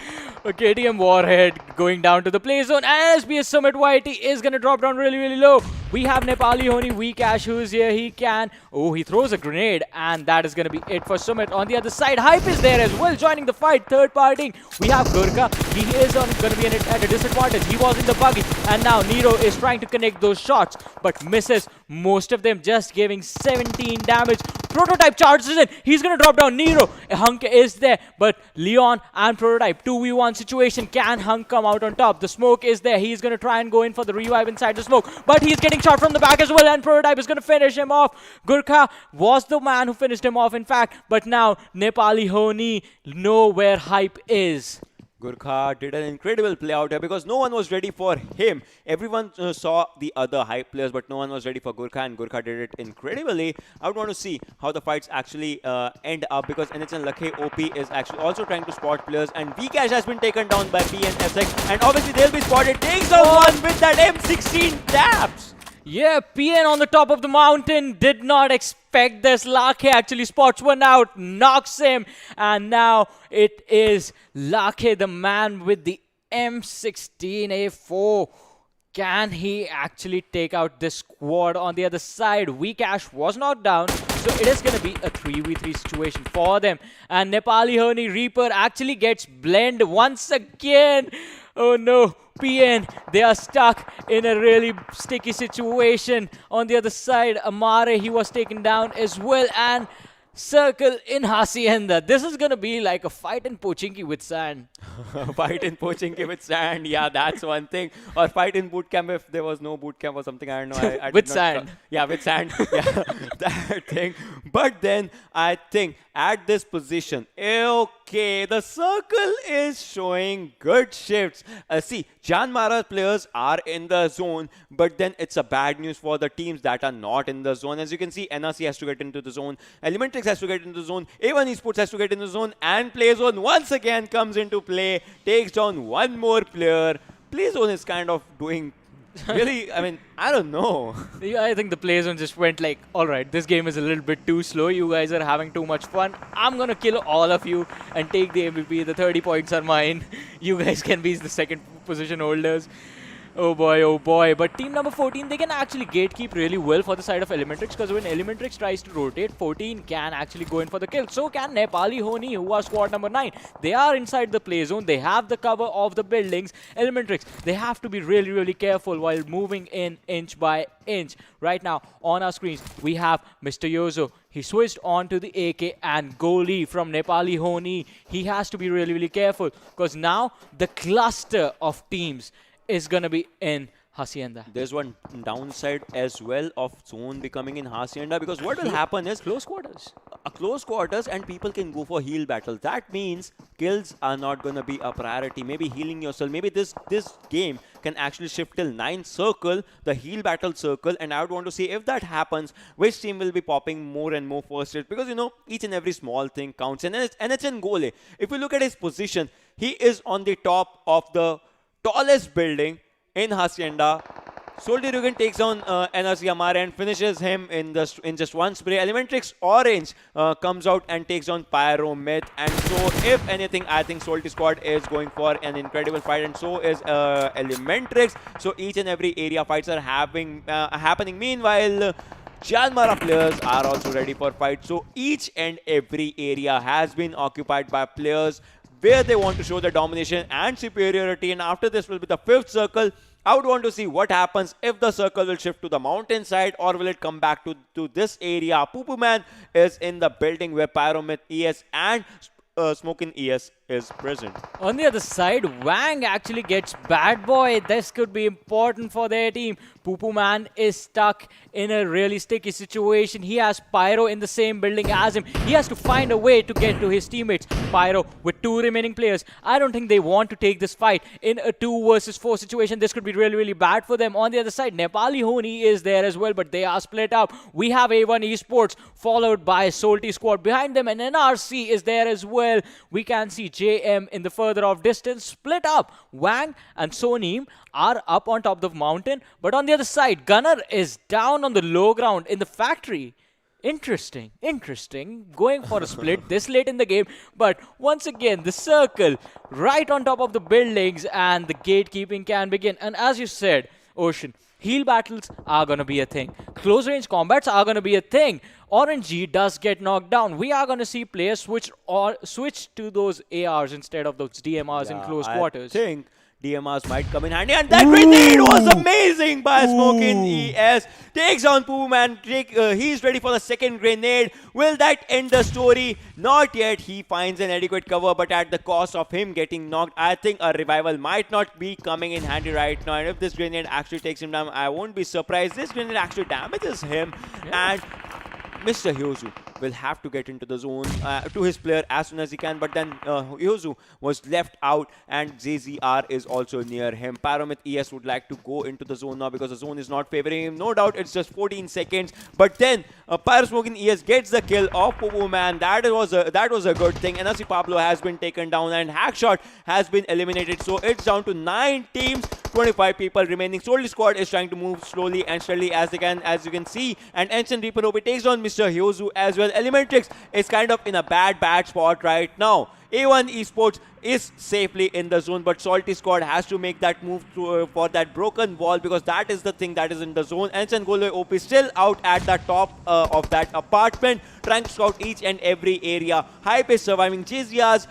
KTM Warhead going down to the play zone, and SBS Summit YT is gonna drop down really, really low. We have Nepali Ho Ni, Vikesh, who's here. He can. Oh, he throws a grenade, and that is gonna be it for Summit. On the other side, Hype is there as well, joining the fight, third partying. We have Gurkha. He is gonna be at a disadvantage. He was in the buggy, and now Nero is trying to connect those shots, but misses most of them, just giving 17 damage. Prototype charges in. He's gonna drop down Nero. Hunk is there, but Leon and Prototype 2v1 situation. Can Hunk come out on top? The smoke is there. He's gonna try and go in for the revive inside the smoke, but he's getting shot from the back as well, and Prototype is gonna finish him off. Gurkha was the man who finished him off, in fact, but now Nepali Ho Ni know where Hype is. Gurkha did an incredible play out here because no one was ready for him. Everyone saw the other hype players, but no one was ready for Gurkha, and Gurkha did it incredibly. I would want to see how the fights actually end up because NHN Lakhe OP is actually also trying to spot players, and Vikesh has been taken down by PNSX, and obviously they'll be spotted. Takes the one with that M16 taps. Yeah, PN on the top of the mountain did not expect this. Lakhe actually spots one out, knocks him, and now it is Lakhe, the man with the M16A4. Can he actually take out this squad on the other side? Vikesh was knocked down, so it is going to be a 3v3 situation for them. And Nepali Ho Ni Reaper actually gets blended once again. Oh no, PN, they are stuck in a really sticky situation. On the other side, Amare, he was taken down as well, and Circle in Hacienda. This is gonna be like a fight in Pochinki with sand. Fight in Pochinki with sand, yeah, that's one thing. Or fight in boot camp if there was no boot camp or something, I don't know. I With did not sand. Yeah, with sand. Yeah, that thing. But then I think at this position, okay, the circle is showing good shifts. See, JyanMaara players are in the zone, but then it's a bad news for the teams that are not in the zone. As you can see, NRC has to get into the zone, Elementrix has to get into the zone, A1 Esports has to get into the zone, and Playzone once again comes into play, takes down one more player. Playzone is kind of doing really, I mean, I don't know. Yeah, I think the play zone just went like, alright, this game is a little bit too slow. You guys are having too much fun. I'm gonna kill all of you and take the MVP. The 30 points are mine. You guys can be the second position holders. Oh boy, oh boy. But team number 14, they can actually gatekeep really well for the side of Elementrix, because when Elementrix tries to rotate, 14 can actually go in for the kill. So can Nepali Ho Ni, who are squad number 9. They are inside the play zone. They have the cover of the buildings. Elementrix, they have to be really, really careful while moving in inch by inch. Right now, on our screens, we have Mr. Yozo. He switched on to the AK, and goalie from Nepali Ho Ni. He has to be really, really careful, because now the cluster of teams is gonna be in Hacienda. There's one downside as well of zone becoming in Hacienda, because what will happen is Close quarters. a close quarters and people can go for heal battles. That means kills are not going to be a priority. Maybe healing yourself. Maybe this game can actually shift till 9 circle, the heal battle circle, and I would want to see if that happens, which team will be popping more and more first aid, because you know each and every small thing counts. And it's in Gole. If you look at his position, he is on the top of the tallest building in Hacienda. SOLTISQUAD takes on NRC Amare and finishes him in just one spray. Elementrix Orange comes out and takes on Pyro Myth, and so if anything, I think SOLTISQUAD is going for an incredible fight, and so is Elementrix. So each and every area fights are happening. Meanwhile, JyanMaara players are also ready for fight. So each and every area has been occupied by players where they want to show the domination and superiority. And after this will be the 5th circle, I would want to see what happens if the circle will shift to the mountainside or will it come back to this area. Poo Man is in the building where Pyramid ES and Smoking ES is present. On the other side, Wang actually gets Bad Boy. This could be important for their team. Poo Man is stuck in a really sticky situation. He has Pyro in the same building as him. He has to find a way to get to his teammates. Pyro with 2 remaining players. I don't think they want to take this fight in a 2 versus 4 situation. This could be really, really bad for them. On the other side, Nepali Ho Ni is there as well, but they are split up. We have A1 Esports followed by SOLTISQUAD behind them, and NRC is there as well. We can see JM in the further off distance split up. Wang and Sonim are up on top of the mountain, but on the other side, Gunnar is down on the low ground in the factory. Interesting. Going for a split this late in the game, but once again, the circle right on top of the buildings and the gatekeeping can begin. And as you said, Ocean, heal battles are going to be a thing. Close range combats are going to be a thing. Orangey does get knocked down. We are going to see players switch to those ARs instead of those DMRs in close quarters. I think DMRs might come in handy, and that grenade was amazing by Smoking ES. Takes on Poo Man. He's ready for the second grenade. Will that end the story? Not yet. He finds an adequate cover, but at the cost of him getting knocked. I think a revival might not be coming in handy right now, and if this grenade actually takes him down, I won't be surprised. This grenade actually damages him, and Mr. Hyozu will have to get into the zone to his player as soon as he can, but then Hyozu was left out and JAZEERA is also near him. Pyramid ES would like to go into the zone now because the zone is not favoring him. No doubt it's just 14 seconds, but then Pyro Smoking ES gets the kill of Poo Man. That was a good thing. NRC Pablo has been taken down and Hackshot has been eliminated, so it's down to 9 teams, 25 people remaining. SOLTISQUAD is trying to move slowly and steadily as they can, as you can see, and Ensign Reaper takes on Mr. Hyozu as well. Elementrix is kind of in a bad spot right now. A1 Esports is safely in the zone, but SOLTISQUAD has to make that move for that broken wall because that is the thing that is in the zone. Ensign Goloi OP still out at the top of that apartment, trying to scout each and every area. Hype is surviving. JAZEERA's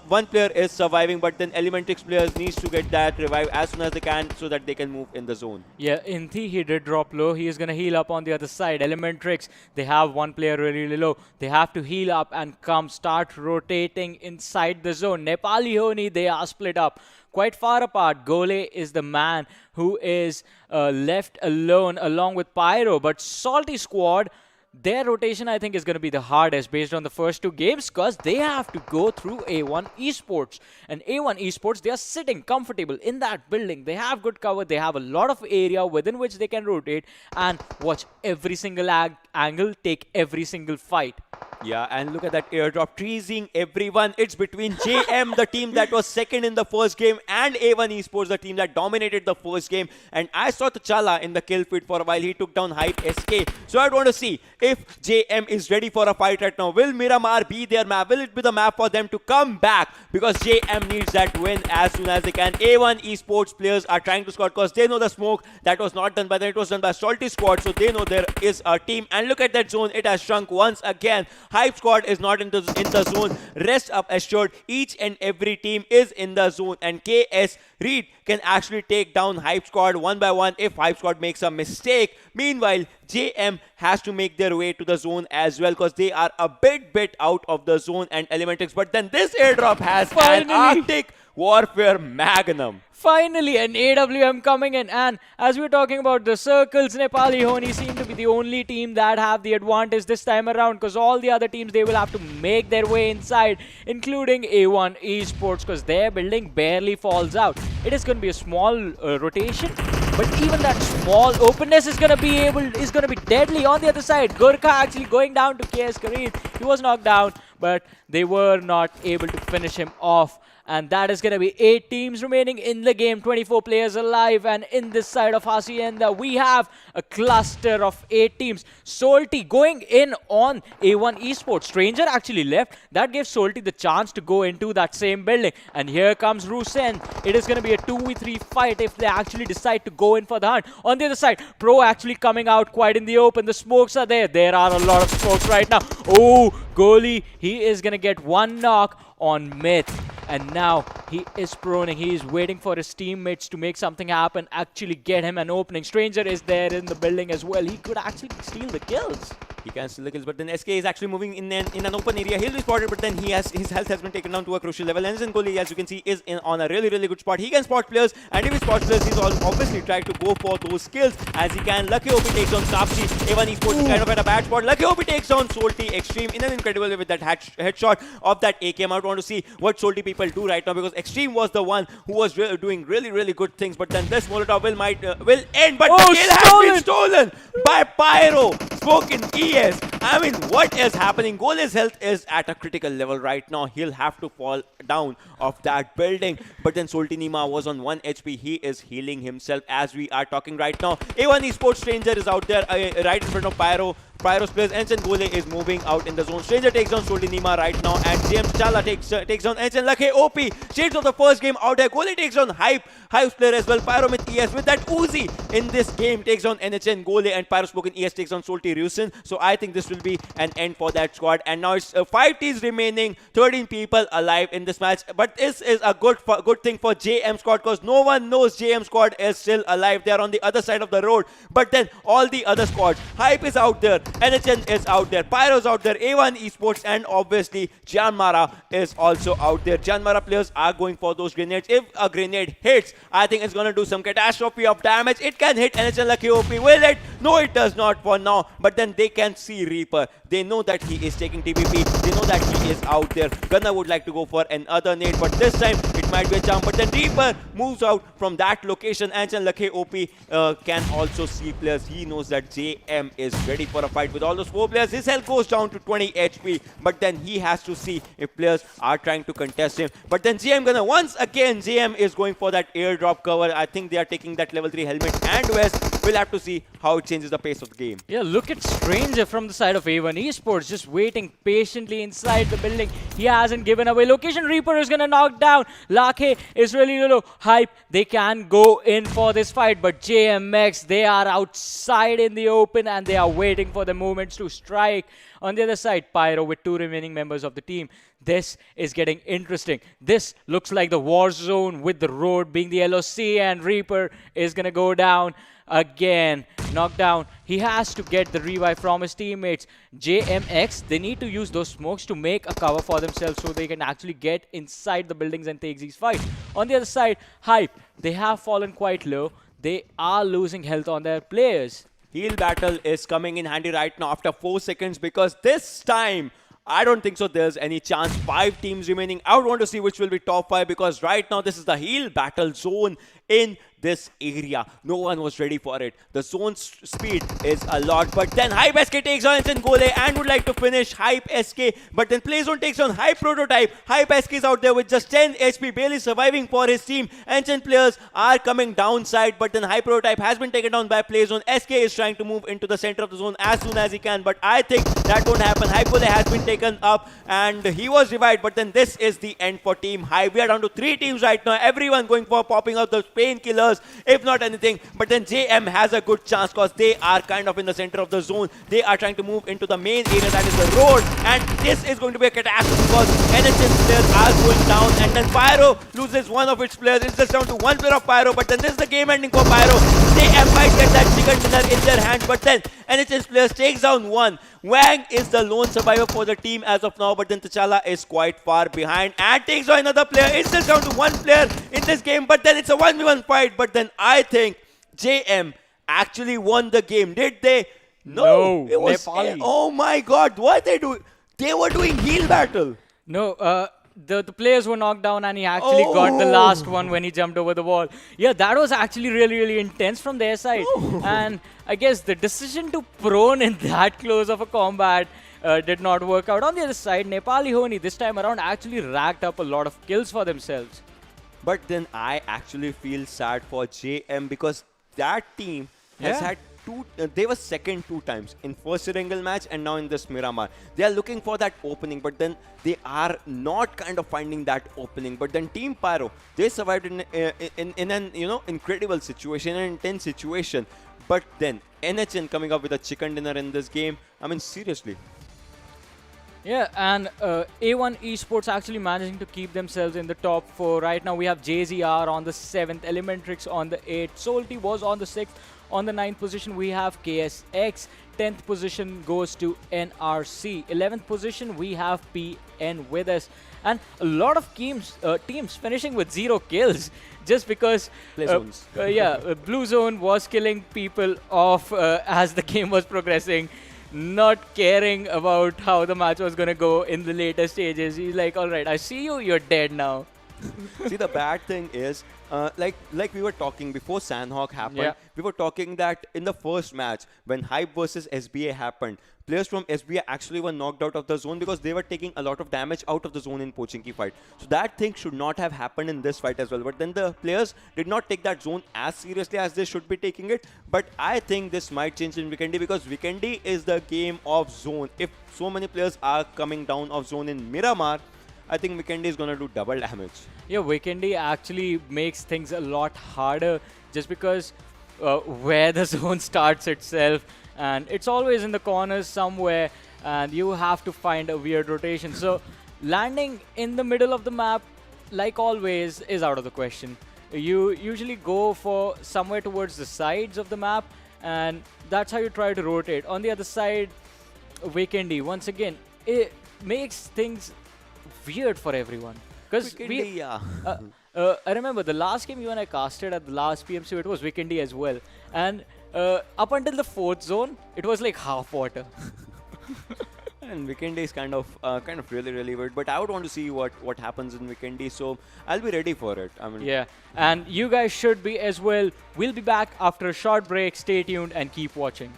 one player is surviving, but then Elementrix players needs to get that revive as soon as they can so that they can move in the zone. Yeah, Inti, he did drop low. He is going to heal up on the other side. Elementrix, they have one player really low. They have to heal up and start rotating inside the zone. Nepali Ho Ni, they are split up quite far apart. Gole is the man who is left alone along with Pyro, but SOLTISQUAD, their rotation I think is going to be the hardest based on the first 2 games because they have to go through A1 Esports. And A1 Esports, they are sitting comfortable in that building. They have good cover. They have a lot of area within which they can rotate and watch every single angle, take every single fight. Yeah, and look at that airdrop teasing everyone. It's between JM, the team that was second in the first game, and A1 Esports, the team that dominated the first game. And I saw T'Challa in the kill feed for a while. He took down Hype SK. So I want to see if JM is ready for a fight right now. Will Miramar be their map? Will it be the map for them to come back? Because JM needs that win as soon as they can. A1 Esports players are trying to score because they know the smoke that was not done by them. It was done by SOLTISQUAD, so they know there is a team. And look at that zone. It has shrunk once again. Hype Squad is not in the zone. Rest up assured, each and every team is in the zone, and KS Reed can actually take down Hype Squad one by one if Hype Squad makes a mistake. Meanwhile, JM has to make their way to the zone as well because they are a bit out of the zone and Elementrix. But then this airdrop has an Arctic Warfare Magnum. Finally, an AWM coming in, and as we were talking about the circles, Nepali Ho Ni seem to be the only team that have the advantage this time around because all the other teams, they will have to make their way inside, including A1 Esports because their building barely falls out. It is going to be a small rotation, but even that small openness is going to be deadly. On the other side, Gurkha actually going down to KS Kareem. He was knocked down, but they were not able to finish him off. And that is going to be 8 teams remaining in the game, 24 players alive. And in this side of Hacienda, we have a cluster of 8 teams. Solti going in on A1 Esports. Stranger actually left. That gives Solti the chance to go into that same building. And here comes Rusen. It is going to be a 2v3 fight if they actually decide to go in for the hunt. On the other side, Pro actually coming out quite in the open. The smokes are there. There are a lot of smokes right now. Oh, Goalie, he is going to get one knock on Myth. And now he is proning. He is waiting for his teammates to make something happen, actually get him an opening. Stranger is there in the building as well. He could actually steal the kills. He can steal the kills, but then SK is actually moving in an open area. He'll be spotted, but then his health has been taken down to a crucial level. And Goli, as you can see, is on a really good spot. He can spot players, and if he spots players, he's obviously trying to go for those kills as he can. Lucky OP takes on Sapsi. A1 Esports is kind of at a bad spot. Lucky OP takes on Salty Extreme in an incredible way with that headshot of that AKM. I want to see what Salty people do right now, because Extreme was the one who was doing really good things. But then this Molotov will end, but the kill has been stolen by PYRO. Spoken ES. I mean, what is happening? Gole's health is at a critical level right now. He'll have to fall down off that building. But then Soltinima was on 1 HP. He is healing himself as we are talking right now. A1 Esports Stranger is out there right in front of PYRO. PYRO's players. Ensign Gole is moving out in the zone. Stranger takes down Soltinima right now, and James Chala takes down Ensign Lucky OP. Shades of the first game out there. Gole takes down Hype's player as well. PYRO with ES with that Uzi in this game takes down NHN Gole, and PYRO Spoken ES takes down Solti Rusin. So I think this will be an end for that squad. And now it's 5 teams remaining, 13 people alive in this match. But this is a good thing for JM squad, because no one knows JM squad is still alive. They are on the other side of the road. But then all the other squads, Hype is out there, NHN is out there, PYRO's out there, A1 Esports, and obviously JyanMaara is also out there. JyanMaara players are going for those grenades. If a grenade hits, I think it's going to do some catastrophe of damage. It can hit NHN Lucky OP. Will it? No, it does not for now. But then they can see Reaper. They know that he is taking TPP. They know that he is out there. Gunner would like to go for another nade, but this time it might be a charm. But then Reaper moves out from that location. NHN Lucky OP can also see players. He knows that JM is ready for a fight with all those 4 players. His health goes down to 20 HP, but then he has to see if players are trying to contest him. But then JM Gunner, once again, JM is going for that airdrop cover. I think they are taking that level 3 helmet and West. We'll have to see how it changes the pace of the game. Yeah, look at Stranger from the side of A1 Esports, just waiting patiently inside the building. He hasn't given away location. Reaper is going to knock down. Lakhe is really low. Hype, they can go in for this fight, but JMX, they are outside in the open and they are waiting for the moments to strike. On the other side, PYRO with 2 remaining members of the team. This is getting interesting. This looks like the war zone with the road being the LOC, and Reaper is going to go down again. Knocked down. He has to get the revive from his teammates. JMX, they need to use those smokes to make a cover for themselves so they can actually get inside the buildings and take these fights. On the other side, Hype, they have fallen quite low. They are losing health on their players. Heal battle is coming in handy right now after 4 seconds, because this time I don't think so there's any chance. 5 teams remaining. I would want to see which will be top 5, because right now this is the heal battle zone in this area. No one was ready for it. The zone's speed is a lot, but then Hype SK takes on Ensign Gole and would like to finish Hype SK, but then Playzone takes on Hype Prototype. Hype SK is out there with just 10 HP, barely surviving for his team. Ensign players are coming downside, but then Hype Prototype has been taken down by Playzone. SK is trying to move into the center of the zone as soon as he can, but I think that won't happen. Hype Gole has been taken up and he was revived, but then this is the end for Team Hype. We are down to 3 teams right now. Everyone going for popping out those painkillers, if not anything. But then JM has a good chance, because they are kind of in the center of the zone. They are trying to move into the main area, that is the road, and this is going to be a catastrophe because NHS players are going down, and then PYRO loses one of its players. It's just down to 1 player of PYRO, but then this is the game ending for PYRO. JM might get that chicken dinner in their hand, but then NHS players takes down 1. Wang is the lone survivor for the team as of now, but then T'Challa is quite far behind and takes on another player. It's just down to 1 player in this game, but then it's a 1v1 fight. But then I think JM actually won the game. Did they? No. It was Nepali. Oh my god, what they do? They were doing heal battle. No, the players were knocked down and he actually got the last one when he jumped over the wall. Yeah, that was actually really intense from their side. And I guess the decision to prone in that close of a combat did not work out. On the other side, Nepali Ho Ni this time around actually racked up a lot of kills for themselves. But then I actually feel sad for JM, because that team has had they were second 2 times in first Erangel match and now in this Miramar. They are looking for that opening, but then they are not kind of finding that opening. But then Team PYRO, they survived in an incredible situation, an intense situation. But then NHN coming up with a chicken dinner in this game. I mean, seriously. Yeah, and A1 Esports actually managing to keep themselves in the top four. Right now, we have JZR on the 7th, Elementrix on the 8th, Salty was on the 6th. On the 9th position, we have KSX. 10th position goes to NRC. 11th position, we have PN with us. And a lot of teams finishing with 0 kills just because Play zones. Blue Zone was killing people off as the game was progressing, not caring about how the match was going to go in the later stages. He's like, all right, I see you, you're dead now. See, the bad thing is, like we were talking before Sanhok happened, Yeah. we were talking that in the first match, when Hype versus SBA happened, players from SBA actually were knocked out of the zone because they were taking a lot of damage out of the zone in Pochinki fight. So that thing should not have happened in this fight as well. But then the players did not take that zone as seriously as they should be taking it. But I think this might change in Vikendi because Vikendi is the game of zone. If so many players are coming down of zone in Miramar, I think Vikendi is going to do double damage. Yeah, Vikendi actually makes things a lot harder just because where the zone starts itself, and it's always in the corners somewhere, and you have to find a weird rotation. So landing in the middle of the map, like always, is out of the question. You usually go for somewhere towards the sides of the map, and that's how you try to rotate. On the other side, Vikendi, once again, it makes things weird for everyone. Because Vikendi, yeah. I remember the last game you and I casted at the last PMCO, it was Vikendi as well. And up until the 4th zone, it was like half water. And Vikendi is kind of really weird. But I would want to see what happens in Vikendi, so I'll be ready for it. I mean, Yeah, and you guys should be as well. We'll be back after a short break. Stay tuned and keep watching.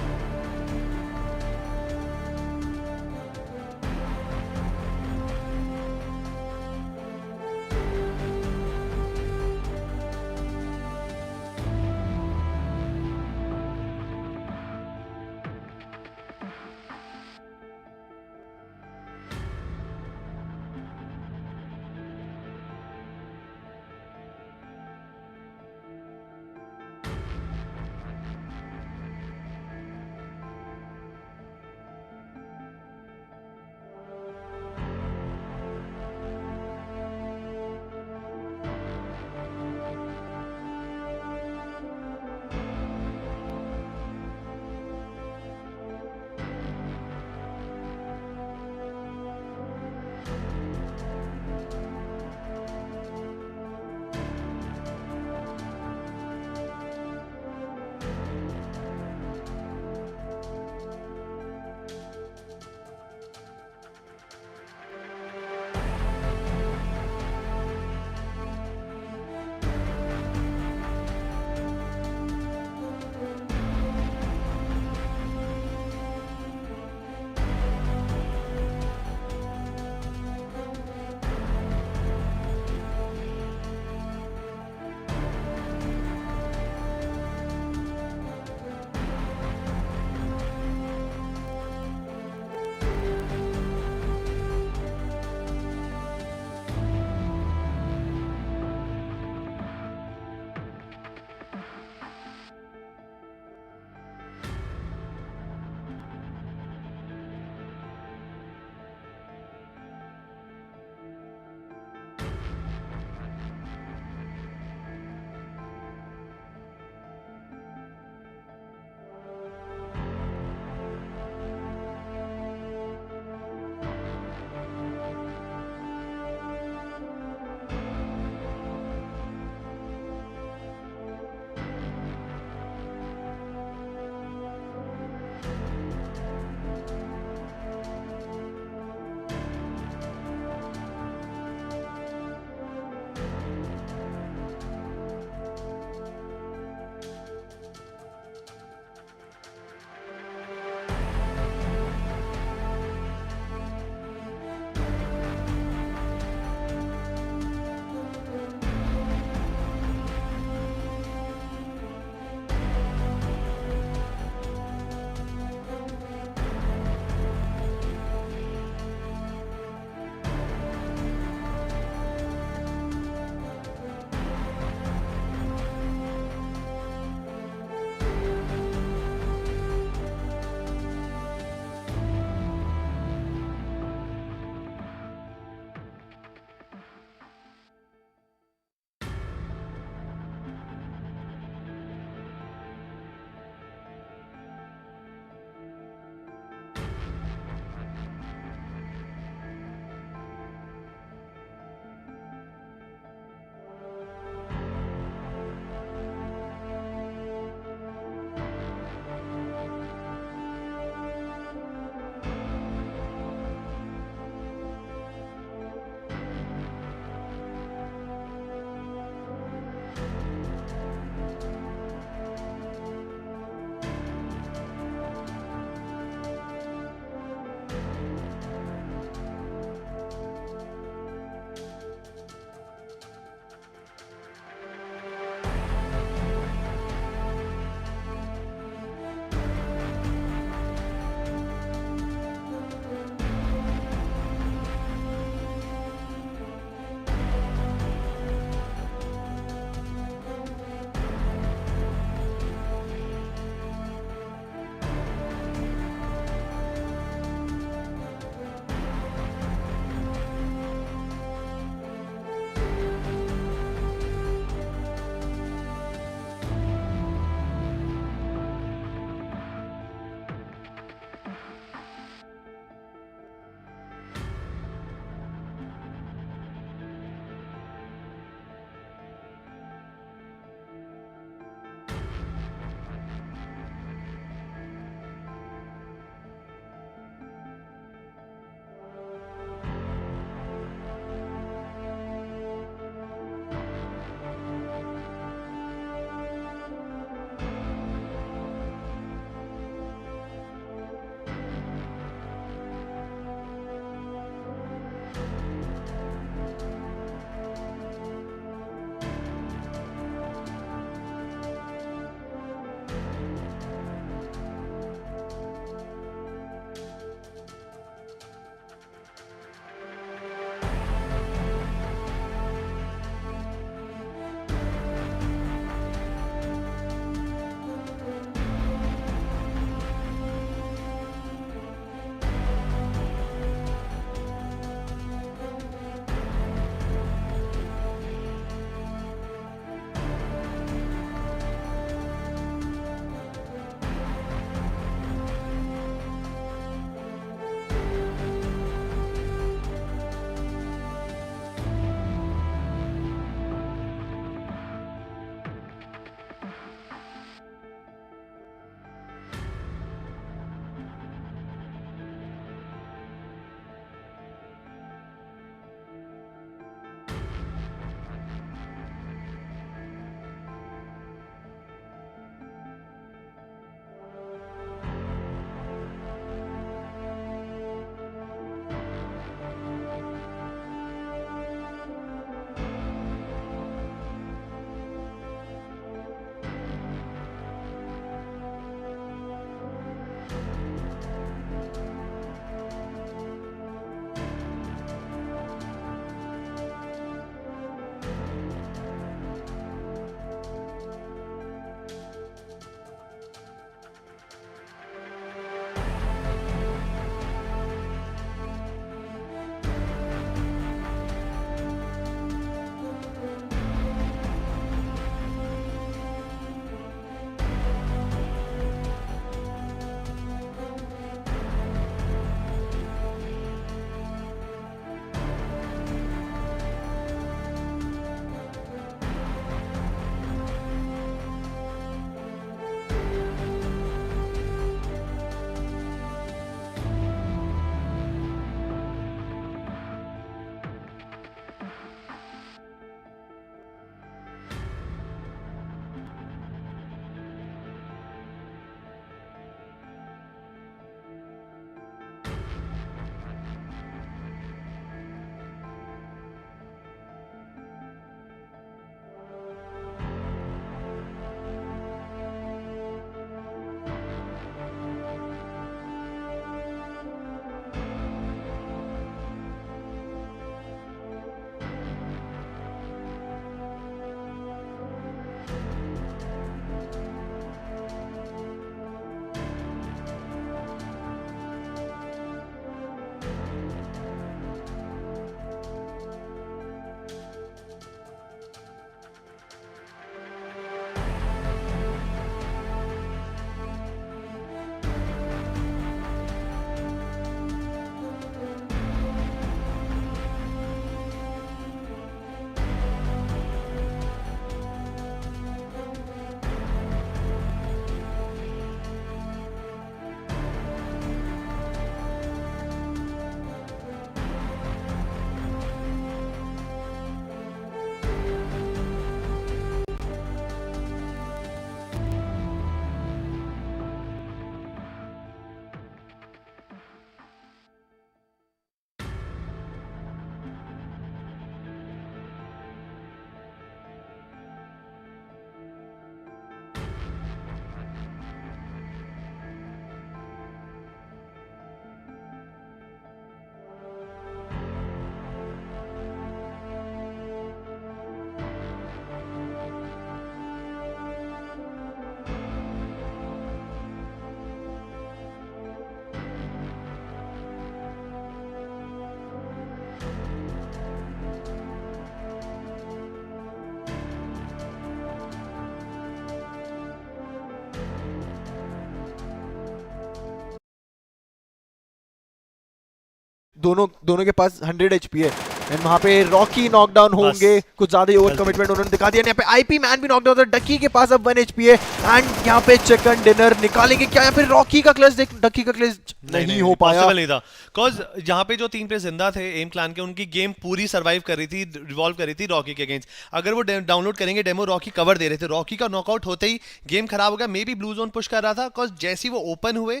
दोनों के पास 100 HP है and वहाँ पे Rocky knockdown होंगे, कुछ ज्यादा ही over commitment उन्होंने दिखा दिया। यहाँ पे आईपी मैन भी नॉकडाउन था, डकी के पास अब 1 एचपी है एंड यहाँ पे चिकन डिनर निकालेंगे क्या? यहाँ पे रॉकी का क्लच देख, डकी का क्लच नहीं हो पाया, नहीं था बिकॉज यहाँ पे जो 3 प्लेयर जिंदा थे एम क्लान के, उनकी गेम पूरी सर्वाइव कर रही थी, रिवॉल्व कर रही थी रॉकी के अगेंस्ट। अगर वो डाउनलोड करेंगे डेमो, रॉकी कवर दे रहे थे, रॉकी का नॉकआउट होते ही गेम खराब हो गया। May be blue zone push कर रहा था बिकॉज जैसे ही वो ओपन हुए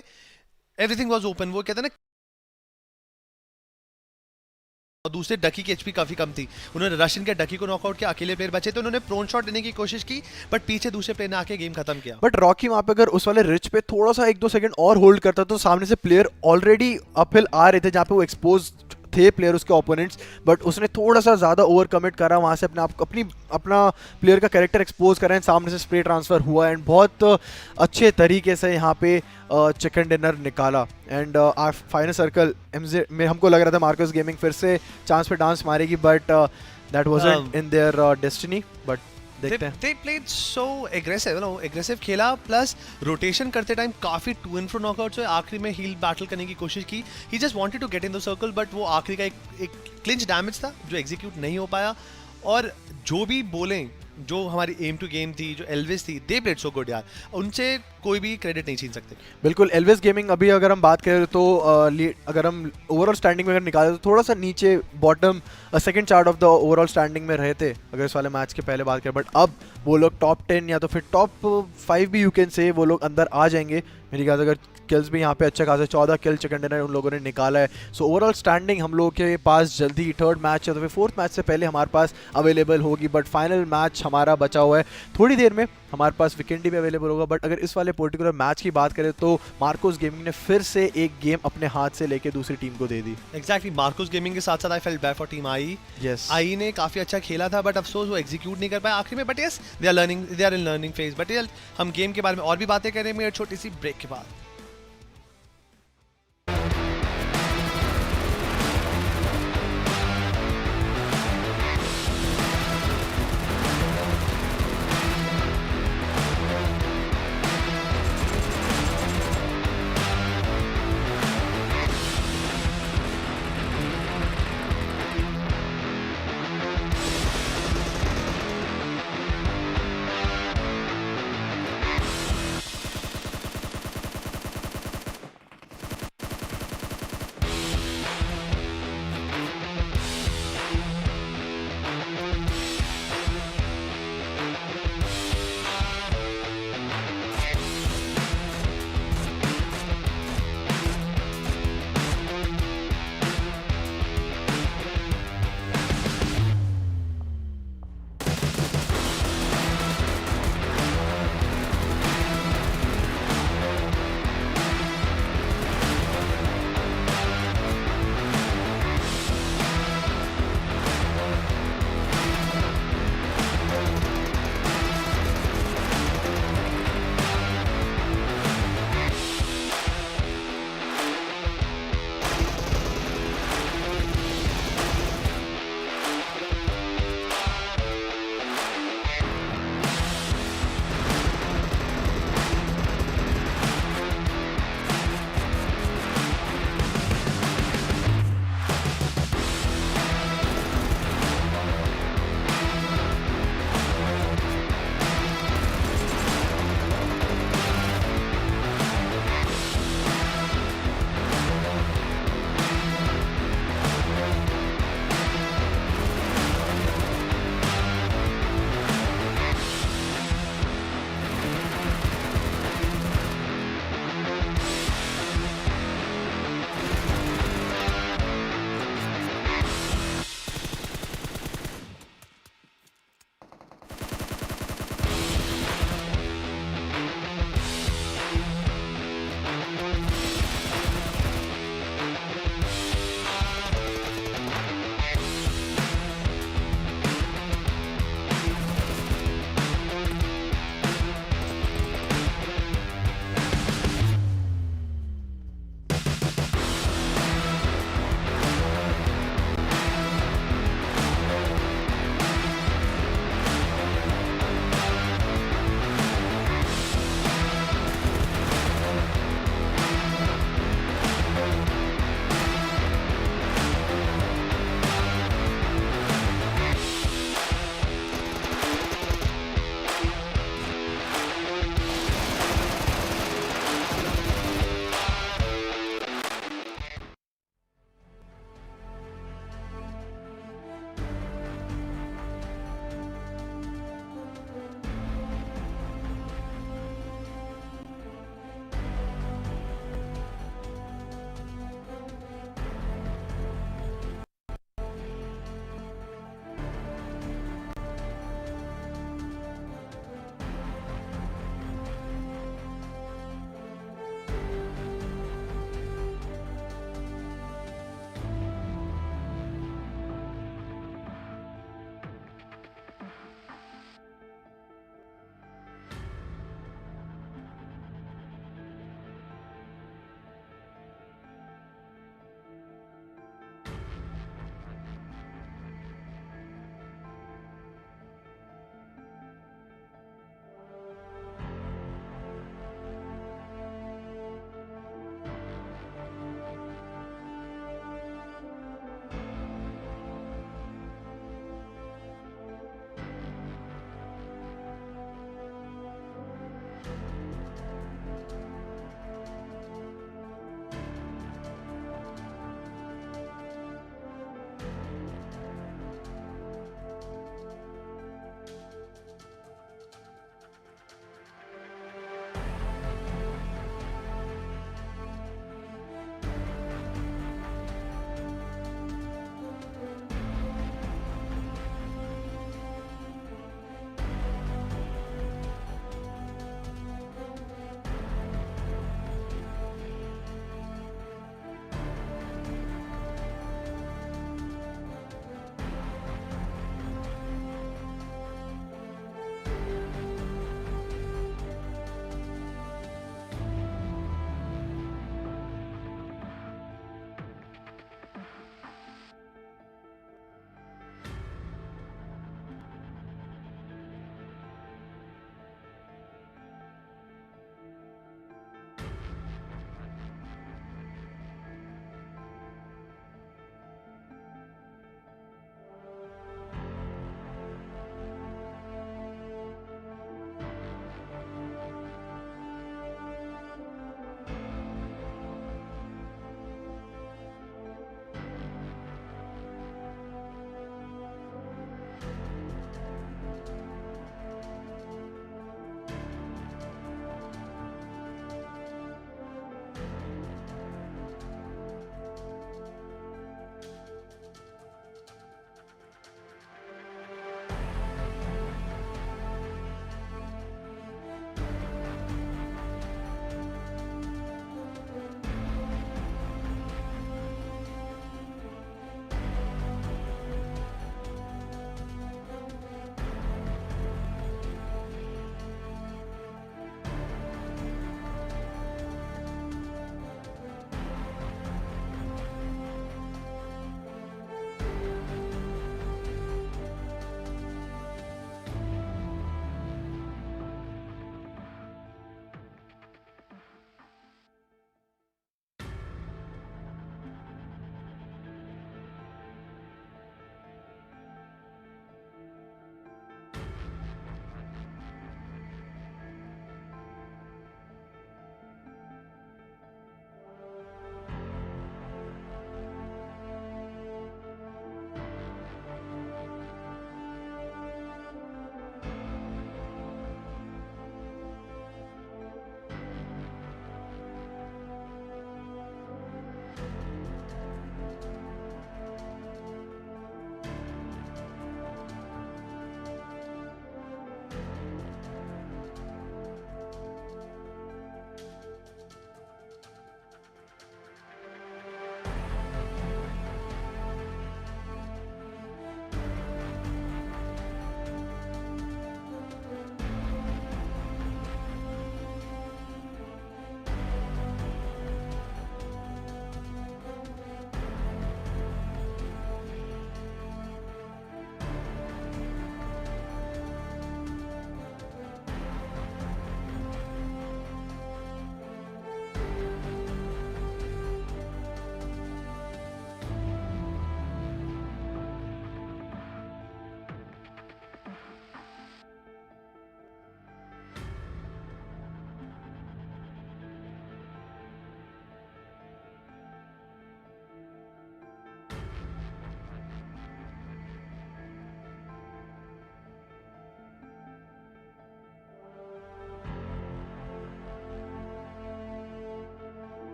एवरीथिंग वाज ओपन। वो कहते हैं ना, और दूसरे डकी की एचपी काफी कम थी, उन्होंने रशियन के डकी को नॉकआउट किया, अकेले प्लेयर बचे तो उन्होंने प्रोन शॉट देने की कोशिश की बट पीछे दूसरे प्लेयर ने आके गेम खत्म किया। बट रॉकी वहां पे अगर उस वाले रिच पे थोड़ा सा 1-2 सेकंड और होल्ड करता तो सामने से प्लेयर ऑलरेडी अपहिल आ रहे थे जहाँ पे वो एक्सपोज थे प्लेयर उसके ओपोनेंट्स, बट उसने थोड़ा सा ज्यादा ओवर कमिट करा, वहां से अपना प्लेयर का कैरेक्टर एक्सपोज करा एंड सामने से स्प्रे ट्रांसफर हुआ एंड बहुत अच्छे तरीके से यहाँ पे चिकन डिनर निकाला एंड फाइनल सर्कल एमजे में हमको लग रहा था मार्कस गेमिंग फिर से चांस पे डांस मारेगी but that wasn't in their destiny. But देखते हैं। They played so aggressive, aggressive खेला, प्लस रोटेशन करते टाइम काफी टू एंड फ्रो नॉकआउट्स हुए। आखिरी में हील बैटल करने की कोशिश की, he just wanted to get in the circle but वो आखिरी का एक क्लिंच डैमेज था जो एग्जीक्यूट नहीं हो पाया। और जो भी बोलें, जो हमारी एम टू गेम थी, जो एल्विस थी, दे प्लेड सो गुड यार, उनसे कोई भी क्रेडिट नहीं छीन सकते। बिल्कुल, एल्विस गेमिंग अभी अगर हम बात करें तो अगर हम ओवरऑल स्टैंडिंग में अगर निकाले तो थोड़ा सा नीचे bottom second chart of the overall standing में रहे थे अगर इस वाले मैच के पहले बात करें, बट अब वो लोग टॉप 10 या तो फिर टॉप 5 भी यू कैन से वो लोग अंदर आ जाएंगे मेरी ख्याल से। अगर किल्स भी यहाँ पे अच्छा खासा 14 किल चिकन डिनर उन लोगों ने निकाला है। सो ओवरऑल स्टैंडिंग हम लोगों के पास जल्दी थर्ड मैच या तो फिर फोर्थ मैच से पहले हमारे पास अवेलेबल होगी, बट फाइनल मैच हमारा बचा हुआ है थोड़ी देर में, हमारे पास विकेंडी भी अवेलेबल होगा। बट अगर इस वाले पर्टिकुलर मैच की बात करें तो मार्कोस गेमिंग ने फिर से एक गेम अपने हाथ से लेके दूसरी टीम को दे दी। एग्जैक्टली, मार्कोस गेमिंग के साथ साथ I felt bad for team I. Yes, I ने काफी अच्छा खेला था बट अफसोस वो एग्जीक्यूट नहीं कर पाया आखिर में। But yes, they are in learning phase. But हम गेम के बारे में और भी बातें करेंगे एक छोटी सी ब्रेक के बाद।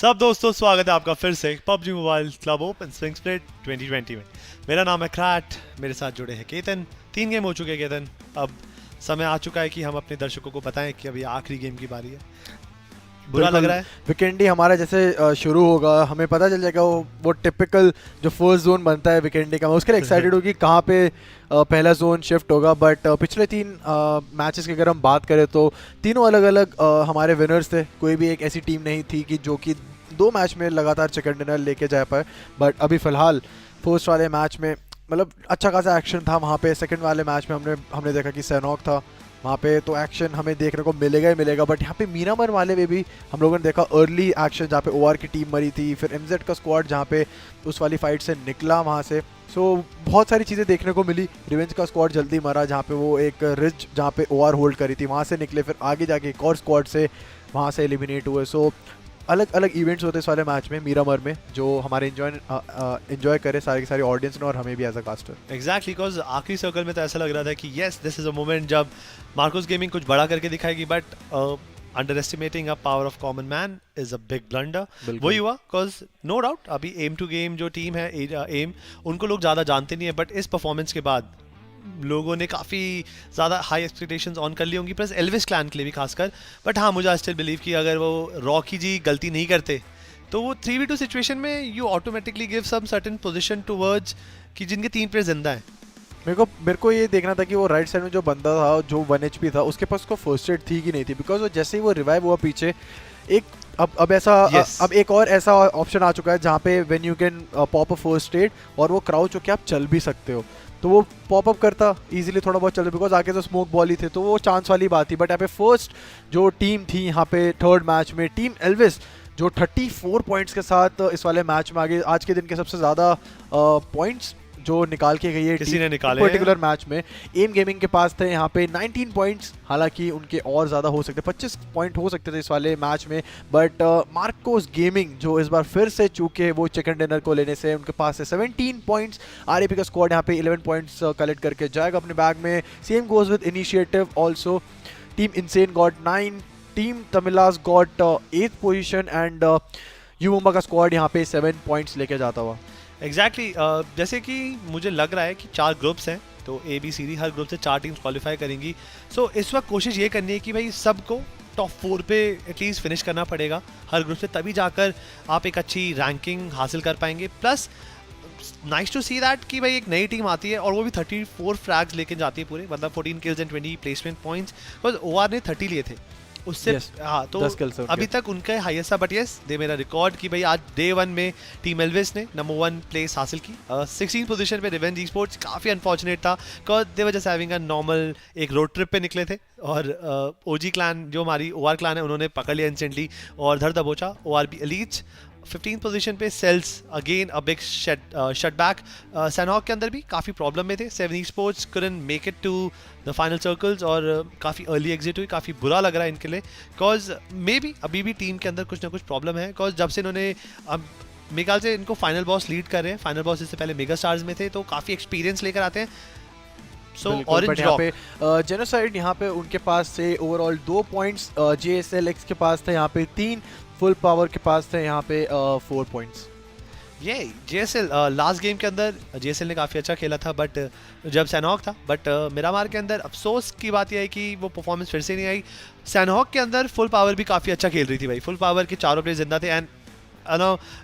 सब दोस्तों स्वागत है आपका फिर से PUBG mobile club open swing split 2020 में। मेरा नाम है क्रैट, मेरे साथ जुड़े हैं केतन। 3 गेम हो चुके हैं केतन, अब समय आ चुका है कि हम अपने दर्शकों को बताएं कि अभी आखिरी गेम की बारी है। बुरा लग रहा है? विकेंडी हमारा जैसे शुरू होगा, हमें पता चल जाएगा वो टिपिकल जो फर्स्ट जोन बनता है विकेंडी का। मैं उसके लिए एक्साइटेड हूँ कि कहाँ पे पहला जोन शिफ्ट होगा। बट पिछले 3 मैचेस की अगर हम बात करें तो तीनों अलग अलग हमारे विनर्स थे। कोई भी एक ऐसी टीम नहीं थी कि जो कि 2 मैच में लगातार चिकन डिनर लेके जा पाए। बट अभी फिलहाल फर्स्ट वाले मैच में मतलब अच्छा खासा एक्शन था वहाँ पे। सेकंड वाले मैच में हमने देखा कि सैनॉक था वहाँ पे, तो एक्शन हमें देखने को मिलेगा ही मिलेगा। बट यहाँ पे मीरामर वाले में भी हम लोगों ने देखा अर्ली एक्शन, जहाँ पे ओआर की टीम मरी थी, फिर एमजेड का स्क्वाड जहाँ पे उस वाली फाइट से निकला वहाँ से। सो बहुत सारी चीज़ें देखने को मिली। रिवेंज का स्क्वाड जल्दी मरा, जहाँ पे वो एक रिज जहाँ पे ओआर होल्ड करी थी वहाँ से निकले, फिर आगे जाके एक और स्क्वाड से वहाँ से एलिमिनेट हुए। सो अलग अलग इवेंट्स होते इस वाले मैच में मीरामर में, जो हमारे एंजॉय करे सारी की सारी ऑडियंस ने और हमें भी as a caster. Exactly, because आखिरी सर्कल में तो ऐसा लग रहा था कि yes this is a moment जब मार्कोस गेमिंग कुछ बड़ा करके दिखाएगी। But underestimating a power of common man is a big blunder. वही हुआ, बिकॉज नो डाउट अभी एम टू गेम जो टीम है एम, उनको लोग ज़्यादा जानते नहीं है। बट इस परफॉर्मेंस के बाद लोगों ने काफ़ी ज़्यादा हाई एक्सपेक्टेशंस ऑन कर ली होंगी, प्लस एल्विस क्लैन के लिए भी खासकर। बट हाँ, मुझे स्टिल बिलीव कि अगर वो रॉकी जी गलती नहीं करते तो वो 3v2 सिचुएशन में you automatically give some certain position towards कि जिनके 3 प्लेयर जिंदा है। मेरे को ये देखना था कि वो राइट साइड में जो बंदा था जो 1 HP था उसके पास को फर्स्ट एड थी कि नहीं थी। बिकॉज वो जैसे ही वो रिवाइव हुआ पीछे एक अब ऐसा अब एक और ऐसा ऑप्शन आ चुका है जहाँ पे when you can pop a first aid और वो क्राउच होके आप चल भी सकते हो, तो वो पॉप अप करता इजीली थोड़ा बहुत चलता। बिकॉज आगे तो स्मोक बॉल ही थे तो वो चांस वाली बात थी। बट यहाँ पे फर्स्ट जो टीम थी यहाँ पे थर्ड मैच में टीम एल्विस जो 34 पॉइंट्स के साथ इस वाले मैच में आगे, आज के दिन के सबसे ज़्यादा पॉइंट्स जो निकाल के गई है किसी ने निकाले पर्टिकुलर मैच में। एम गेमिंग के पास थे यहाँ पे 19 पॉइंट्स, हालांकि उनके और ज़्यादा हो सकते, 25 पॉइंट हो सकते थे इस वाले मैच में। बट मार्कोस गेमिंग जो इस बार फिर से चूके वो चिकन डिनर को लेने से, उनके पास है 17 पॉइंट्स। आरएपी का स्क्वाड यहाँ पे 11 पॉइंट्स कलेक्ट करके जाएगा अपने बैग में। Same goes with initiative also. Team insane got 9, team Tamilas got 8th position and यूमुम्बा का स्क्वाड यहाँ पे 7 पॉइंट्स लेके जाता हुआ। एग्जैक्टली जैसे कि मुझे लग रहा है कि 4 ग्रुप्स हैं, तो ABCD हर ग्रुप से 4 टीम्स क्वालिफाई करेंगी। सो इस वक्त कोशिश ये करनी है कि भाई सबको टॉप 4 पे एटलीस्ट फिनिश करना पड़ेगा हर ग्रुप से, तभी जाकर आप एक अच्छी रैंकिंग हासिल कर पाएंगे। Plus nice to see that कि भाई एक नई टीम आती है और वो भी 34 फ्रैग्स लेके जाती है पूरे, मतलब 14 kills and 20 placement points. Because OR ने 30 लिए थे उससे हाँ, तो अभी तक उनका हाईएस्ट था। बट यस दे मेरा रिकॉर्ड कि भाई आज डे 1 में टीम एल्विस ने नंबर 1 प्लेस हासिल की। 16 पोजीशन पे रिवेंज eSports काफ़ी अनफॉर्चुनेट था, because they were just having a normal एक रोड ट्रिप पे निकले थे। और OG क्लैन जो हमारी OR क्लैन है उन्होंने पकड़ लिया इंस्टेंटली और धर दबोचा। ORB एलीट्स 15th पोजीशन पे, sells again a big setback. सैनहॉक के अंदर भी काफ़ी प्रॉब्लम में थे। 7 eSports couldn't make it to the final circles और काफ़ी अर्ली एग्जिट हुई। काफ़ी बुरा लग रहा है इनके लिए, बिकॉज मे बी अभी भी टीम के अंदर कुछ ना कुछ प्रॉब्लम है। बिकॉज जब से इन्होंने अब मेरे ख्याल से इनको फाइनल बॉस लीड कर रहे हैं, फाइनल बॉस इससे पहले मेगा स्टार्स में थे, तो काफ़ी एक्सपीरियंस लेकर आते हैं। सो ऑरेंज यहाँ पे जेनोसाइड यहाँ पे उनके पास से ओवरऑल 2 पॉइंट्स, JSLX के पास थे यहाँ पे 3, फुल पावर के पास थे यहाँ पे 4 पॉइंट्स। ये JSL लास्ट गेम के अंदर JSL ने काफ़ी अच्छा खेला था, बट जब सैनहॉक था। बट मिरामार के अंदर अफसोस की बात यह है कि वो परफॉर्मेंस फिर से नहीं आई। सैनहॉक के अंदर फुल पावर भी काफ़ी अच्छा खेल रही थी भाई, फुल पावर के चारों प्लेयर जिंदा थे। एंड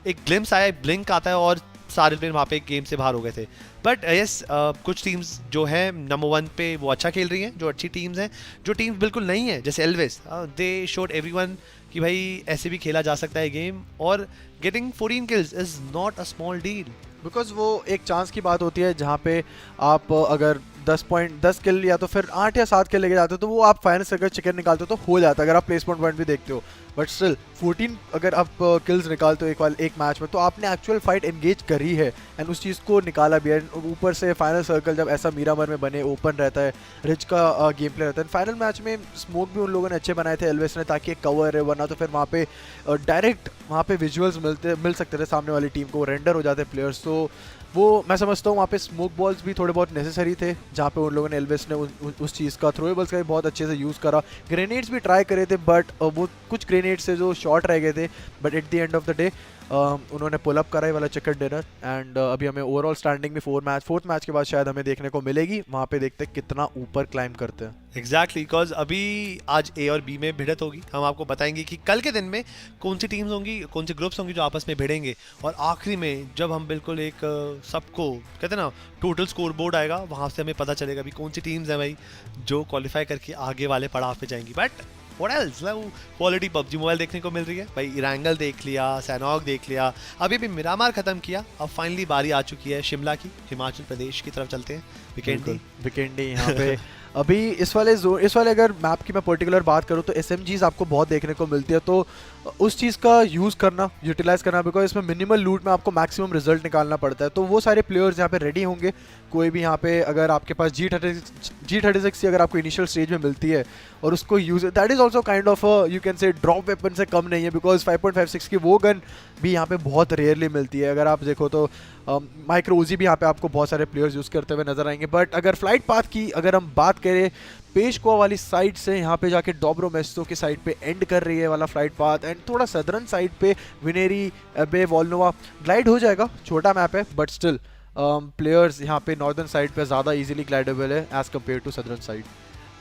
एक ग्लिम्स आया, ब्लिंक आता है और सारे प्लेयर वहाँ पे गेम से बाहर हो गए थे। बट यस कुछ टीम्स जो है नंबर 1 पे वो अच्छा खेल रही हैं, जो अच्छी टीम्स हैं। जो टीम्स बिल्कुल नहीं है जैसे एल्विस, दे शोड एवरीवन कि भाई ऐसे भी खेला जा सकता है गेम, और getting 14 kills is not a small deal. Because वो एक चांस की बात होती है जहाँ पे आप अगर 10 किल या तो फिर 8 या 7 किल लेके जाते हो तो वो आप फाइनल सर्कल चिकन निकालते हो तो हो जाता है, अगर आप प्लेसमेंट पॉइंट भी देखते हो। बट स्टिल 14 अगर आप किल्स निकालते हो एक मैच में तो आपने एक्चुअल फाइट एंगेज करी है एंड उस चीज़ को निकाला भी है। ऊपर से फाइनल सर्कल जब ऐसा मीरामर में बने, ओपन रहता है, रिच का गेम प्ले रहता है। फाइनल मैच में स्मोक भी उन लोगों ने अच्छे बनाए थे एल्विस ने, ताकि एक कवर है, वरना तो फिर वहाँ पे डायरेक्ट वहाँ पे विजुअल्स मिल सकते थे सामने वाली टीम को, रेंडर हो जाते प्लेयर्स। तो वो मैं समझता हूँ वहाँ पे स्मोक बॉल्स भी थोड़े बहुत नेसेसरी थे, जहाँ पे उन लोगों ने एल्विस ने उस चीज़ का थ्रोएबल्स का भी बहुत अच्छे से यूज़ करा। ग्रेनेड्स भी ट्राई करे थे बट वो कुछ ग्रेनेड्स से जो शॉर्ट रह गए थे, but at the end of the day उन्होंने पुल अप करा वाला चिकन डिनर। एंड अभी हमें ओवरऑल स्टैंडिंग में फोर्थ मैच के बाद शायद हमें देखने को मिलेगी, वहाँ पे देखते हैं कितना ऊपर क्लाइम करते हैं। एग्जैक्टली, बिकॉज अभी आज ए और बी में भिड़त होगी। हम आपको बताएंगे कि कल के दिन में कौन सी टीम्स होंगी, कौन से ग्रुप्स होंगी जो आपस में भिड़ेंगे, और आखिरी में जब हम बिल्कुल एक सबको कहते हैं ना टोटल स्कोर बोर्ड आएगा, वहाँ से हमें पता चलेगा भी कौन सी टीम्स हैं भाई जो क्वालिफाई करके आगे वाले पड़ाव पे जाएंगी। But what else, quality PUBG mobile देखने को मिल रही है भाई। इरांगल देख लिया, सैनॉक देख लिया, अभी भी मिरामार खत्म किया, अब फाइनली बारी आ चुकी है शिमला की, हिमाचल प्रदेश की तरफ चलते हैं। विकेंडी यहाँ पे अभी इस वाले अगर मैप की मैं पर्टिकुलर बात करूँ तो SMGs आपको बहुत देखने को मिलती है, तो उस चीज़ का यूज़ करना, यूटिलाइज करना, बिकॉज इसमें मिनिमल लूट में आपको मैक्सिमम रिजल्ट निकालना पड़ता है। तो वो सारे प्लेयर्स यहाँ पे रेडी होंगे। कोई भी यहाँ पे अगर आपके पास G36 अगर आपको इनिशियल स्टेज में मिलती है और उसको use, that is also kind of you can say drop weapon से कम नहीं है, बिकॉज 5.56 की वो गन भी यहाँ पे बहुत रेयरली मिलती है। अगर आप देखो तो माइक्रो उजी भी यहाँ पे आपको बहुत सारे प्लेयर्स यूज़ करते हुए नजर आएंगे। बट अगर फ्लाइट पाथ की अगर हम बात करें, पेशकुआ वाली साइड से यहाँ पे जाके डोब्रो मेस्टो की साइड पे एंड कर रही है वाला फ्लाइट पाथ, एंड थोड़ा सदर्न साइड पे विनेरी, एबे, वॉल्नोवा ग्लाइड हो जाएगा। छोटा मैप है बट स्टिल प्लेयर्स यहाँ पे नॉर्दर्न साइड पे ज़्यादा इजीली ग्लाइडेबल है as compare to southern side.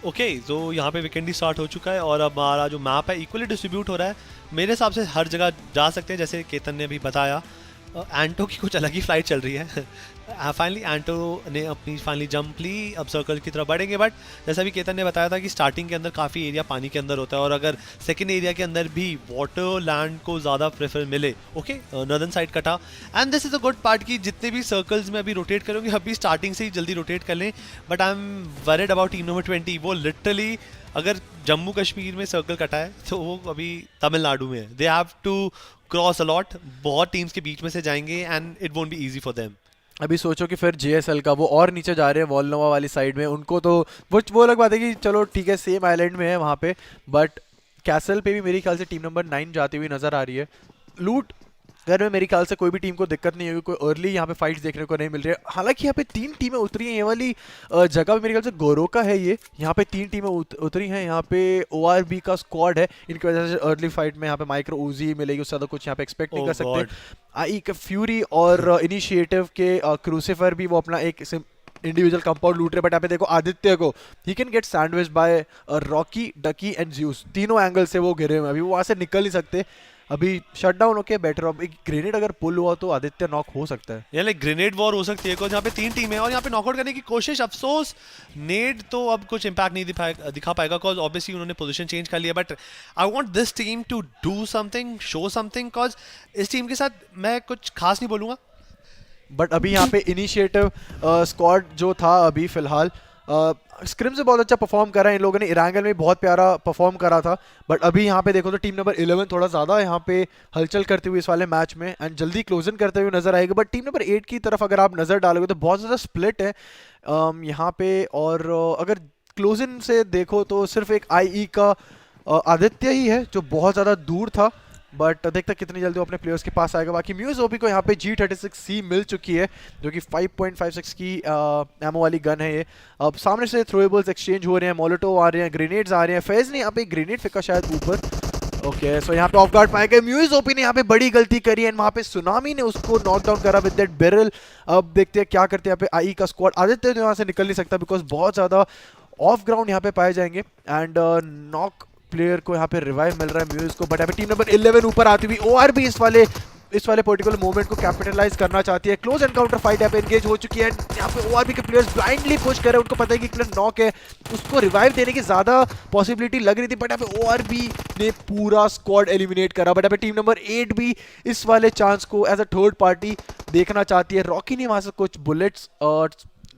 Okay, तो यहाँ पे वीकेंडी स्टार्ट हो चुका है और अब हमारा जो मैप है इक्वली डिस्ट्रीब्यूट हो रहा है। मेरे हिसाब से हर जगह जा सकते हैं, जैसे केतन ने अभी बताया। एंटो की कुछ अलग ही फ्लाइट चल रही है। फाइनली एंटो ने अपनी फाइनली जंप ली, अब सर्कल की तरफ बढ़ेंगे। बट जैसा भी केतन ने बताया था कि स्टार्टिंग के अंदर काफ़ी एरिया पानी के अंदर होता है, और अगर सेकेंड एरिया के अंदर भी वाटर लैंड को ज़्यादा प्रेफर मिले, ओके, नॉर्दर्न साइड कटा। And this is a good part कि जितने भी सर्कल्स में अभी रोटेट करेंगे अभी स्टार्टिंग से ही जल्दी रोटेट कर लें। But I am worried about team number 20। वो लिटरली अगर जम्मू कश्मीर में सर्कल कटा है तो वो अभी तमिलनाडु में है। They have to cross a lot, बहुत टीम्स के बीच में से जाएंगे and it won't be easy for them. अभी सोचो कि फिर JSL का वो और नीचे जा रहे हैं वॉलनोवा वाली साइड में, उनको तो वो अलग बात है कि चलो ठीक है सेम आइलैंड में है वहाँ पे, बट कैसल पे भी मेरे ख्याल से टीम नंबर 9 जाती हुई नजर आ रही है। लूट घर में मेरे ख्याल से कोई भी टीम को दिक्कत नहीं होगी, कोई अर्ली यहाँ पे फाइट्स देखने को नहीं मिल रही है। हालांकि यहाँ पे 3 टीमें उतरी हैं, ये वाली जगह पे मेरे ख्याल से गोरोका है ये, यहाँ पे 3 टीमें उतरी हैं। यहाँ पे ORB का स्क्वाड है, इनकी वजह से अर्ली फाइट में यहाँ पे माइक्रो उजी मिलेगी, उससे ज़्यादा कुछ यहाँ पे एक्सपेक्ट नहीं कर सकते। आई के फ्यूरी और इनिशिएटिव के क्रूसिफर भी वो अपना एक इंडिविजुअल कंपाउंड लूट रहे। बट यहाँ पे देखो आदित्य को, he can get sandwich by Rocky, Ducky and Juice, तीनों एंगल से वो घिरे हुए हैं, अभी वो वहाँ से निकल नहीं सकते। अभी शटडाउन होके बेटर, अब एक ग्रेनेड अगर पुल हुआ तो आदित्य नॉक हो सकता है, यानी ग्रेनेड वॉर हो सकती है। बिकॉज यहाँ पे 3 टीम है और यहाँ पे नॉकआउट करने की कोशिश, अफसोस नेड तो अब कुछ इंपैक्ट नहीं दिखा पाएगा, बिकॉज ऑब्वियसली उन्होंने पोजीशन चेंज कर लिया। But I want this team to do something, show something, because इस टीम के साथ मैं कुछ खास नहीं बोलूँगा। बट अभी यहाँ पे इनिशिएटिव स्क्वाड जो था अभी फिलहाल स्क्रिम से बहुत अच्छा परफॉर्म करा है इन लोगों ने, इरांगल में बहुत प्यारा परफॉर्म करा था। बट अभी यहाँ पे देखो तो टीम नंबर 11 थोड़ा ज़्यादा यहाँ पे हलचल करते हुए इस वाले मैच में एंड जल्दी क्लोजन करते हुए नजर आएगा। बट टीम नंबर 8 की तरफ अगर आप नज़र डालोगे तो बहुत ज़्यादा स्प्लिट है यहाँ पे, और अगर क्लोजन से देखो तो सिर्फ एक IE का आदित्य ही है जो बहुत ज़्यादा दूर था। बट देखते कितनी जल्दी वो अपने प्लेयर्स के पास आएगा। बाकी म्यूज ओपी को यहाँ पे G36C मिल चुकी है जो कि 5.56 की एमओ वाली गन है ये। अब सामने से थ्रोएबल्स एक्सचेंज हो रहे हैं, मोलोटोव आ रहे हैं, ग्रेनेड्स आ रहे हैं। फैज ने यहाँ पे ग्रेनेड फेंका शायद ऊपर, ओके, सो यहाँ पे ऑफ गार्ड पाएगा। म्यूज ओपी ने यहाँ पे बड़ी गलती करी है, वहाँ पे सुनामी ने उसको नॉक डाउन करा विद दैट बैरल। अब देखते हैं क्या करते हैं यहाँ पे IE का स्क्वाड। आदित्य तो यहाँ से निकल नहीं सकता बिकॉज बहुत ज़्यादा ऑफ ग्राउंड यहाँ पे पाए जाएंगे एंड नॉक प्लेयर को यहाँ पे रिवाइव मिल रहा है म्यूज को। बट यहाँ पे टीम नंबर 11 ऊपर आती हुई ORB इस वाले पर्टिकुलर मोमेंट को कैपिटलाइज करना चाहती है। क्लोज एनकाउंटर फाइट यहाँ पे एंगेज हो चुकी है। यहाँ पे ORB के प्लेयर्स ब्लाइंडली पुश कर रहे हैं, उनको पता है कि क्लियर नॉक है, उसको रिवाइव देने की ज्यादा पॉसिबिलिटी लग रही थी। बट यहाँ पे ORB ने पूरा स्क्वाड एलिमिनेट करा। बट यहाँ पे टीम नंबर 8 भी इस वाले चांस को एज अ थर्ड पार्टी देखना चाहती है। रॉकी ने वहां से कुछ बुलेट्स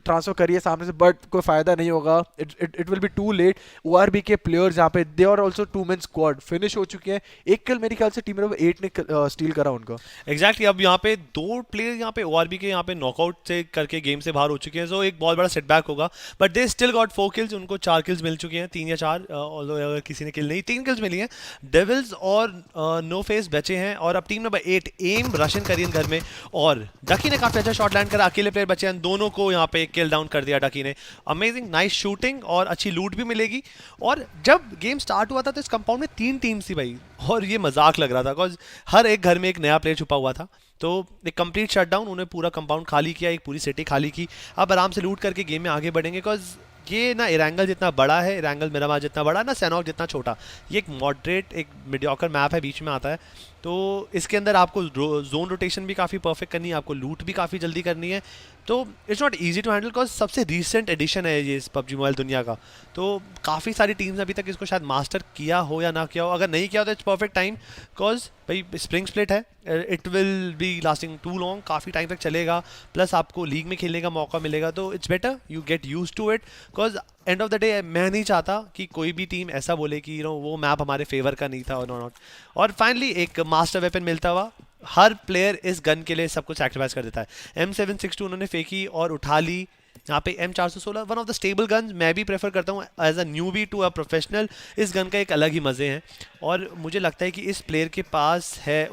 ट्रांसफर करिए सामने से, बट कोई फायदा नहीं होगा, it will be too late. ORB के प्लेयर्स यहाँ पे they are also 2-man squad finish हो चुके हैं। एक किल मेरे ख्याल से टीम नंबर 8 ने स्टील करा उनका। एग्जैक्टली, अब यहाँ पे 2 प्लेयर यहाँ पे ORB के यहाँ पे नॉकआउट से करके गेम से बाहर हो चुके हैं, सो एक बहुत बड़ा सेटबैक होगा। But they still got 4 kills, उनको 4 किल्स मिल चुके हैं, 3 या 4, अगर किसी ने किल नहीं, 3 किल्स मिली हैं। डेविल्स और नो फेस बचे हैं और अब टीम नंबर 8 एम रशियन करियन घर में, और डकी ने काफी अच्छा शॉट लैंड करा। अकेले प्लेयर बचे हैं, दोनों को यहाँ पे एक किल डाउन कर दिया डकी ने। अमेजिंग, नाइस शूटिंग और अच्छी लूट भी मिलेगी। और जब गेम स्टार्ट हुआ था तो इस कंपाउंड में 3 टीम्स थी भाई, और ये मजाक लग रहा था बिकॉज हर एक घर में एक नया प्लेयर छुपा हुआ था। तो एक कंप्लीट शटडाउन, उन्हें पूरा कंपाउंड खाली किया, एक पूरी सिटी खाली की। अब आराम से लूट करके गेम में आगे बढ़ेंगे बिकॉज ये ना एरेंगल जितना बड़ा है, एरेंगल मिरामार जितना बड़ा, ना सैनॉक जितना छोटा। ये एक मॉडरेट, एक मीडियोकर मैप है, बीच में आता है। तो इसके अंदर आपको जोन रोटेशन भी काफ़ी परफेक्ट करनी है, आपको लूट भी काफ़ी जल्दी करनी है। तो it's not easy to handle because सबसे रीसेंट एडिशन है ये इस पबजी मोबाइल दुनिया का। तो काफ़ी सारी टीम्स अभी तक इसको शायद मास्टर किया हो या ना किया हो। अगर नहीं किया हो तो इट्स परफेक्ट टाइम बिकॉज भाई स्प्रिंग स्प्लिट है, it will be lasting too long, काफ़ी टाइम तक चलेगा। प्लस आपको लीग में खेलने का मौका मिलेगा, तो it's better you get use to it because end of the day मैं नहीं चाहता कि कोई भी टीम ऐसा बोले कि यू नो वो मैप हमारे फेवर का नहीं था और नॉट। और फाइनली एक मास्टर वेपन मिलता हुआ, हर प्लेयर इस गन के लिए सब कुछ सैक्रिफाइस कर देता है। M762 उन्होंने फेंकी और उठा ली। यहाँ पे M416 one of the stable guns, मैं भी प्रेफर करता हूँ as a newbie to a professional. इस गन का एक अलग ही मज़े हैं और मुझे लगता है कि इस प्लेयर के पास है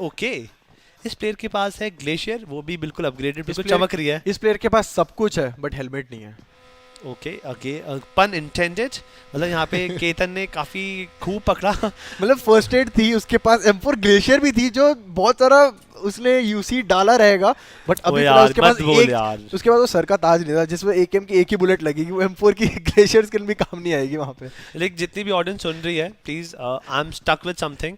इस प्लेयर के पास है ग्लेशियर, वो भी बिल्कुल अपग्रेडेड, बिल्कुल चमक रही है। इस प्लेयर के पास सब कुछ है बट हेलमेट नहीं है। ओके पन इंटेंडेड, मतलब यहाँ पे केतन ने काफी खूब पकड़ा। मतलब फर्स्ट एड थी उसके पास, M4 ग्लेशियर भी थी जो बहुत सारा उसने यूसी डाला रहेगा, बट अभी उसके पास उसके बाद वो सर का ताज नहीं था जिसमें AKM की एक ही बुलेट लगेगी, वो M4 की ग्लेशियर स्किल भी काम नहीं आएगी वहाँ पे। लेकिन जितनी भी ऑडियंस सुन रही है, please I am stuck with something,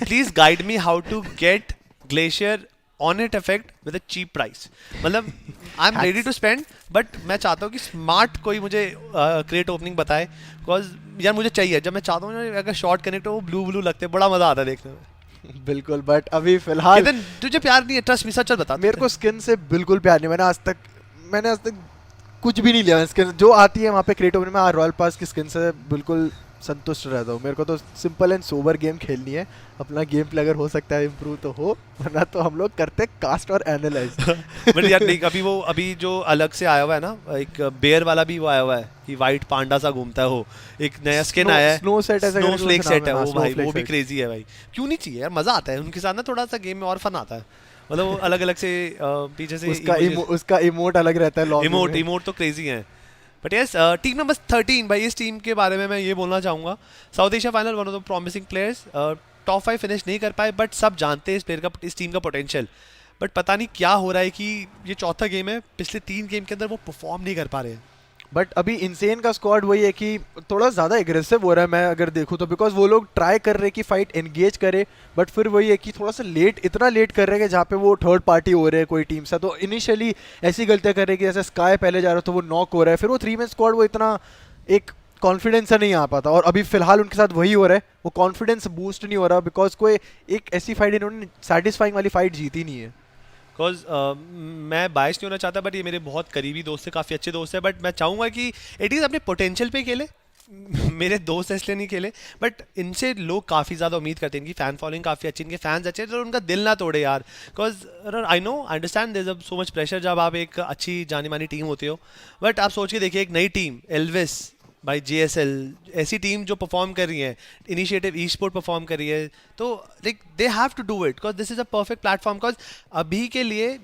please guide me how to get glacier on it effect with a cheap price. मतलब I am ready to spend, but मैं चाहता हूँ कि स्मार्ट कोई मुझे क्रिएट ओपनिंग बताए बिकॉज यार मुझे चाहिए। जब मैं चाहता हूँ अगर शॉर्ट कनेक्ट हो, वो ब्लू लगते हैं, बड़ा मजा आता है देखने में। बिल्कुल, बट अभी फिलहाल तुझे प्यार नहीं है, ट्रस्ट मी, सच बता। मेरे को स्किन से बिल्कुल प्यार नहीं, मैंने आज तक कुछ भी नहीं लिया स्किन जो आती है वहाँ पे क्रिएट ओपनिंग में। रॉयल पास की स्किन से बिल्कुल संतुष्ट रहता हूँ। मेरे को तो सिंपल एंड सोबर गेम खेलनी है, अपना गेम प्ले अगर हो सकता है इम्प्रूव तो हो, वरना तो हम लोग करते कास्ट और एनालाइज। बट यार नहीं, अभी जो अलग से आया हुआ है ना, एक बेयर वाला भी वो आया हुआ है कि वाइट पांडा सा घूमता है, वो एक नया स्किन आया है, स्नो सेट है, स्नो फ्लेक सेट है वो भाई, वो भी क्रेजी है भाई। क्यों नहीं चाहिए यार, मजा आता है उनके साथ ना, थोड़ा सा गेम में और फन आता है। मतलब वो अलग अलग से पीछे से उसका इमोट अलग रहता है, इमोट तो क्रेजी है। बट यस, टीम नंबर 13 भाई, इस टीम के बारे में मैं ये बोलना चाहूँगा, south Asia final, one of the promising players, top 5 finish नहीं कर पाए, बट सब जानते हैं इस प्लेयर का, इस टीम का पोटेंशियल। बट पता नहीं क्या हो रहा है कि ये चौथा गेम है, पिछले 3 गेम के अंदर वो परफॉर्म नहीं कर पा रहे हैं। बट अभी इनसेन का स्क्वाड वही है कि थोड़ा ज़्यादा एग्रेसिव हो रहा है, मैं अगर देखूँ तो, बिकॉज वो लोग ट्राई कर रहे हैं कि फाइट एंगेज करे, बट फिर वही है कि थोड़ा सा इतना लेट कर रहे हैं कि जहाँ पे वो थर्ड पार्टी हो रहे हैं कोई टीम से, तो इनिशियली ऐसी गलतियाँ कर रहे हैं कि जैसे स्काई पहले जा रहा तो वो नॉक हो रहा है, फिर वो 3 मैन स्क्वाड वो इतना एक कॉन्फिडेंस से नहीं आ पाता, और अभी फिलहाल उनके साथ वही हो रहा है, वो कॉन्फिडेंस बूस्ट नहीं हो रहा बिकॉज कोई एक ऐसी फाइट इन्होंने सेटिस्फाइंग वाली फाइट जीती नहीं है। बिकॉज मैं बायस नहीं होना चाहता, बट ये मेरे बहुत करीबी दोस्त है, काफ़ी अच्छे दोस्त है, बट मैं चाहूँगा कि एटलीस्ट अपने पोटेंशियल पे खेले। मेरे दोस्त इसलिए नहीं खेले, बट इनसे लोग काफ़ी ज़्यादा उम्मीद करते हैं, इनकी फ़ैन फॉलोइंग काफ़ी अच्छी, इनके फैंस अच्छे, तो उनका दिल ना तोड़े यार। Because I know, I understand there is so much pressure जब आप एक अच्छी जानी मानी टीम होती हो, बट आप सोच के देखिए एक नई टीम एल्विस भाई, JSL ऐसी टीम जो परफॉर्म कर रही है, इनिशिएटिव eSport परफॉर्म कर रही है, तो like they have to do it because this is a perfect platform. Because अभी के लिए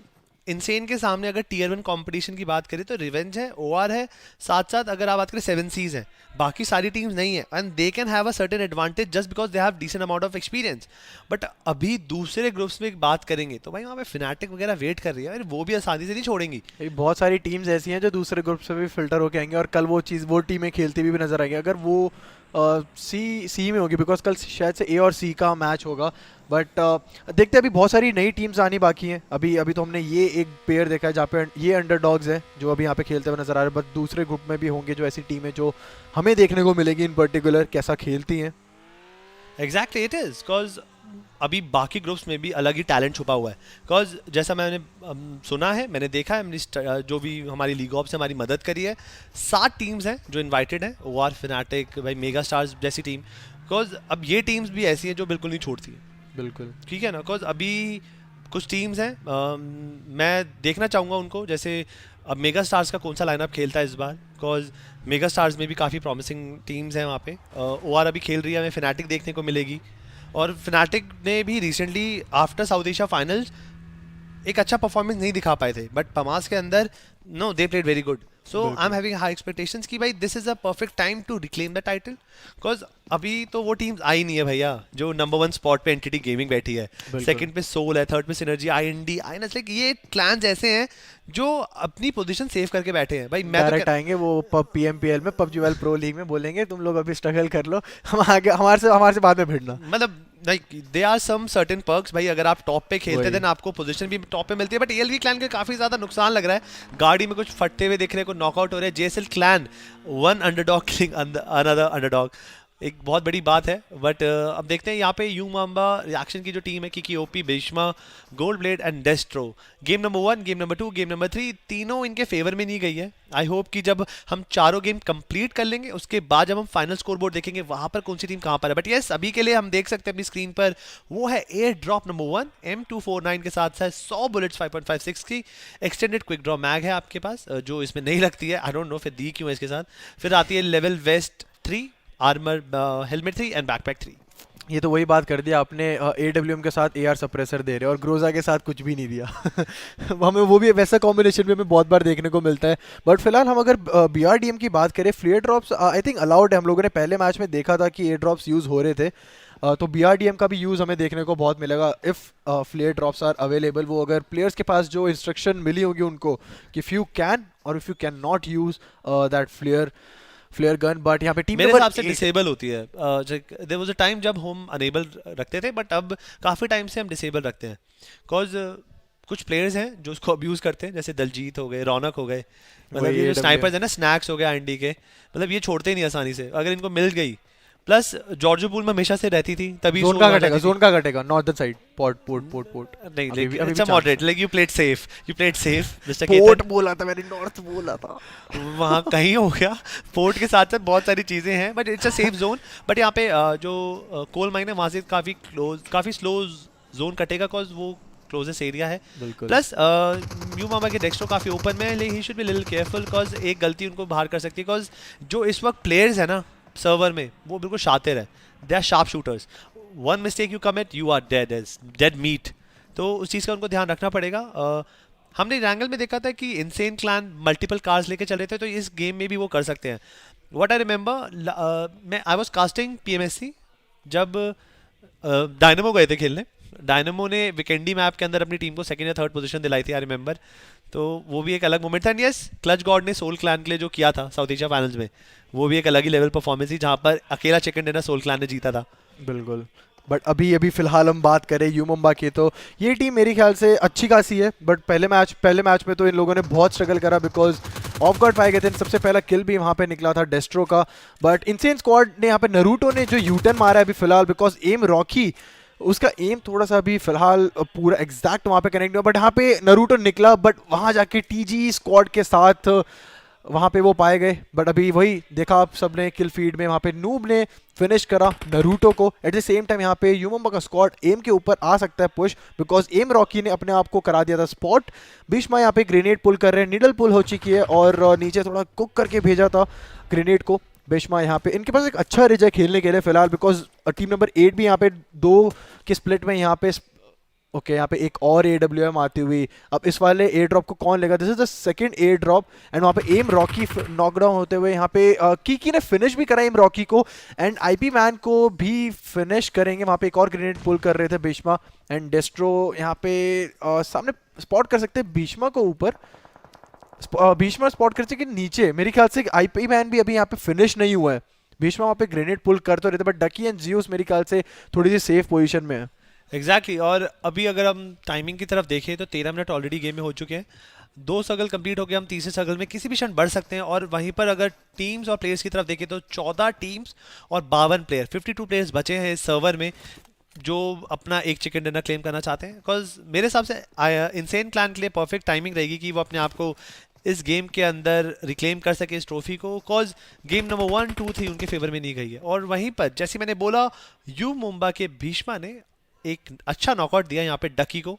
इनसेन के सामने अगर Tier 1 कंपटीशन की बात करें तो रिवेंज है, OR है, साथ साथ अगर आप बात करें 7 Cs है, बाकी सारी टीम्स नहीं है, and they can have a certain advantage just because they have decent amount of experience. But अभी दूसरे ग्रुप्स में बात करेंगे तो भाई वहाँ पे फिनाटिक वगैरह वेट कर रही है, वो भी आसानी से नहीं छोड़ेंगी। बहुत सारी टीम्स ऐसी हैं जो दूसरे ग्रुप से भी फिल्टर होके आएंगे, और कल वो टीमें खेलती भी नजर आएंगी, अगर वो सी में होगी, बिकॉज कल शायद से A और C का मैच होगा। बट देखते हैं, अभी बहुत सारी नई टीम्स आनी बाकी हैं। अभी तो हमने ये एक पेयर देखा है जहाँ पे ये अंडरडॉग्स हैं जो अभी यहाँ पे खेलते हुए नजर आ रहे हैं, बट दूसरे ग्रुप में भी होंगे जो ऐसी टीमें जो हमें देखने को मिलेगी इन पर्टिकुलर कैसा खेलती हैं। एग्जैक्टली इट इज़ बिकॉज अभी बाकी ग्रुप्स में भी अलग ही टैलेंट छुपा हुआ है। बिकॉज जैसा मैंने सुना है, मैंने देखा है, जो भी हमारी लीग ऑफ से हमारी मदद करी है, 7 टीम्स हैं जो इनवाइटेड हैं, OR, फिनाटिक, भाई मेगा स्टार्स जैसी टीम। बिकॉज अब ये टीम्स भी ऐसी हैं जो बिल्कुल नहीं छोड़ती हैं, बिल्कुल ठीक है ना। बिकॉज अभी कुछ टीम्स हैं, मैं देखना चाहूँगा उनको, जैसे अब मेगा स्टार्स का कौन सा लाइनअप खेलता है इस बार, बिकॉज मेगा स्टार्स में भी काफ़ी प्रॉमिसिंग टीम्स हैं वहाँ पे। OR अभी खेल रही है, हमें फिनाटिक देखने को मिलेगी, और फिनाटिक ने भी recently after south Asia finals एक अच्छा परफॉर्मेंस नहीं दिखा पाए थे, बट पमास के अंदर no they played very good. So I am having high expectations कि भाई this is a perfect time to reclaim the title, because अभी तो वो टीम्स आई नहीं है भैया. जो नंबर 1 स्पॉट पे एंटिटी गेमिंग बैठी है, सेकंड पे सोल है, थर्ड पे सिनर्जी, IND, INS, लाइक ये क्लैंस ऐसे हैं जो अपनी पोजीशन सेव करके बैठे हैं भाई. मैं तो डायरेक्ट आएंगे वो PMPL में, PUBG Mobile प्रो लीग में, बोलेंगे तुम लोग अभी स्ट्रगल कर लो, हम आगे हमारे से बाद में भिड़ना. मतलब like they are some certain perks भाई. अगर आप टॉप पे खेलते वही. देन आपको पोजीशन भी टॉप पे मिलती है. बट ALV क्लैन के काफी ज्यादा नुकसान लग रहा है. गाड़ी में कुछ फटते हुए दिख रहे हैं, कुछ नॉकआउट हो रहे हैं. JSL clan one underdog killing another underdog, एक बहुत बड़ी बात है. बट अब देखते हैं यहाँ पे यू माम्बा रिएक्शन की जो टीम है, Kiki OP, Bheeshma, gold blade and डेस्ट्रो. Game number 1, game number 2, game number 3 तीनों इनके फेवर में नहीं गई है. आई होप कि जब हम चारों गेम कंप्लीट कर लेंगे उसके बाद जब हम फाइनल स्कोर बोर्ड देखेंगे वहां पर कौन सी टीम कहां पर है. बट यस, अभी के लिए हम देख सकते हैं अपनी स्क्रीन पर वो है एयर ड्रॉप नंबर 1 M249 के साथ साथ 100 बुलेट्स 5.56 की एक्सटेंडेड क्विक ड्रॉ मैग है आपके पास, जो इसमें नहीं लगती है. आई डोंट नो फिर दी क्यों है इसके साथ. फिर आती है level vest 3, armour helmet 3 and backpack 3. ये तो वही बात कर दिया आपने. AWM के साथ AR सप्रेसर दे रहे हैं और ग्रोजा के साथ कुछ भी नहीं दिया. हमें वो भी वैसा कॉम्बिनेशन भी हमें बहुत बार देखने को मिलता है. बट फिलहाल हम अगर BRDM की बात करें, flare drops I think allowed है. हम लोगों ने पहले मैच में देखा था कि एयर ड्रॉप्स यूज़ हो रहे थे. तो BRDM का भी यूज़ हमें देखने को बहुत मिलेगा if flare drops are available. वो अगर प्लेयर्स के पास जो इंस्ट्रक्शन मिली होगी उनको कि इफ़ यू कैन और if you can not use that flare gun. But यहाँ पे टीम मेरे हिसाब से डिसेबल होती है. देयर वाज अ टाइम जब हम अनेबल रखते थे, बट अब काफ़ी टाइम से हम डिसेबल रखते हैं. बिकॉज कुछ प्लेयर्स हैं जो उसको अब्यूज़ करते हैं, जैसे दलजीत हो गए, रौनक हो गए. मतलब ये जो स्नाइपर्स है ना, स्नैक्स हो गए IND के, मतलब ये छोड़ते ही नहीं आसानी से. अगर इनको मिल गई, प्लस जॉर्जो पूल में हमेशा से रहती थी, तभी जोन का कटेगा नॉर्दर्न साइड पोर्ट. नहीं, अभी अच्छा moderate, like you played safe mister port बोला था मैंने, नॉर्थ बोला था. वहाँ कहीं हो गया. पोर्ट के साथ साथ बहुत सारी चीज़ें हैं, but it's a safe zone. But यहाँ पे जो कोल माइन है वहाँ से काफ़ी स्लो जोन कटेगा, बिकॉज वो क्लोजेस्ट एरिया है. प्लस यू मामा के डेस्ट्रो काफ़ी ओपन में है, लेकिन he should be little careful, because एक गलती उनको बाहर कर सकती है. बिकॉज जो इस वक्त प्लेयर्स है ना सर्वर में, वो बिल्कुल शातिर है. They are sharp shooters. One mistake you commit, you are dead meat. तो उस चीज़ का उनको ध्यान रखना पड़ेगा. हमने एरांगल में देखा था कि इनसेन क्लैन मल्टीपल कार्स लेके चल रहे थे, तो इस गेम में भी वो कर सकते हैं. व्हाट आई रिमेंबर, मैं आई वाज कास्टिंग PMSC जब डायनेमो गए थे खेलने. डायनेमो ने विकेंडी मैप के अंदर अपनी टीम को सेकंड या थर्ड पोजीशन दिलाई थी, आई रिमेंबर. तो वो भी एक अलग मोमेंट था. यस, क्लच गॉड ने सोल क्लैन के लिए जो किया था साउथ एशिया फाइनल्स में, वो भी एक अलग ही लेवल परफॉर्मेंस थी, जहाँ पर अकेला चिकन डिनर सोल क्लैन ने जीता था. बिल्कुल. बट अभी फिलहाल हम बात करें यू मुंबा की, तो ये टीम मेरे ख्याल से अच्छी खासी है. बट पहले मैच में तो इन लोगों ने बहुत स्ट्रगल करा, बिकॉज ऑफ गार्ड पाए गए थे. सबसे पहला किल भी वहाँ पे निकला था डेस्ट्रो का. बट इनसेन स्क्वाड ने यहाँ पे नरूटो ने जो यूटर्न मारा है अभी फिलहाल, बिकॉज एम रॉकी, उसका एम थोड़ा सा अभी फिलहाल पूरा एग्जैक्ट वहाँ पे कनेक्ट हुआ. बट यहाँ पे नरूटो निकला, बट वहाँ जाके TG स्क्वाड के साथ वहाँ पे वो पाए गए. बट अभी वही देखा आप सबने किल फीड में, वहाँ पे नूब ने फिनिश करा नरूटो को. एट द सेम टाइम यहाँ पे यूमुम्बा का स्क्वाड एम के ऊपर आ सकता है पुश, बिकॉज एम रॉकी ने अपने आप को करा दिया था स्पॉट. भीष्मा यहाँ पे ग्रेनेड पुल कर रहे हैं, नीडल पुल हो चुकी है और नीचे थोड़ा कुक करके भेजा था ग्रेनेड को. भीष्मा यहाँ पे इनके पास एक अच्छा रिज है खेलने के लिए फिलहाल, बिकॉज टीम नंबर 8 भी यहाँ पे 2 के स्प्लिट में यहाँ पे ओके यहाँ पे एक और AWM आती हुई. अब इस वाले एयर ड्रॉप को कौन लेगा? This is the second air drop and वहाँ पे एम रॉकी नॉकडाउन होते हुए यहाँ पे कीकी ने फिनिश भी करा एम रॉकी को, एंड IP मैन को भी फिनिश करेंगे. वहाँ पे एक और ग्रेनेड पुल कर रहे थे भीष्मा, एंड डेस्ट्रो यहाँ पे सामने स्पॉट कर सकते हैं भीष्मा को ऊपर. भीष्मा स्पॉट कर सकते नीचे. मेरे ख्याल से IP मैन भी अभी यहाँ पे फिनिश नहीं हुआ है. भीष्मा वहाँ पे ग्रेनेड पुल कर तो रहे थे, बट डकी एंड जियोस मेरे ख्याल से थोड़ी सी सेफ पोजीशन में है. एग्जैक्टली. और अभी अगर हम टाइमिंग की तरफ देखें तो 13 मिनट ऑलरेडी गेम में हो चुके हैं. 2 सर्कल कंप्लीट हो गए, हम तीसरे सर्कल में किसी भी क्षण बढ़ सकते हैं. और वहीं पर अगर टीम्स और प्लेयर्स की तरफ देखें तो 14 टीम्स और 52 प्लेयर, 52 प्लेयर्स बचे हैं इस सर्वर में जो अपना एक चिकन डिनर क्लेम करना चाहते हैं. बिकॉज मेरे हिसाब से इनसेन क्लैन के लिए परफेक्ट टाइमिंग रहेगी कि वो अपने आप को इस गेम के अंदर रिक्लेम कर सके इस ट्रॉफी को. बिकॉज गेम नंबर 1, 2, 3 उनके फेवर में नहीं गई है. और वहीं पर जैसे मैंने बोला, यू मुंबा के भीष्मा ने एक अच्छा नॉकआउट दिया यहाँ पे डकी को.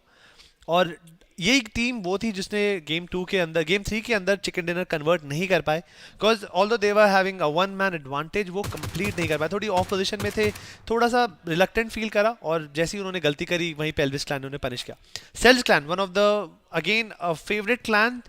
और यही टीम वो थी जिसने गेम 3 के अंदर चिकन डिनर कन्वर्ट नहीं कर पाए, because although they were having a one man advantage, वो कंप्लीट नहीं कर पाए, थोड़ी ऑफ पोजीशन में थे, थोड़ा सा रिलक्टेंट फील करा, और जैसे ही उन्होंने गलती करी वहीं पे एल्विस क्लैन ने उन्हें पनिश किया। Sells clan one of the again favourite clan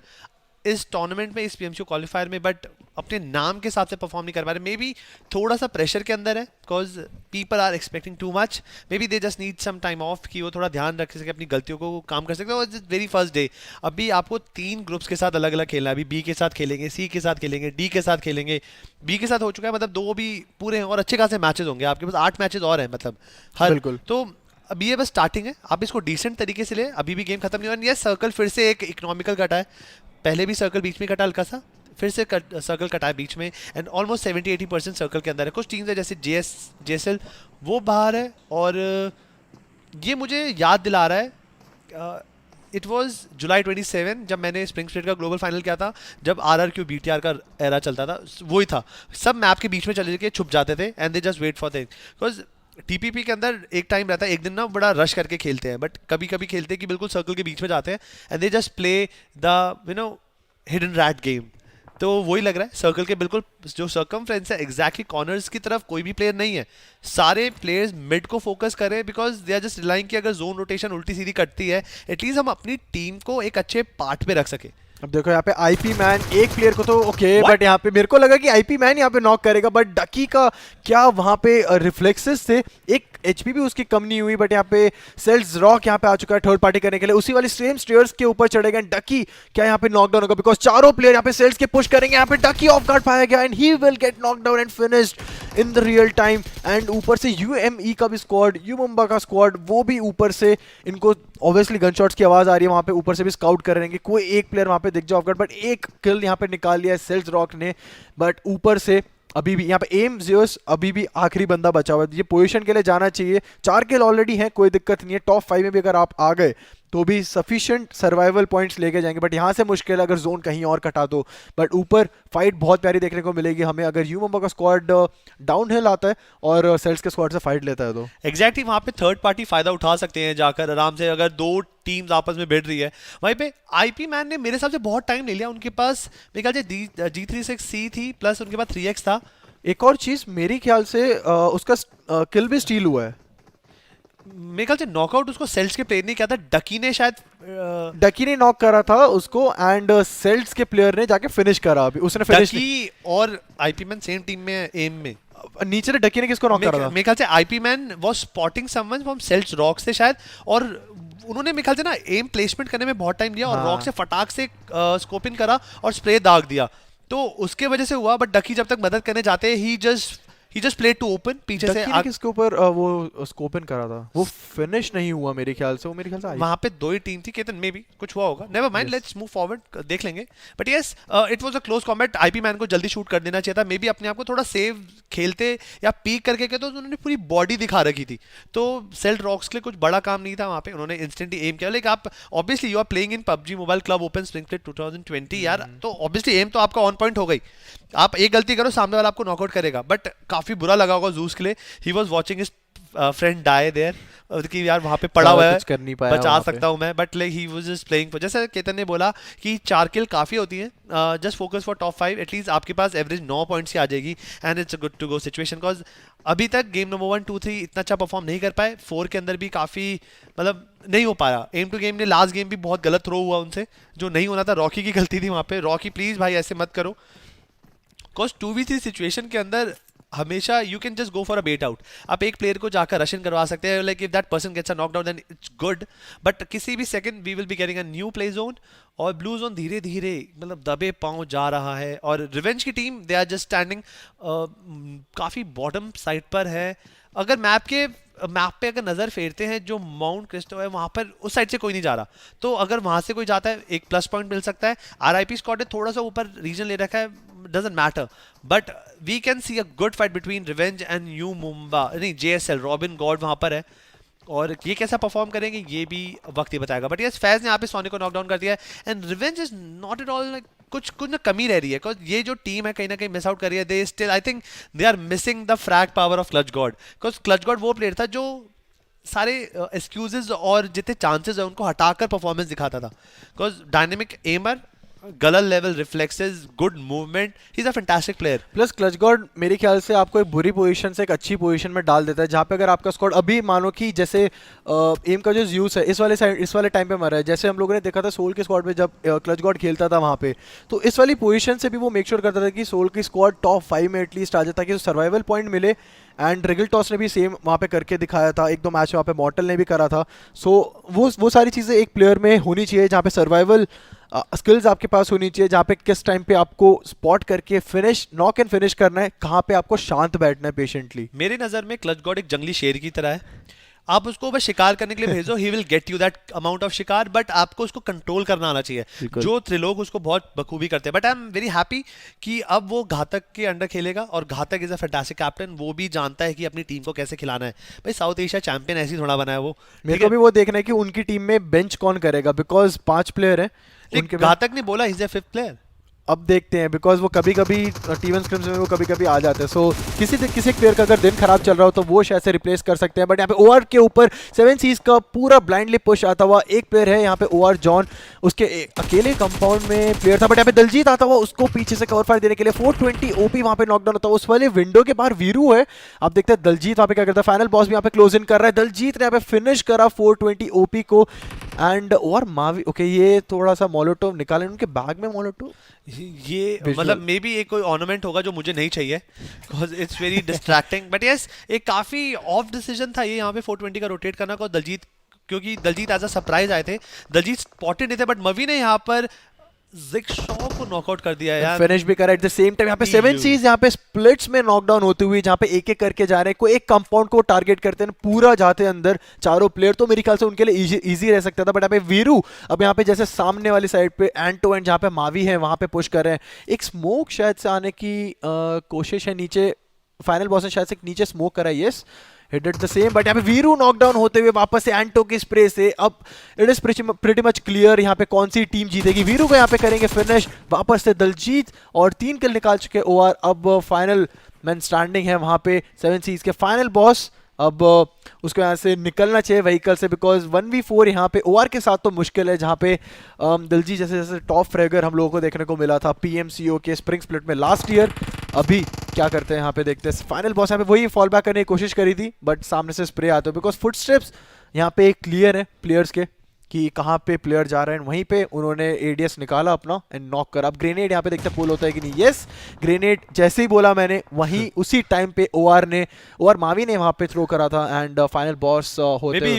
इस टूर्नामेंट में, इस पीएमसीओ क्वालिफायर में, बट अपने नाम के हिसाब से परफॉर्म नहीं कर पा रहे। मे बी थोड़ा सा प्रेशर के अंदर है, because people are expecting too much, maybe they just need some time off कि वो थोड़ा ध्यान रख सके, अपनी गलतियों को काम कर सकते हैं। वेरी फर्स्ट डे, अभी आपको 3 ग्रुप्स के साथ अलग अलग खेलना है। अभी बी के साथ खेलेंगे, सी के साथ खेलेंगे, डी के साथ खेलेंगे। बी के साथ हो चुका है, मतलब 2 भी पूरे हैं, और अच्छे खासे मैचेस होंगे आपके पास, 8 मैचेस और हैं, मतलब हर। बिल्कुल। तो अभी ये बस स्टार्टिंग है, आप इसको डिसेंट तरीके से ले, अभी भी गेम खत्म नहीं हुआ। ये सर्कल फिर से एक इकोनॉमिकल कटा है, पहले भी सर्कल बीच में कटा हल्का सा, फिर से सर्कल कटा है बीच में, एंड ऑलमोस्ट 70-80% सर्कल के अंदर है। कुछ टीम्स है जैसे जेएसएल वो बाहर है, और ये मुझे याद दिला रहा है इट वॉज जुलाई 27 जब मैंने स्प्रिंग स्प्लिट का ग्लोबल फाइनल किया था, जब RRQ BTR का एरा चलता था, वही था। सब मैप के बीच में चले के छुप जाते थे, and they just wait for thing, because TPP के अंदर एक टाइम रहता है, एक दिन ना बड़ा रश करके खेलते हैं, बट कभी कभी खेलते हैं कि बिल्कुल सर्कल के बीच में जाते हैं, and they just play the hidden rat game. तो वही लग रहा है, सर्कल के बिल्कुल जो सर्कमफ्रेंस है एग्जैक्टली कॉर्नर्स की तरफ कोई भी प्लेयर नहीं है, सारे प्लेयर्स मिड को फोकस करें, because they are just relying कि अगर जोन रोटेशन उल्टी सीधी कटती है, एटलीस्ट हम अपनी टीम को एक अच्छे पार्ट पे रख सके। अब देखो यहाँ पे आईपी मैन एक प्लेयर को तो ओके, बट यहाँ पे मेरे को लगा कि आईपी मैन यहाँ पे नॉक करेगा, बट डकी का क्या वहाँ पे रिफ्लेक्सेस थे, एक एचपी भी उसकी कम नहीं हुई, बट यहाँ पे सेल्स रॉक यहाँ पे आ चुका है थर्ड पार्टी करने के लिए, उसी वाली सेम स्टेयर्स के ऊपर चढ़ेगा। डकी क्या यहाँ पे नॉकडाउन होगा, बिकॉज चारों प्लेयर यहाँ पे सेल्स के पुश करेंगे, यहाँ पे डकी ऑफ गार्ड पाया गया, and he will get knockdown and finished in the real time. And ऊपर से यूएमई का भी स्क्वाड, यूमुम्बा का स्क्वाड, वो भी ऊपर से, इनको ऑब्वियसली गन शॉट्स की आवाज आ रही है वहाँ पे, ऊपर से भी स्काउट कर रहे हैं कि कोई एक प्लेयर वहाँ पे दिख जाओ, बट एक किल यहाँ पे निकाल लिया है सेल्स रॉक ने। बट ऊपर से अभी भी यहाँ पे एम ज़ियोस अभी भी आखिरी बंदा बचा हुआ है, ये पोजीशन के लिए जाना चाहिए। 4 किल ऑलरेडी हैं, कोई दिक्कत नहीं है, टॉप 5 में भी अगर आप आ गए तो भी सफिशिएंट सर्वाइवल पॉइंट्स लेके जाएंगे, बट यहाँ से मुश्किल है अगर जोन कहीं और कटा दो। बट ऊपर फाइट बहुत प्यारी देखने को मिलेगी हमें, अगर यू मुंबा का स्क्वाड डाउन हिल आता है और सेल्स के स्क्वाड से फाइट लेता है तो एग्जैक्टली वहाँ पे थर्ड पार्टी फायदा उठा सकते हैं जाकर आराम से, अगर 2 टीम्स आपस में भिड़ रही है। वहीं पे आईपी मैन ने मेरे हिसाब से बहुत टाइम ले लिया, उनके पास मेरे ख्याल से G36C थी, प्लस उनके पास 3X था। एक और चीज मेरे ख्याल से उसका किल भी स्टील हुआ है, मेरे ख्याल से नॉकआउट उसको सेल्स के प्लेयर ने किया था, डकी ने शायद डकी ने नॉक करा था उसको, एंड सेल्स के प्लेयर ने जाके फिनिश करा, अभी उसने फिनिश डकी और आईपी मैन सेम टीम में एम में। नीचे से डकी ने किसको नॉक करा था? मेरे ख्याल से IP man was spotting someone from Sells rock से शायद, और उन्होंने मेरे ख्याल से ना एम प्लेसमेंट करने में बहुत टाइम लिया, और रॉक से फटाक से स्कोप इन करा और स्प्रे दाग दिया, तो उसके वजह से हुआ। बट डकी जब तक मदद करने जाते ही जस्ट प्लेड टू ओपन, पीछे से किसके ऊपर वो स्कोपन करा था, वो फिनिश नहीं हुआ मेरे ख्याल से, वो मेरे ख्याल से वहां पे 2 ही टीम थी, केतन में भी कुछ हुआ होगा, never mind, let's move forward, देख लेंगे। But yes, it was a close combat, IP man को जल्दी शूट कर देना चाहिए था, मे बी अपने आप को थोड़ा सेव खेलते या पीक करके के, तो उन्होंने पूरी बॉडी दिखा रखी थी, तो सेल्ट रॉक्स के लिए कुछ बड़ा काम नहीं था वहां पे, उन्होंने इंस्टेंटली एम किया। लेकिन आप obviously you are playing in PUBG mobile club open spring split 2020 यार, तो ऑब्वियसली एम तो आपका ऑन पॉइंट हो गई, आप एक गलती करो सामने वाला आपको नॉकआउट करेगा। बट काफी बुरा लगा होगा जूस के लिए, he was watching his friend die there, कि यार वहाँ पे पड़ा हुआ है, कर नहीं पाया, बचा सकता हूँ मैं, but like he was just playing for, जैसे केतन ने बोला कि 4 किल काफ़ी होती हैं, just focus for top 5, at least आपके पास एवरेज 9 पॉइंट्स की आ जाएगी, and it's a good to go situation, because अभी तक गेम नंबर 1, 2, 3 इतना अच्छा परफॉर्म नहीं कर पाए, 4 के अंदर भी काफ़ी मतलब नहीं हो पाया। एम टू गेम ने लास्ट गेम भी बहुत गलत थ्रो हुआ उनसे, जो नहीं होना था, रॉकी की गलती थी वहाँ पे, रॉकी प्लीज़ भाई ऐसे मत करो, बिकॉज 2v3 सिचुएशन के अंदर हमेशा you can just go for a bait out, आप एक प्लेयर को जाकर रशन करवा सकते हैं, like if that person gets a knockdown then it's good, but किसी भी second we will be getting a new play zone, और ब्लू जोन धीरे धीरे मतलब दबे पांव जा रहा है, और रिवेंज की team they are just standing काफ़ी बॉटम साइड पर है। अगर मैप पे अगर नज़र फेरते हैं, जो माउंट क्रिस्टो है वहाँ पर उस साइड से कोई नहीं जा रहा, तो अगर वहाँ से कोई जाता है एक प्लस पॉइंट मिल सकता है। RIP स्क्वाड ने थोड़ा सा ऊपर रीजन ले रखा है, doesn't matter, but we can see a good fight between revenge and U Mumba, नहीं JSL, रॉबिन गॉड वहाँ पर है, और ये कैसा परफॉर्म करेंगे ये भी वक्त ही बताएगा। बट यस, फैज ने यहाँ पे सोनी को नॉकडाउन कर दिया है, and revenge is not at all, कुछ ना कमी रह रही है, बिकॉज ये जो टीम है कहीं ना कहीं मिस आउट कर रही है, they still I think they are missing the frag power of clutch god, because clutch god वो प्लेयर था जो सारे एक्सक्यूजेज और जितने चांसेस है उनको हटाकर परफॉर्मेंस दिखाता था, बिकॉज डायनेमिक एमर, गलत level reflexes, good movement, he is a fantastic player. Plus clutch God मेरे ख्याल से आपको एक बुरी पोजीशन से एक अच्छी पोजीशन में डाल देता है, जहाँ पे अगर आपका स्क्वाड अभी मानो कि जैसे एम का जो यूज है इस वाले साइड इस वाले टाइम पे मरा है, जैसे हम लोगों ने देखा था सोल के स्क्वाड में जब क्लच गॉड खेलता था वहाँ पे, तो इस वाली पोजीशन से भी वो मेक श्योर करता था कि सोल की स्क्वाड टॉप 5 में एटलीस्ट आ जाए ताकि सर्वाइवल पॉइंट मिले। एंड रिगल टॉस ने भी सेम वहाँ पे करके दिखाया था, एक दो मैच वहाँ पे मॉर्टल ने भी करा था। सो वो सारी चीज़ें एक प्लेयर में होनी चाहिए, जहाँ पे सर्वाइवल स्किल्स आपके पास होनी चाहिए, जहाँ पे किस टाइम पे आपको स्पॉट करके फिनिश नॉक एंड फिनिश करना है, कहाँ पे आपको शांत बैठना है पेशेंटली। मेरे नज़र में क्लच गॉड एक जंगली शेर की तरह है, आप उसको बस शिकार करने के लिए भेजो, he will get you that amount of शिकार, बट आपको उसको कंट्रोल करना आना चाहिए। जो त्रिलोक उसको बहुत बखूबी करते हैं, but I am very happy कि अब वो घातक के अंडर खेलेगा, और घातक इज अ फैंटास्टिक कैप्टन, वो भी जानता है कि अपनी टीम को कैसे खिलाना है। भाई साउथ एशिया चैंपियन ऐसे ही थोड़ा बना है वो। मेरे को भी वो देखना है कि उनकी टीम में बेंच कौन करेगा, बिकॉज 5 प्लेयर हैं उनके। घातक ने बोला इज अ 5th प्लेयर, अब देखते हैं, बिकॉज वो कभी कभी टी1 स्क्रिम्स में वो कभी कभी आ जाते हैं। सो किसी प्लेयर का अगर दिन खराब चल रहा हो तो वो शायद से रिप्लेस कर सकते हैं। बट यहाँ पे ओआर के ऊपर 7 सीज का पूरा ब्लाइंडली पुश आता हुआ एक प्लेयर है यहाँ पे ओआर जॉन, उसके अकेले कंपाउंड में प्लेयर था, बट यहाँ पे दलजीत आता हुआ उसको पीछे से कवर फायर देने के लिए 420 ओपी वहाँ पे नॉकडाउन होता है। उस वाले विंडो के बाहर वीरू है, आप देखते हैं दलजीत वहाँ पे क्या करता है, फाइनल बॉस भी यहाँ पे क्लोज इन कर रहा है, दलजीत ने यहाँ पे फिनिश करा 420 ओपी को। एंड और मावी ओके ये थोड़ा सा मोलोटोव निकाले उनके बैग में, मोलोटोव ये मतलब मे बी एक कोई ऑर्नामेंट होगा जो मुझे नहीं चाहिए, because it's very distracting, but yes एक काफी ऑफ डिसीजन था ये यहाँ पे 420 का रोटेट करना को दलजीत, क्योंकि दलजीत एज अ सरप्राइज आए थे, दलजीत स्पॉटेड नहीं थे, बट मवी ने यहाँ पर जिक्शॉ को नॉकआउट कर दिया यार, फिनिश भी करा एट द सेम टाइम। यहाँ पे 7 सीज यहाँ पे स्प्लिट्स में नॉकडाउन होते हुए जहाँ पे एक एक करके जा रहे हैं, कोई एक कंपाउंड को टारगेट करते हैं पूरा जाते हैं अंदर चारों प्लेयर, तो मेरे ख्याल से उनके लिए इजी रह सकता था। बट यहाँ पे वीरू अब यहाँ पे जैसे सामने वाली साइड पे एंड टू एंड जहाँ पे मावी है वहाँ पे पुश कर रहे हैं, एक स्मोक शायद से आने की कोशिश है नीचे, फाइनल बॉस ने शायद से नीचे स्मोक करा है, yes hit it the same. But यहाँ पे वीरू नॉकडाउन होते हुए वापस से एंटो के स्प्रे से अब it is pretty much clear यहाँ पे कौन सी टीम जीतेगी। वीरू को यहाँ पे करेंगे फिनिश वापस से दलजीत, और 3 किल निकाल चुके ओआर, अब फाइनल मैन स्टैंडिंग है वहाँ पे 7 सीज के फाइनल बॉस। अब उसको यहाँ से निकलना चाहिए व्हीकल से, बिकॉज 1v4 यहाँ पे ओआर के साथ तो मुश्किल है, जहाँ पे दिलजीत जैसे जैसे टॉप फ्रैगर हम लोगों को देखने को मिला था PMCO के स्प्रिंग स्प्लिट में लास्ट ईयर। अभी क्या करते हैं यहाँ पे देखते हैं, फाइनल बॉस यहाँ पे वही फॉल बैक करने की कोशिश करी थी, बट सामने से स्प्रे आते हो, बिकॉज फुट स्टेप्स यहाँ पे क्लियर है प्लेयर्स के कि कहाँ पे प्लेयर जा रहे हैं, वहीं पे उन्होंने एडीएस निकाला अपना एंड नॉक करा। अब ग्रेनेड यहाँ पे देखते हैं पुल होता है कि नहीं, यस ग्रेनेड जैसे ही बोला मैंने वहीं उसी टाइम पे ओआर मावी ने वहाँ पे थ्रो करा था, एंड फाइनल बॉस होते maybe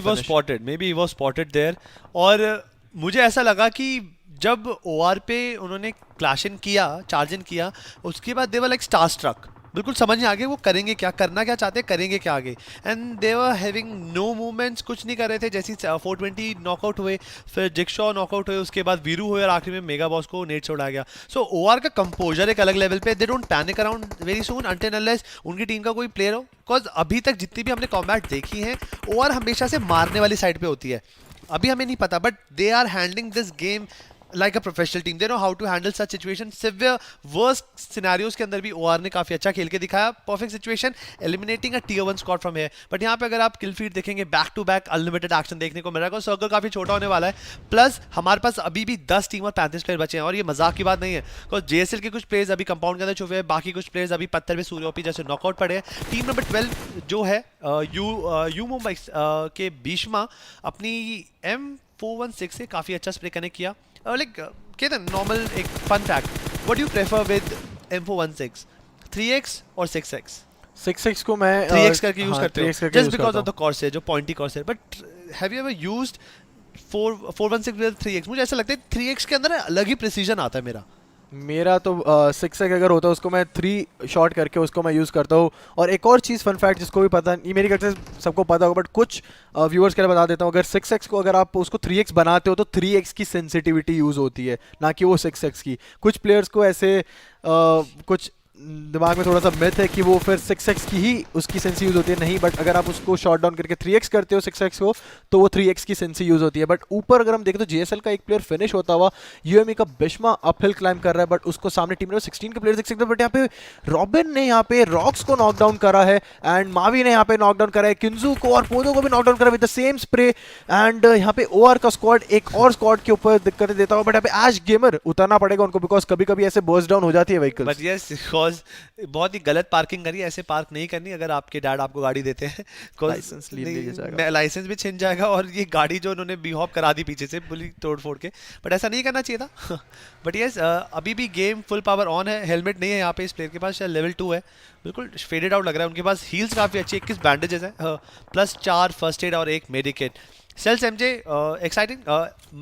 he was spotted there. और मुझे ऐसा लगा कि जब ओआर पे उन्होंने क्लैश इन किया, चार्ज इन किया, उसके बाद दे वर लाइक स्टार स्ट्रक, बिल्कुल समझ नहीं आगे वो करेंगे क्या, करना क्या चाहते हैं, करेंगे क्या आगे, and they were having no movements, कुछ नहीं कर रहे थे। जैसे 420 नॉकआउट हुए, फिर जिक्शॉ नॉकआउट हुए, उसके बाद वीरू हुए, और आखिरी में मेगा बॉस को नेट से उड़ाया गया। सो ओआर का कंपोजर एक अलग लेवल पे, they don't panic around very soon until unless उनकी टीम का कोई प्लेयर हो, बिकॉज अभी तक जितनी भी हमने कॉम्बैट देखी है ओआर हमेशा से मारने वाली साइड पे होती है। अभी हमें नहीं पता, but they are handling this game like a professional team. They know how to handle such situations. Severe worst scenarios के अंदर भी OR ने काफी अच्छा खेल के दिखाया. Perfect situation, eliminating a tier 1 squad from here. But यहाँ पे अगर आप kill feed देखेंगे, back to back unlimited action देखने को मिल रहा है, सर्कल काफी छोटा होने वाला है. प्लस हमारे पास अभी भी 10 टीम और 35 प्लेयर बचे हैं, और ये मजाक की बात नहीं है, बिकॉज JSL के कुछ प्लेयर्स अभी कंपाउंड के अंदर छुपे हैं, बाकी कुछ प्लेयर्स अभी पत्थर पे सूर्योपी जैसे नॉकआउट पड़े हैं. टीम नंबर 12 जो है यू मुंबई के भीष्मा अपनी M416 से काफी अच्छा स्प्रे कनेक्ट किया. Like कहते हैं नॉर्मल एक fun fact, what you prefer with M416, 3x और 6x? 6x को मैं 3x करके यूज करते हो just because of the cursor, जो pointy cursor. But have you ever used 416 with 3x? मुझे ऐसा लगता है 3x के अंदर अलग ही प्रिसीजन आता है मेरा तो 6x अगर होता है उसको मैं 3 शॉट करके उसको मैं यूज़ करता हूँ. और एक और चीज़ फन फैक्ट जिसको भी पता नहीं, मेरी ख्याल से सबको पता होगा, बट कुछ व्यूअर्स के लिए बता देता हूँ. अगर 6x को अगर आप उसको 3x बनाते हो तो 3x की सेंसिटिविटी यूज़ होती है, ना कि वो 6x की. कुछ प्लेयर्स को ऐसे कुछ दिमाग में थोड़ा सा मिथ है कि वो फिर 6x की ही उसकी सेंस यूज होती है, नहीं, बट अगर आप उसको शॉट डाउन करके 3x करते हो 6x को तो वो 3x की सेंस यूज होती है। बट ऊपर अगर हम देखें तो जीएसएल का एक प्लेयर फिनिश होता हुआ, यूएमए का बिश्मा अपहिल क्लाइम कर रहा है, बट उसको सामने टीम में 16 के प्लेयर देख सकते हैं। बट यहाँ पे रॉबिन ने यहाँ पे रॉक्स को नॉकडाउन करा है एंड मावी ने यहाँ पे नॉकडाउन करा है किंजू को और पोदो को भी नॉकडाउन करा with the same spray. And यहाँ पे ओआर का स्क्वाड एक और स्क्वाड के ऊपर दिक्कतें देता हुआ, बट यहाँ पे एश गेमर उतरना पड़ेगा उनको बिकॉज कभी कभी ऐसे बर्स्ट डाउन हो जाती है व्हीकल्स। बट यस बिकॉज बहुत ही गलत पार्किंग करी, ऐसे पार्क नहीं करनी अगर आपके डैड आपको गाड़ी देते हैं। लाइसेंस भी छिन जाएगा और ये गाड़ी जो उन्होंने बीहॉप करा दी पीछे से पूरी तोड़ फोड़ के, बट ऐसा नहीं करना चाहिए था। बट यस अभी भी गेम फुल पावर ऑन है, हेलमेट नहीं है यहाँ पे इस प्लेयर के पास, शायद लेवल 2 है, बिल्कुल फेडेड आउट लग रहा है। उनके पास हील्स काफ़ी अच्छी 21 बैंडेजेस है, प्लस 4 फर्स्ट एड और 1 medkit. Sells MJ exciting,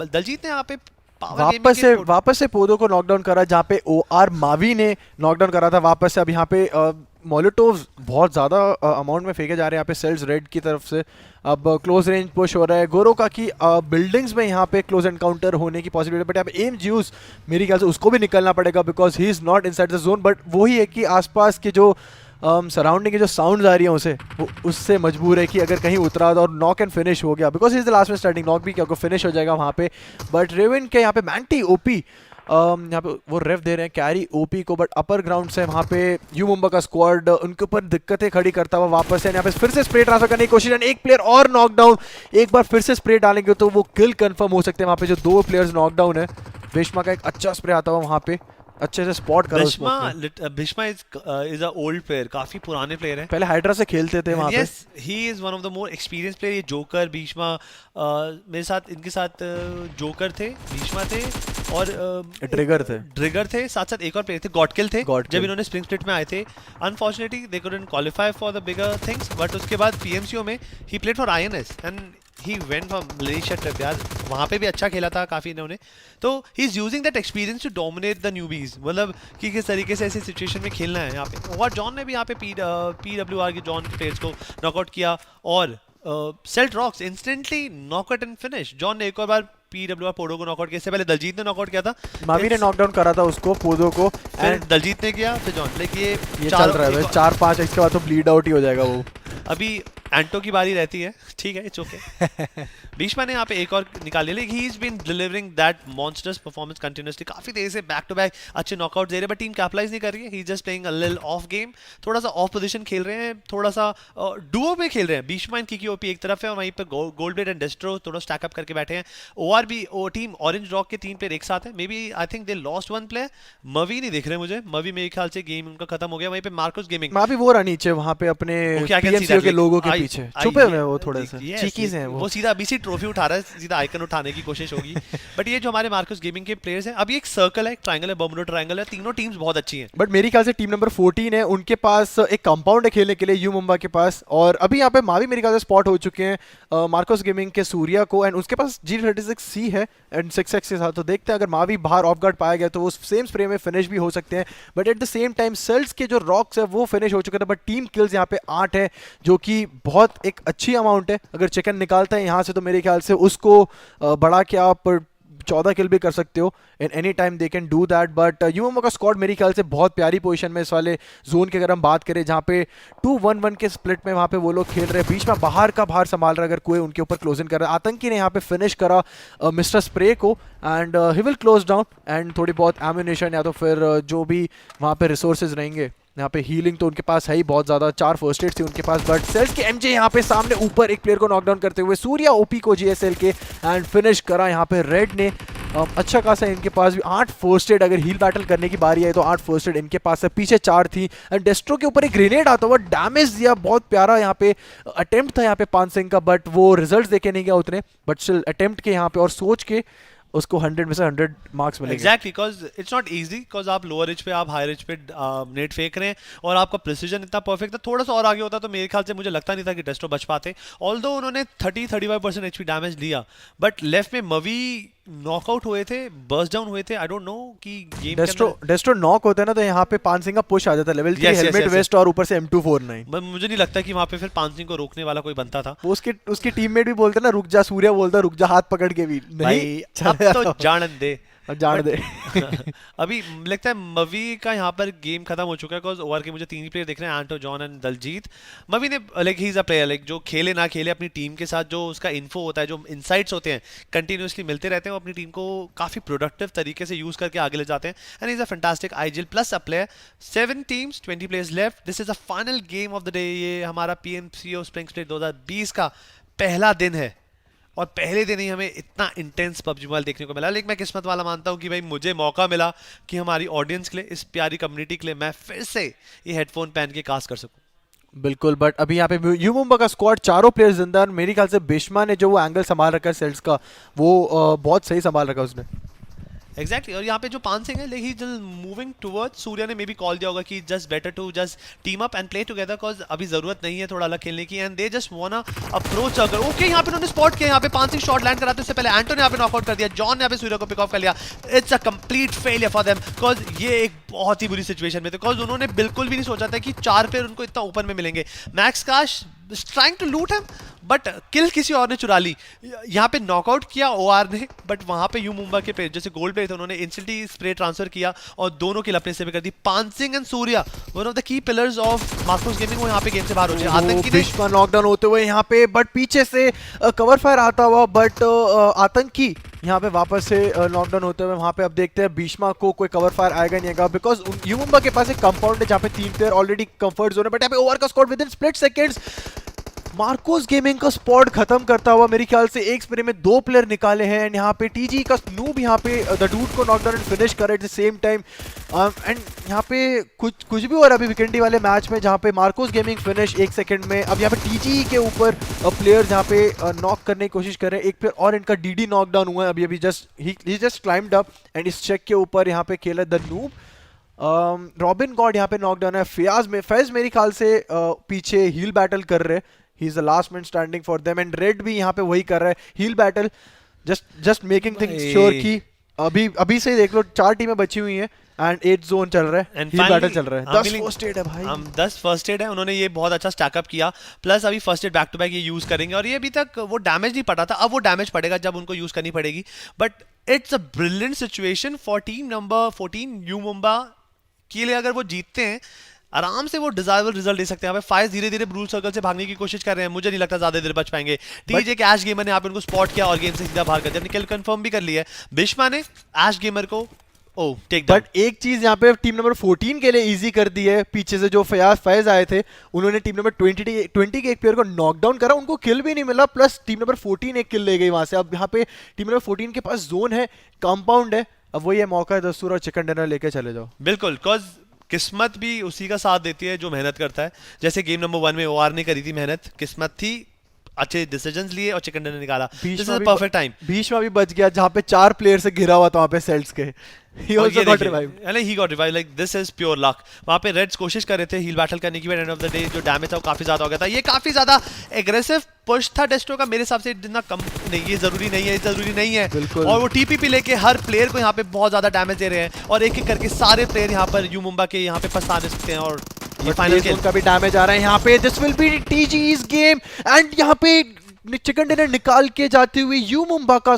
Daljeet ने यहाँ पे वापस से पोदो को नॉकडाउन करा जहाँ पे ओआर मावी ने नॉकडाउन करा था वापस से। अब यहाँ पे मोलोटोव्स बहुत ज़्यादा अमाउंट में फेंके जा रहे हैं यहाँ पे सेल्स रेड की तरफ से। अब क्लोज रेंज पुश हो रहा है गोरोका की बिल्डिंग्स में यहाँ पे क्लोज एनकाउंटर होने की पॉसिबिलिटी, बट यहाँ पे एम ज्यूस मेरी ख्याल से उसको भी निकलना पड़ेगा because he is not inside the zone. But वही है कि आसपास के जो सराउंडिंग की जो साउंड्स आ रही हैं उसे वो उससे मजबूर है कि अगर कहीं उतरा और नॉक एंड फिनिश हो गया बिकॉज इज द लास्ट में स्टार्टिंग नॉक भी क्या फिनिश हो जाएगा वहाँ पे। बट रेवन के यहाँ पे मैंटी ओपी यहाँ पे वो रेफ दे रहे हैं कैरी ओपी को, बट अपर ग्राउंड से वहाँ पे यू मुंबा का स्क्वाड उनके ऊपर दिक्कतें खड़ी करता हुआ वापस है। यहाँ पे फिर से स्प्रे ट्रांसफर करने की कोशिश है, एक प्लेयर और नॉकडाउन, एक बार फिर से स्प्रे डालेंगे तो वो किल कंफर्म हो सकते हैं। वहाँ पे जो 2 प्लेयर्स नॉकडाउन है, भीष्मा का एक अच्छा स्प्रे आता हुआ वहाँ पे अच्छे से स्पॉट करा। Bheeshma is a old player, काफी पुराने प्लेयर हैं, पहले हाइड्रा से खेलते थे वहाँ पे। Yes he is one of the more experience player. ये जोकर भीष्मा मेरे साथ इनके साथ जोकर थे, भीष्मा थे और ट्रिगर थे, साथ साथ एक और प्लेयर थे गॉडकिल थे जब इन्होंने स्प्रिंग स्प्लिट में आए थे। Unfortunately they couldn't qualify for the bigger things, but उसके बाद पीएमसीओ में he played for INS and he went from Malaysia trip यार, वहाँ पे भी अच्छा खेला था काफ़ी इन्होंने। तो he is using that experience to dominate the newbies, मतलब कि किस तरीके से ऐसी सिचुएशन में खेलना है यहाँ पे। और जॉन ने भी यहाँ पे PWR के जॉन के प्लेयर्स को नॉकआउट किया और Celt rocks instantly knockout and finish. John ने एक और बार PWR पोडो को नॉकआउट किया, इससे पहले दलजीत ने नॉकआउट किया था, मावी ने नॉकडाउन करा था उसको पोडो को, एंड दलजीत ने किया फिर जॉन। लाइक ये चल रहा है 4-5 इसके बाद तो ब्लीड आउट ही हो जाएगा वो। अभी एंटो की बारी रहती है, ठीक है इट्स ओके। भीष्मा ने यहाँ पे एक और निकाल लिया, लेकिन he is been delivering that monsters performance continuously, काफी देर से बैक टू बैक अच्छे नॉकआउट दे रहे हैं, बट टीम कैपिटलाइज नहीं कर रही है। He just playing a little off game, थोड़ा सा ऑफ पोजीशन खेल रहे हैं, थोड़ा सा डुओ पे खेल रहे हैं। भीष्मा एंड किकी ओपी एक तरफ है और वहीं पे गोल्ड ब्लेड एंड डेस्ट्रो थोड़ा स्टैक अप करके बैठे हैं। ओआरबी ओ टीम ऑरेंज रॉक के 3 प्लेयर एक साथ है, maybe I think they lost 1 player. मवी नहीं दिख रहे मुझे, मवी मेरे ख्याल से गेम उनका खत्म हो गया। वहीं पे मार्कोस गेमिंग मावी वो रहा नीचे वहाँ पे अपने पीएमसीओ के लोगों के पीछे छुपे हुए हैं, वो थोड़े से चीकीज हैं वो सीधा बीसी ट्रॉफी उठा रहा है, सीधा आइकन उठाने की कोशिश होगी। बट ये जो हमारे मार्कोस गेमिंग के प्लेयर्स हैं, अभी एक सर्कल है, एक ट्रायंगल है, बर्मुडा ट्रायंगल है, तीनों टीम्स बहुत अच्छी हैं। बट मेरी ख्याल से टीम नंबर 14 है, उनके पास एक कंपाउंड है खेलने के लिए यू मुंबा के पास, और अभी यहाँ पे मावी मेरे ख्याल से स्पॉट हो चुके हैं मार्कोस गेमिंग के सूर्या को, एंड उसके पास G36C है एंड 6x के साथ। तो देखते हैं अगर मावी बाहर ऑफ गार्ड पाया गया तो वो सेम स्प्रे में फिनिश भी हो सकते हैं। But at the same time Sells के जो रॉक्स है वो फिनिश हो चुके थे, बट टीम किल्स यहाँ पे 8 है जो कि बहुत एक अच्छी अमाउंट है। अगर चिकन निकालता है यहाँ से तो मेरे ख्याल से उसको बढ़ा के आप 14 किल भी कर सकते हो, in any time they can do that. But UMO का स्क्वाड मेरी ख्याल से बहुत प्यारी पोजीशन में इस वाले जोन की अगर हम बात करें, जहाँ पे 2-1-1 के स्प्लिट में वहाँ पे वो लोग खेल रहे हैं। बीच में बाहर का बाहर संभाल रहा है, अगर कोई उनके ऊपर क्लोजिंग कर रहा है। आतंकी ने यहाँ पे फिनिश करा मिस्टर स्प्रे को and he will close down, and थोड़ी बहुत एम्यूनेशन या तो फिर जो भी वहाँ पे रिसोर्सेज रहेंगे। यहाँ पे हीलिंग तो उनके पास है ही बहुत ज़्यादा, 4 फर्स्ट एड थी उनके पास। बट सेल्स के एमजे यहाँ पे सामने ऊपर एक प्लेयर को नॉकडाउन करते हुए सूर्या ओपी को जीएसएल के एंड फिनिश करा यहाँ पे रेड ने। अच्छा खासा इनके पास भी 8 फर्स्ट एड, अगर हील बैटल करने की बारी आई तो 8 फर्स्ट एड इनके पास है, पीछे 4 थी। एंड डेस्ट्रो के ऊपर एक ग्रेनेड आता हुआ डैमेज दिया, बहुत प्यारा यहाँ पे अटेम्प्ट था यहाँ पे 5 सिंह का, बट वो रिजल्ट देखे नहीं गया उतने, बट स्टिल अटेम्प्ट के यहाँ पे और सोच के उसको 100 में से 100 मार्क्स मिलेंगे। Exactly, because it's not easy, because आप लोअर एज पे आप हायर एज पे नेट फेंक रहे हैं और आपका प्रिसीजन इतना परफेक्ट था। थोड़ा सा और आगे होता तो मेरे ख्याल से मुझे लगता नहीं था कि डेस्ट्रो बच पाते, ऑल्दो उन्होंने 30-35% एचपी डैमेज लिया, बट लेफ्ट में मवी नॉकआउट हुए थे, बर्स्ट डाउन हुए थे। आई डोंट नो कि गेम डेस्ट्रो नॉक होता है ना तो यहाँ पे 5 सिंह का पुश आ जाता है, लेवल 3 हेलमेट वेस्ट और ऊपर से M249। मुझे नहीं लगता कि वहाँ पे फिर 5 सिंह को रोकने वाला कोई बनता था। उसके टीममेट भी बोलते ना रुक जा, सूर्या बोलता रुक जा हाथ पकड़ के भी नहीं, अब तो जान दे जान दे। अभी लगता है मवी का यहाँ पर गेम खत्म हो चुका है बिकॉज ओवर के मुझे 3 ही प्लेयर दिख रहे हैं, एंटो, जॉन एंड दलजीत। मवी ने like he is a player, like जो खेले ना खेले अपनी टीम के साथ जो उसका इन्फो होता है, जो इनसाइट्स होते हैं कंटिन्यूसली मिलते रहते हैं, वो अपनी टीम को काफ़ी प्रोडक्टिव तरीके से यूज़ करके आगे ले जाते हैं। And is a fantastic IGL plus a player. 7 teams 20 players left. This is a final game of the day. ये हमारा पीएमसीओ स्प्रिंग स्प्लिट 2020 का पहला दिन है और पहले दिन ही हमें इतना इंटेंस पबजी मोबाइल देखने को मिला। लेकिन मैं किस्मत वाला मानता हूँ कि भाई मुझे मौका मिला कि हमारी ऑडियंस के लिए, इस प्यारी कम्युनिटी के लिए मैं फिर से ये हेडफोन पहन के कास्ट कर सकूँ। बिल्कुल, बट अभी यहाँ पे यू मुंबा का स्क्वाड चारों प्लेयर्स जिंदा हैं। मेरे ख्याल से बिश्मा ने जो वो एंगल संभाल रखा है सेल्स का, वो बहुत सही संभाल रखा है उसने। एग्जैक्टली और यहाँ पे जो पान सिंह है, he just moving towards. Surya ने मे बी कॉल दिया होगा कि just better to just team up and play together because अभी जरूरत नहीं है थोड़ा अलग खेलने की, and they just wanna approach. अगर ओके यहाँ पे उन्होंने स्पॉट किया, यहाँ पे पान सिंह शॉट लैंड कराते उससे पहले एंटो ने यहाँ पे नॉकआउट कर दिया, जॉन ने यहाँ पे सूर्या को पिक ऑफ कर लिया। It's a complete failure for them because ये एक बहुत ही बुरी सिचुएशन में थे बिकॉज उन्होंने बिल्कुल भी नहीं सोचा था कि 4 प्लेयर उनको इतना ओपन में मिलेंगे। मैक्स काश trying to loot him but kill किसी और ने चुरा ली। यहाँ पे नॉकआउट किया ओआर ने, बट वहाँ पे यू मुंबा के प्लेयर जैसे गोल्ड प्लेयर थे उन्होंने इंस्टेंटली स्प्रे ट्रांसफर किया और दोनों किल अपने से भी कर दी। पान Singh and Surya one of the key pillars of Marcos gaming, वो यहाँ पे गेम से बाहर हो जाए। आतंकी ने बिश्मा नॉकडाउन होते हुए यहाँ पे, बट पीछे से कवर फायर आता हुआ, बट आतंकी यहाँ पे वापस से नॉकडाउन होते हुए। वहाँ पे अब देखते हैं भीष्मा को कोई कवर फायर आएगा नहीं आएगा बिकॉज यू मुंबा के पास एक कंपाउंड है जहाँ पे 3 प्लेयर ऑलरेडी कंफर्ट जोन है, बट यहाँ पे ओवर का score with in split seconds Marcos gaming का स्पॉट खत्म करता हुआ। मेरे ख्याल से एक स्प्रे में 2 प्लेयर निकाले हैं एंड यहाँ पे टीजी का स्नूब यहाँ पे द डूड को नॉकडाउन एंड फिनिश करे eight the same time. And यहाँ पे कुछ भी हो रहा है अभी वीकेंडी वाले मैच में, जहाँ पे मार्कोस गेमिंग फिनिश 1 सेकंड में। अब यहाँ पे टीजी के ऊपर प्लेयर्स यहाँ पे नॉक करने की कोशिश कर रहे हैं। एक प्लेयर और इनका डीडी नॉकडाउन हुआ है अभी अभी, ही जस्ट क्लाइम्ड अप एंड इस चेक के ऊपर यहाँ पे खेला द नूब। रॉबिन गॉड यहाँ पे नॉकडाउन है। फैज मेरे ख्याल से पीछे हील बैटल कर रहे हैं। He is the last man standing for them and red भी यहाँ पे वही कर रहा है, heal battle, just making things sure कि अभी से ही देख लो 4 टीमें बची हुई हैं एंड 8 जोन चल रहा है, हील बैटल चल रहा है। 10 फर्स्ट एड है भाई, 10 फर्स्ट एड है। उन्होंने ये बहुत अच्छा स्टैकअप किया, प्लस अभी first aid back to back ये यूज करेंगे और ये अभी तक वो डैमेज नहीं पड़ा था, अब वो डैमेज पड़ेगा जब उनको यूज करनी पड़ेगी। But it's a brilliant situation for team number 14 you Mumba के लिए। अगर वो जीतते हैं आराम से वो डिजायरेबल रिजल्ट दे सकते हैं। यहाँ पे फाइज धीरे धीरे ब्रूल सर्कल से भागने की कोशिश कर रहे हैं, मुझे नहीं लगता ज्यादा देर बच पाएंगे। टीजे के ऐश गेमर ने यहाँ पे उनको स्पॉट किया और गेम से सीधा बाहर कर दिया, अपनी किल कंफर्म भी कर लिया है। बिश्मा ने ऐश गेमर को टेक डाउन। बट एक चीज यहाँ पे टीम नंबर 14 के लिए इजी कर दी है, पीछे से जो फैज आए थे उन्होंने टीम नंबर 20 के एक प्लेयर को नॉकडाउन करा, उनको किल भी नहीं मिला, प्लस टीम नंबर 14 एक किल ले गई वहां से। अब यहाँ पे टीम नंबर 14 के पास जोन है, कंपाउंड है, अब वो ये मौका है दस्तूर और चिकन डिनर लेके चले जाओ। बिल्कुल, बिकॉज किस्मत भी उसी का साथ देती है जो मेहनत करता है। जैसे गेम नंबर 1 में ओआर ने करी थी मेहनत, किस्मत थी, अच्छे डिसीजंस लिए और चिकन डिनर निकाला। This is perfect time. Bheeshma भी बच गया जहाँ पे 4 प्लेयर से घिरा हुआ था वहाँ पे सेल्स के। He also got revived. He got revived. Like this is pure luck. वहाँ पे रेड्स कोशिश कर रहे थे हील बैटल करने की, एंड ऑफ द डे जो डैमेज था वो काफी ज्यादा हो गया था। ये काफी ज्यादा एग्रेसिव पुश था डेस्ट्रो का मेरे हिसाब से, जितना कम नहीं, ये जरूरी नहीं है। और वो टीपीपी लेके हर प्लेयर को यहाँ पे बहुत ज्यादा डैमेज दे रहे हैं और एक एक करके सारे प्लेयर यहाँ पर यू मुंबा के यहाँ पे फंसाने सकते हैं और ये फाइनल किल का भी डैमेज आ रहा है यहाँ पे। This will be TG's game end यहाँ पे चिकन डिनर निकाल के जाते हुए यू मुंबा का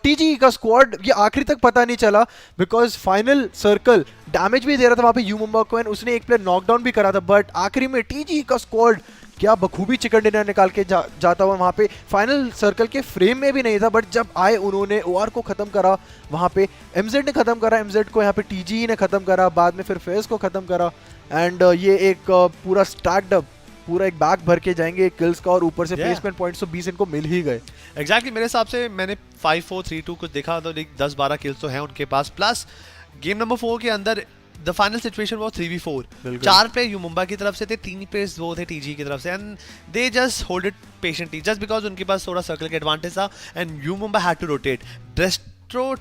टीजी का स्क्वाड ये आखिरी तक पता नहीं चला बिकॉज फाइनल सर्कल डैमेज भी दे रहा था वहाँ पे यू मुंबा को एंड उसने एक प्लेयर नॉकडाउन भी करा था, बट आखिरी में टीजी का स्क्वाड क्या बखूबी चिकन डिनर निकाल के जाता हुआ। वहाँ पे फाइनल सर्कल के फ्रेम में भी नहीं था, बट जब आए उन्होंने ओआर को खत्म करा, वहाँ पे एमजेड ने खत्म करा, एमजेड को यहाँ पे टीजी ने खत्म करा, बाद में फिर फेस को खत्म करा एंड ये एक पूरा स्टैक्ड अप, पूरा एक बैग भर के जाएंगे किल्स का और ऊपर से प्लेसमेंट पॉइंट्स तो 20 इनको मिल ही गए। एग्जैक्टली मेरे हिसाब से मैंने 5-4-3-2 कुछ देखा तो 10-12 किल्स तो हैं उनके पास, प्लस गेम नंबर 4 के अंदर द फाइनल सिचुएशन वो 3v4, 4 प्लेयर यू मुंबा की तरफ से थे, 3 प्लेयर्स वो थे टीजी की तरफ से, and they just hold it patiently just because उनके पास थोड़ा सर्कल का एडवांटेज था and U Mumba had to rotate.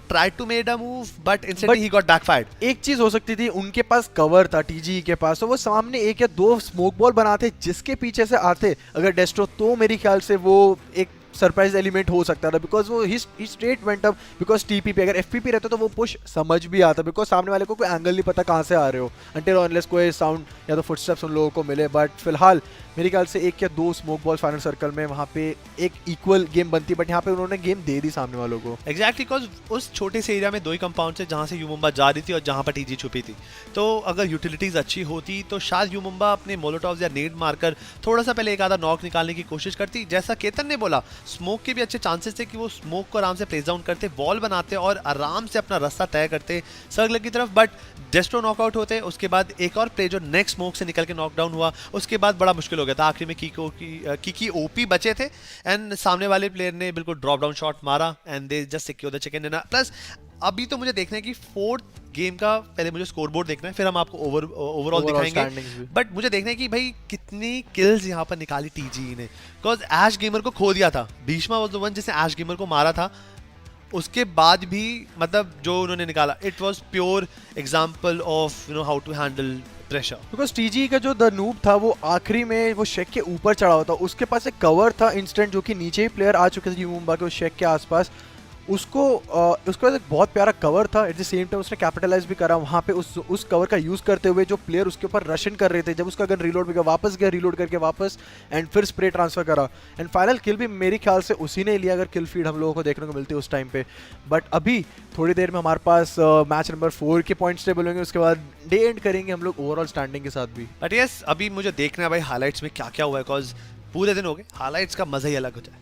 tried to make a move but instead he got backfired. एक चीज हो सकती थी, उनके पास कवर था टीजी के पास, तो वो सामने 1 या 2 स्मोक बॉल बनाते जिसके पीछे से आते अगर डेस्ट्रो, तो मेरे ख्याल से वो एक सरप्राइज एलिमेंट हो सकता था, बिकॉज वो he straight went up, because TPP अगर एफपीपी रहता तो वो पुश समझ भी आता, बिकॉज सामने वाले को कोई एंगल नहीं पता कहाँ से आ रहे हो, अंटिल अनलेस कोई साउंड या तो फुटस्टेप्स उन लोगों को मिले। बट फिलहाल मेरे ख्याल से 1 या 2 स्मोक बॉल फाइनल सर्कल में वहाँ पे एक इक्वल गेम बनती, बट यहाँ पे उन्होंने गेम दे दी सामने वालों को। एग्जैक्टली, बिकॉज उस छोटे से एरिया में 2 ही कंपाउंड थे जहाँ से यू मुंबा जा रही थी और जहाँ पर टीजी छुपी थी। तो अगर यूटिलिटीज अच्छी होती तो शायद यू मुंबा अपने मोलोटॉव्स या नेड मारकर थोड़ा सा पहले एक आधा नॉक निकालने की कोशिश करती। जैसा केतन ने बोला, स्मोक के भी अच्छे चांसेस थे कि वो स्मोक को आराम से प्लेस डाउन करते, वॉल बनाते और आराम से अपना रास्ता तय करते सर्कल की तरफ। बट डेस्ट्रो नॉकआउट होते, उसके बाद एक और प्ले जो नेक्स्ट स्मोक से निकल के नॉकडाउन हुआ, उसके बाद बड़ा मुश्किल हो गया था। आखिरी में की ओपी बचे थे एंड सामने वाले प्लेयर ने बिल्कुल ड्रॉप डाउन शॉट मारा and they just secure the chicken dinner. Plus अभी तो मुझे देखना है कि 4th गेम का पहले मुझे स्कोर बोर्ड देखना है, फिर हम आपको ओवरऑल दिखाएंगे। बट मुझे देखना है कि भाई कितनी किल्स यहाँ पर निकाली टीजी ने, बिकॉज ऐश गेमर को खो दिया था। भीष्मा वाज द वन जिसने ऐश गेमर को मारा था, उसके बाद भी मतलब जो उन्होंने निकाला, it was pure example of you know how to handle pressure. Because TG का जो द नूब था वो आखिरी में वो शेक के ऊपर चढ़ा हुआ था, उसके पास एक कवर था इंस्टेंट, जो कि नीचे ही प्लेयर आ चुके थे यू मुंबा के उस शेक के आसपास। उसको एक बहुत प्यारा कवर था, एट द सेम टाइम उसने कैपिटलाइज भी करा वहाँ पे उस कवर का यूज़ करते हुए। जो प्लेयर उसके ऊपर रशन कर रहे थे, जब उसका गन रीलोड भी गया, वापस गया रीलोड करके वापस, एंड फिर स्प्रे ट्रांसफर करा, एंड फाइनल किल भी मेरे ख्याल से उसी ने लिया, अगर किल फीड हम लोगों को देखने को मिलती है उस टाइम पे। बट अभी थोड़ी देर में हमारे पास मैच नंबर 4 के पॉइंट्स टेबल होंगे, उसके बाद डे एंड करेंगे हम लोग ओवरऑल स्टैंडिंग के साथ भी। बट यस, अभी मुझे देखना है भाई हाईलाइट्स में क्या क्या हुआ है, बिकॉज पूरे दिन हो गए, हाईलाइट्स का मजा ही अलग हो जाए।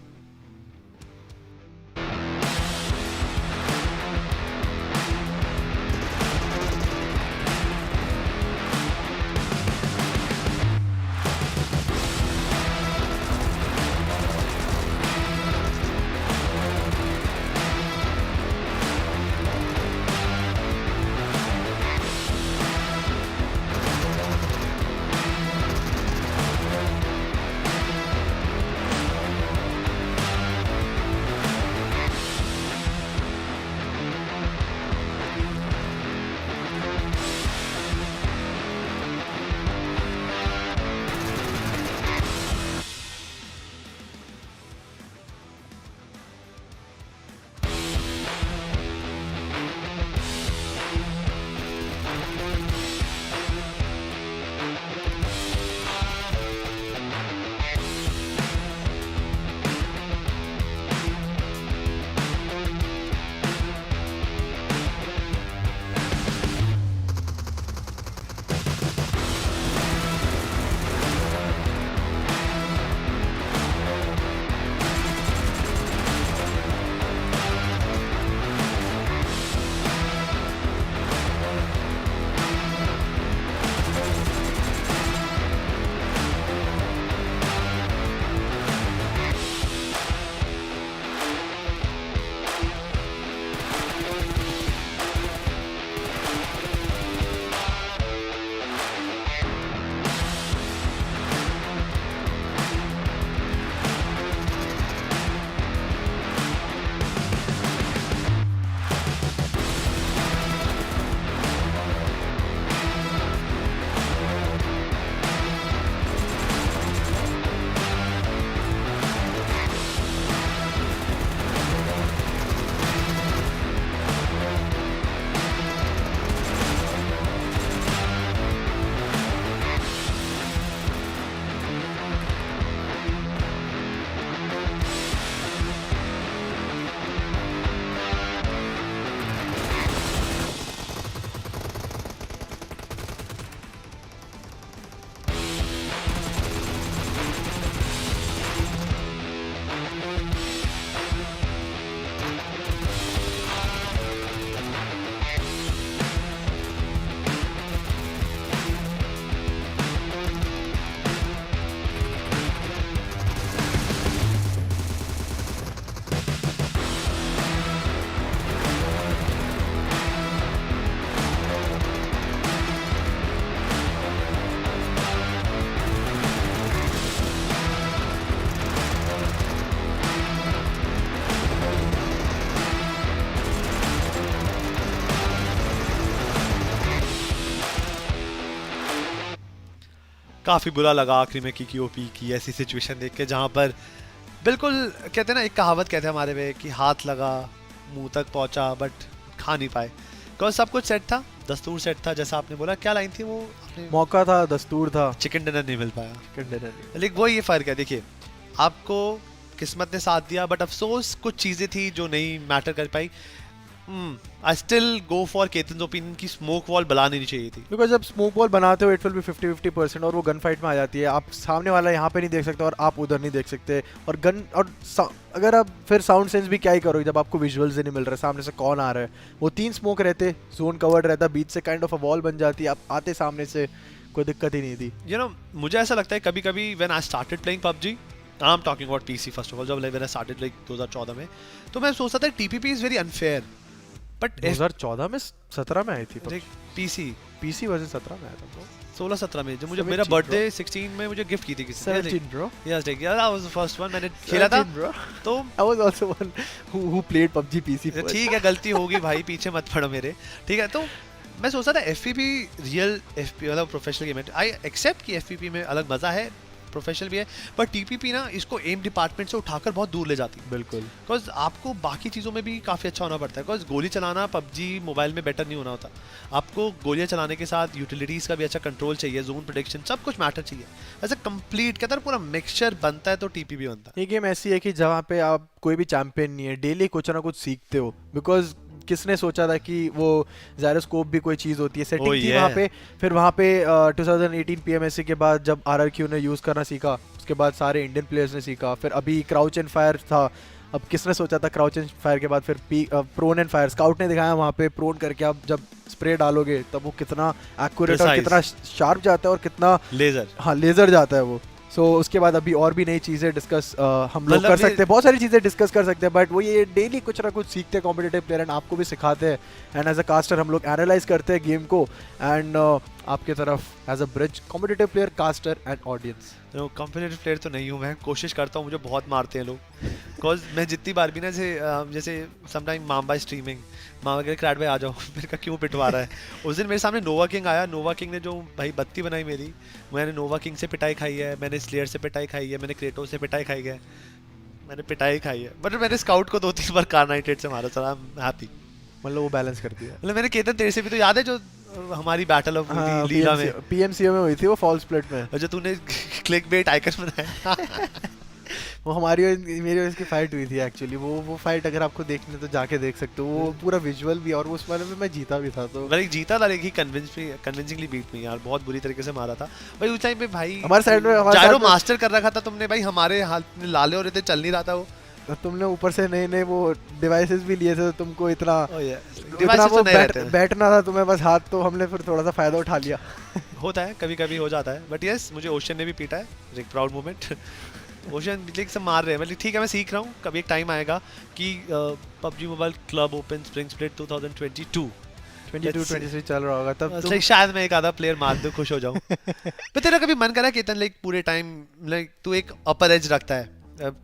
काफ़ी बुरा लगा आखिरी में की ओपी की ऐसी सिचुएशन देख के, जहाँ पर बिल्कुल, कहते हैं ना, एक कहावत कहते हैं हमारे में कि हाथ लगा मुंह तक पहुंचा बट खा नहीं पाए, बिकॉज सब कुछ सेट था, दस्तूर सेट था, जैसा आपने बोला। क्या लाइन थी वो? मौका था, दस्तूर था, चिकन डिनर नहीं मिल पाया। Chicken dinner. लेकिन वो ये फर्क है, देखिए आपको किस्मत ने साथ दिया, बट अफसोस कुछ चीज़ें थी जो नहीं मैटर कर पाई। I still go for Ketan opinion की स्मोक वॉल बनानी नहीं चाहिए थी, बिकॉज जब स्मोक वॉल बनाते हो इट विल बी 50-50% और वो गन फाइट में आ जाती है। आप सामने वाला यहाँ पे नहीं देख सकते और आप उधर नहीं देख सकते, और गन और अगर आप फिर साउंड सेंस भी क्या ही करोगे जब आपको विजुअल्स ही नहीं मिल रहा है सामने से कौन आ रहा है। वो 3 स्मोक रहते, जोन कवर्ड रहता, बीच से काइंड ऑफ अ वॉल बन जाती है, आप आते सामने से, कोई दिक्कत ही नहीं थी। यू नो मुझे ऐसा लगता है कभी कभी when I started playing PUBG, I am talking about PC first of all, जब व्हेन आई स्टार्टेड लाइक 2014 में, तो मैं सोचता था TPP is very unfair, but 2014 में 17 में आई थी पीसी वर्जन 17 में आया था ब्रो। 16-17 में, जो मुझे मेरा बर्थडे 16 में मुझे गिफ्ट की थी किसी ने। 17 ब्रो। यस टेक, या that was the first one मैंने खेला था bro. तो I was also one who played PUBG PC first. ठीक है, गलती होगी भाई, पीछे मत पड़ो मेरे, ठीक है। तो मैं सोचता था एफपीपी रियल एफपी मतलब प्रोफेशनल गेम है, आई एक्सेप्ट कि एफपीपी में अलग मजा है, प्रोफेशनल भी है, पर टीपीपी ना इसको एम डिपार्टमेंट से उठाकर बहुत दूर ले जाती है। बिल्कुल, बिकॉज आपको बाकी चीज़ों में भी काफ़ी अच्छा होना पड़ता है, बिकॉज गोली चलाना पबजी मोबाइल में बेटर नहीं होना होता, आपको गोलियां चलाने के साथ यूटिलिटीज़ का भी अच्छा कंट्रोल चाहिए, जोन प्रोटेक्शन, सब कुछ मैटर चाहिए। ऐसा कंप्लीट कहता है पूरा मिक्सचर बनता है तो टीपीपी बनता है। ये गेम ऐसी है कि जहाँ पे आप कोई भी चैंपियन नहीं है, डेली कुछ ना कुछ सीखते हो, बिकॉज किसने सोचा था कि वो जायरोस्कोप भी कोई चीज़ होती है, सेटिंग थी वहाँ पे। फिर वहाँ पे 2018 पीएमएससी के बाद जब आरआरक्यू ने यूज़ करना सीखा, उसके बाद सारे इंडियन प्लेयर्स ने सीखा। फिर अभी क्राउच एंड फायर था, अब किसने सोचा था क्राउच एंड फायर के बाद फिर प्रोन एंड फायर, स्काउट ने दिखाया वहाँ पे प्रोन करके आप जब स्प्रे डालोगे तब वो कितना एक्यूरेट और कितना शार्प जाता है और कितना लेजर, हाँ लेजर जाता है वो। सो उसके बाद अभी और भी नई चीज़ें डिस्कस हम लोग कर सकते हैं, बहुत सारी चीज़ें डिस्कस कर सकते हैं, बट वो ये डेली कुछ ना कुछ सीखते हैं कॉम्पिटिटिव प्लेयर, एंड आपको भी सिखाते हैं, एंड एज अ कास्टर हम लोग एनालाइज करते हैं गेम को, एंड आपके तरफ as a bridge competitive player, caster and audience. Competitive player तो नहीं हूँ मैं, कोशिश करता हूँ, मुझे बहुत मारते हैं लोग, बिकॉज मैं जितनी बार भी ना जैसे समटाइम मामबाई स्ट्रीमिंग, मामा के क्रैड भाई आ जाओ, मेरे का क्यों पिटवा रहा है। उस दिन मेरे सामने नोवा किंग आया, नोवा किंग ने जो भाई बत्ती बनाई मेरी, मैंने नोवा किंग से पिटाई खाई है, मैंने स्लेयर से पिटाई खाई है, मैंने क्रेटो से पिटाई खाई है, मैंने पिटाई खाई है, बट मैंने स्काउट को 2-3 बार कार 98 से मारा, सर आई एम हैप्पी। मतलब वो बैलेंस करती है। मतलब मैंने केतन तेरे से भी तो याद है जो हमारी बैटल ऑफ लीला में पीएमसीओ में हुई थी वो फॉल स्प्लिट में, और जो तूने क्लिक बेट आइकन बनाया वो हमारी और मेरी और इसकी फाइट हुई थी एक्चुअली। वो फाइट अगर आपको देखनी है तो जाके देख सकते हो, वो पूरा विजुअल भी, और उस वाले में मैं जीता भी था। तो भाई जीता था, लेकिन कन्विंसिंगली बीट में यार, बहुत बुरी तरीके से मारा था भाई उस टाइम पे। भाई हमारे साइड में जायरो मास्टर कर रखा था तुमने भाई, हमारे हाथ में लाले हो रहे थे, चल नहीं रहा था वो, तुमने ऊपर से नए नए वो डिवाइसेस भी लिए थे, तो तुमको इतना वो बैठना था तुम्हें बस हाथ, तो हमने फिर थोड़ा सा फायदा उठा लिया। होता है, कभी कभी हो जाता है, बट यस मुझे ओशन ने भी पीटा है, एक प्राउड मोमेंट। ओशन बिजली सब मार रहे हैं, मतलब ठीक है मैं सीख रहा हूँ, कभी एक टाइम आएगा कि PUBG mobile club open spring split 2022-23 चल रहा होगा तब तो शायद मैं एक आधा प्लेयर मार दूं, खुश हो जाऊं। पर तेरा कभी मन करा केतन लाइक पूरे टाइम लाइक तू एक अपर एज रखता है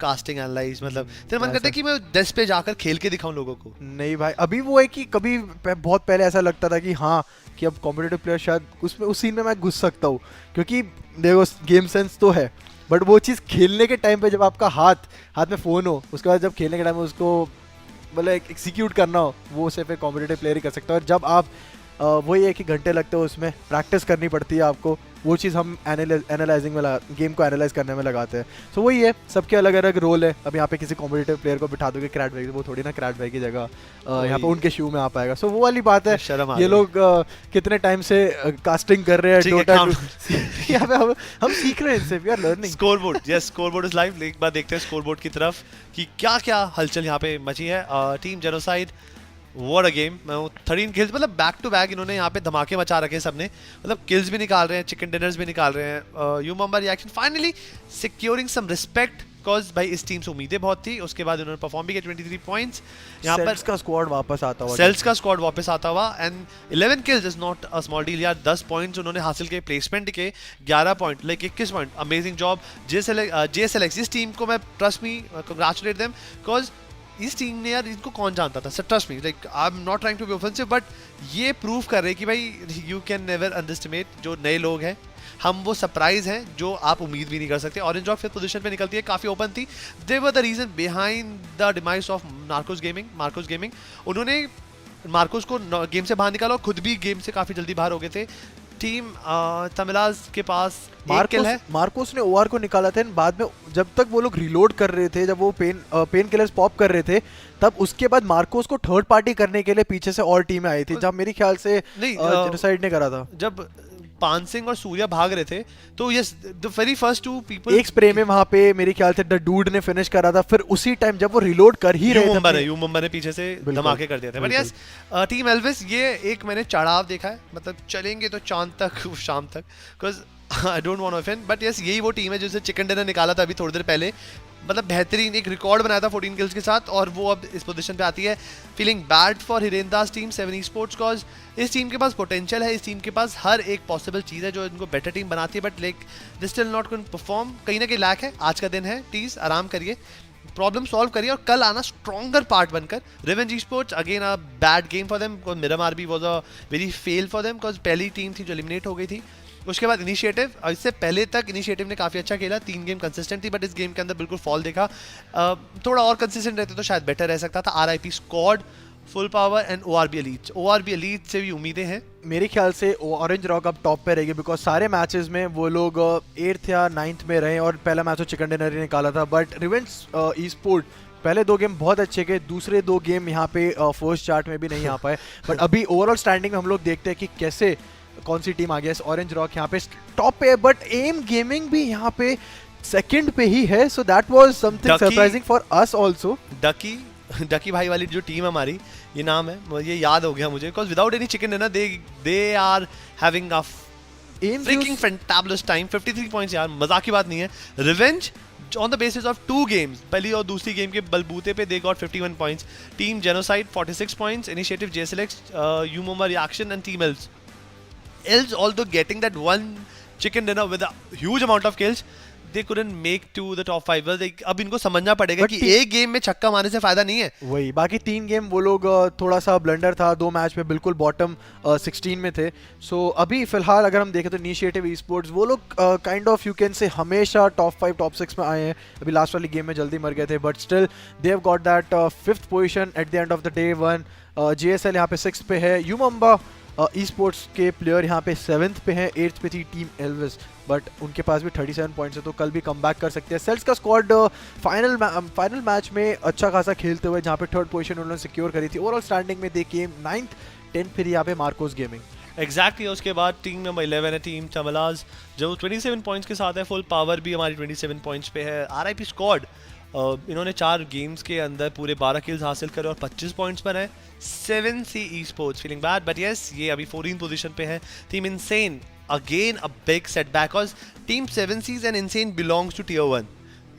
कास्टिंग एनालाइज, मतलब तेरा मन करता है कि मैं डेस्क पे जाकर खेल के दिखाऊं लोगों को? नहीं भाई, अभी वो है कि कभी बहुत पहले ऐसा लगता था कि हाँ कि अब कॉम्पिटिटिव प्लेयर शायद उसमें उस सीन में मैं घुस सकता हूँ, क्योंकि देखो गेम सेंस तो है, बट वो चीज़ खेलने के टाइम पे जब आपका हाथ में फ़ोन हो, उसके बाद जब खेलने के टाइम में उसको मतलब एक्सिक्यूट करना हो, वो सिर्फ एक कॉम्पिटिटिव प्लेयर ही कर सकता है। और जब आप वही है कि घंटे लगते हो उसमें, प्रैक्टिस करनी पड़ती है आपको, वो चीज़ हम एनालाइजिंग में गेम को एनालाइज करने में लगाते हैं। सो वही है, सबके अलग अलग रोल है। अब यहाँ पे किसी कॉम्पिटिटिव प्लेयर को बिठा दोगे क्रैड भाई, वो थोड़ी ना क्रैड भाई की जगह यहाँ पे उनके शू में आ पाएगा। सो वो वाली बात है, ये लोग कितने टाइम से कास्टिंग कर रहे हैं यहाँ पे, हम सीख रहे हैं इनसे, we are learning. Scoreboard, yes scoreboard is live, एक बार देखते हैं स्कोरबोर्ड की तरफ कि क्या क्या हलचल यहाँ पे मची है। Team genocide, what a game, 13 kills, मतलब बैक टू बैक इन्होंने यहाँ पे धमाके मचा रखे हैं सबने, मतलब किल्स भी निकाल रहे हैं, चिकन डिनर्स भी निकाल रहे हैं। यूमाम्बा reaction finally securing some respect, because भाई इस टीम से उम्मीदें बहुत थी, उसके बाद उन्होंने परफॉर्म भी किया, 23 पॉइंट्स। यहाँ पर का स्क्वाड वापस आता हुआ, सेल्स का स्क्वाड वापस आता हुआ, and 11 kills is not a small deal यार। 10 पॉइंट्स उन्होंने हासिल किए, प्लेसमेंट के 11 point, like 21 point, amazing job. JSLX इस टीम को मैं trust me congratulate them, because इस टीम ने यार इनको कौन जानता था, trust me, like I am not trying to be offensive, but ये प्रूव कर रहे हैं कि भाई यू कैन नेवर अंडरएस्टिमेट जो नए लोग हैं, हम वो सरप्राइज हैं जो आप उम्मीद भी नहीं कर सकते। ऑरेंज रॉक 5th पोजीशन पे निकलती है, काफ़ी ओपन थी। They were the reason behind the demise of Marcos gaming. उन्होंने मार्कोस को गेम से बाहर निकाला और खुद भी गेम से काफ़ी जल्दी बाहर हो गए थे। टीम तमिलाज के पास एक किल है। मार्कोस ने ओआर को निकाला था, बाद में जब तक वो लोग रिलोड कर रहे थे, जब वो पेन किलर्स पॉप कर रहे थे, तब उसके बाद मार्कोस को थर्ड पार्टी करने के लिए पीछे से और टीमें आई थी, जब मेरे ख्याल से जेनोसाइड ने करा था। जब पान सिंह और सूर्या भाग रहे थे तो yes the very first two people एक स्प्रे में वहां पे मेरे ख्याल से द डूड ने फिनिश करा था, फिर उसी टाइम जब वो रिलोड कर ही रहे थे यू मुंबई ने पीछे से धमाके कर दिए थे। बट यस टीम एल्विस, ये एक मैंने चढ़ाव देखा है, मतलब चलेंगे तो चांद तक शाम तक, because I don't want to offend, but yes यही वो टीम है जिसे चिकन डिनर निकाला था अभी थोड़ी देर पहले, मतलब बेहतरीन एक रिकॉर्ड बनाया था 14 किल्स के साथ, और वो अब इस पोजीशन पे आती है। फीलिंग बैड फॉर हिरेंदास टीम 7 eSports, कॉज इस टीम के पास पोटेंशियल है, इस टीम के पास हर एक पॉसिबल चीज़ है जो इनको बेटर टीम बनाती है, but like they still not can perform. कहीं ना कहीं लैक है। आज का दिन है, टीज आराम करिए, प्रॉब्लम सॉल्व करिए और कल आना स्ट्रॉन्गर पार्ट बनकर। Revenge eSports again a bad game for them, Miramar भी was a very fail for them, because पहली टीम थी जो एलिमिनेट हो गई थी। उसके बाद इनिशिएटिव, इससे पहले तक इनिशिएटिव ने काफ़ी अच्छा खेला, 3 गेम कंसिस्टेंट थी, बट इस गेम के अंदर बिल्कुल फॉल देखा। थोड़ा और कंसिस्टेंट रहते तो शायद बेटर रह सकता था। RIP squad, full power and ORB elite से भी उम्मीदें हैं। मेरे ख्याल से ऑरेंज रॉक अब टॉप पे रहेगी, बिकॉज सारे मैचेस में वो लोग 8th या 9th में रहे, और पहला मैच तो चिकन डिनर ही निकाला था। बट रिवेंज eSport पहले 2 गेम बहुत अच्छे के, दूसरे 2 गेम यहाँ पे फर्स्ट चार्ट में भी नहीं आ पाए। बट अभी ओवरऑल स्टैंडिंग में हम लोग देखते हैं कि कैसे कौन सी टीम आ गई है। ऑरेंज रॉक यहाँ पे टॉप पे है, बट एम गेमिंग भी यहाँ पे सेकंड पे ही है, so that was something surprising for us also. Ducky भाई वाली जो टीम हमारी, ये नाम है, ये याद हो गया मुझे, because without any chicken dinner they are having a freaking fantabulous time. 53 points यार, मजाक की बात नहीं है। Revenge on the basis of 2 games, पहली और दूसरी गेम के बलबूते पे they got 51 points. Team genocide 46 points, initiative JSLX, यूमोमा reaction and team else although getting that one chicken dinner with a huge amount of kills, they couldn't make to the top 5. अब इनको समझना पड़ेगा कि एक गेम में छक्का मारने से फायदा नहीं है। वही बाकी 3 गेम वो लोग थोड़ा सा ब्लंडर था, 2 मैच में बिल्कुल बॉटम 16 में थे। सो अभी फिलहाल अगर हम देखें तो इनिशिएटिव eSports वो लोग kind of you can say हमेशा टॉप 5 टॉप 6 में आए हैं। अभी लास्ट वाली गेम में जल्दी मर गए थे, but still they have got that 5th position at the end of the day 1। JSL यहाँ पे 6th पे है, यूमम्बा eSports के प्लेयर यहाँ पे 7th पे हैं, 8th पे थी टीम एल्विस, बट उनके पास भी 37 पॉइंट्स है, तो कल भी कम बैक कर सकते हैं। सेल्स का स्क्वाड फाइनल मैच में अच्छा खासा खेलते हुए जहाँ पे 3rd पोजीशन उन्होंने सिक्योर करी थी। ओवरऑल स्टैंडिंग में दे केम 9th, 10th फिर यहाँ पे मार्कोस गेमिंग। एग्जैक्टली उसके बाद टीम नंबर 11 है टीम तमिलाज, जो 27 पॉइंट्स के साथ है। फुल पावर भी हमारी 27 पॉइंट्स पे है। RIP स्क्वाड, इन्होंने 4 गेम्स के अंदर पूरे 12 किल्स हासिल करे और 25 पॉइंट्स पर है। 7C eSports feeling bad, but yes ये अभी 14 पोजीशन पे है। Team insane again a big setback, because team 7Cs and insane belongs to Tier 1।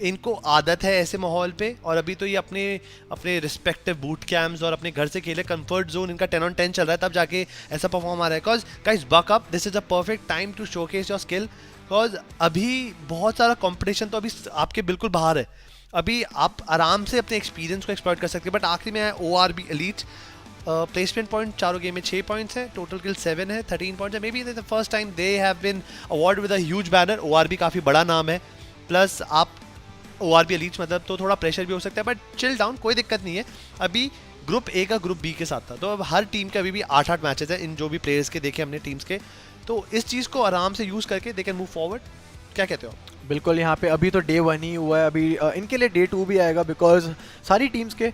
इनको आदत है ऐसे माहौल पे, और अभी तो ये अपने रिस्पेक्टिव बूट कैम्प्स और अपने घर से खेले, कंफर्ट जोन इनका 10 on 10 चल रहा है, तब जाके ऐसा परफॉर्म आ रहा है। Because guys buck up, this is a perfect time to showcase your skill, because अभी बहुत सारा कॉम्पिटिशन तो अभी आपके बिल्कुल बाहर है। अभी आप आराम से अपने एक्सपीरियंस को एक्सप्लॉइट कर सकते हैं। बट आखिरी में है ORB elite, placement point 4 game में 6 पॉइंट्स है, टोटल किल 7 है, 13 पॉइंट्स है। Maybe the first time they have been award with a huge banner. ORB काफ़ी बड़ा नाम है, प्लस आप ORB एलीट मतलब तो थोड़ा प्रेशर भी हो सकता है, बट चिल डाउन, कोई दिक्कत नहीं है। अभी ग्रुप A का ग्रुप B के साथ था, तो अब हर टीम के अभी भी 8-8 मैचेस हैं इन जो भी प्लेयर्स के देखे हमने टीम्स के, तो इस चीज़ को आराम से यूज़ करके दे कैन मूव फॉरवर्ड। क्या कहते हो? बिल्कुल, यहाँ पे अभी तो डे 1 ही हुआ है, अभी इनके लिए डे 2 भी आएगा, बिकॉज सारी टीम्स के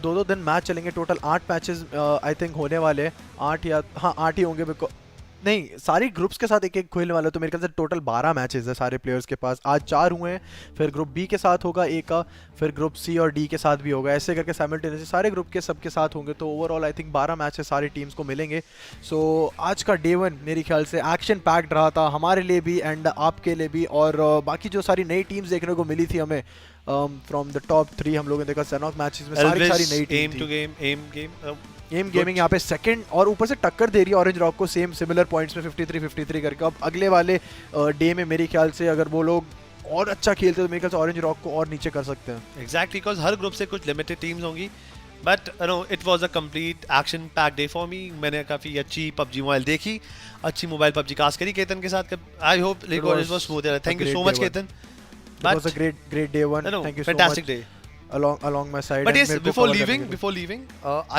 2-2 दिन मैच चलेंगे। टोटल 8 मैचेस आई थिंक होने वाले हैं, 8 ही होंगे, बिकॉज नहीं सारी ग्रुप्स के साथ एक खेलने वाले, तो मेरे ख्याल से टोटल 12 मैचेस है सारे प्लेयर्स के पास। आज 4 हुए हैं, फिर ग्रुप B के साथ होगा एक का, फिर ग्रुप C और D के साथ भी होगा, ऐसे करके साइमल्टेनियसली सारे ग्रुप के सबके साथ होंगे। तो ओवरऑल आई थिंक 12 मैचेस सारी टीम्स को मिलेंगे। सो आज का डे 1 मेरे ख्याल से एक्शन पैक्ड रहा था हमारे लिए भी एंड आपके लिए भी, और बाकी जो सारी नई टीम्स देखने को मिली थी हमें फ्रॉम द टॉप 3 हम लोगों ने देखा सैनॉक मैचेस में सारी नई टीम थी। एम गेमिंग यहाँ पे सेकंड, और ऊपर से टक्कर दे रही है ऑरेंज रॉक को सेम सिमिलर पॉइंट्स में 53 करके। अब अगले वाले डे में मेरे ख्याल से अगर वो लोग और अच्छा खेलते तो मेरे ख्याल से ऑरेंज रॉक को और नीचे कर सकते हैं। एग्जैक्टली, बिकॉज हर ग्रुप से कुछ लिमिटेड टीम्स होंगी, but no it was a complete action packed day for me. मैंने काफ़ी अच्छी पबजी मोबाइल देखी, अच्छी मोबाइल पबजी कास्ट करी केतन के साथ। I hope like it was smooth. Thank you so much Ketan. It was a great day one. Thank you so fantastic much. day. Along my side. But and yes, मेरे को before cover करने के leaving,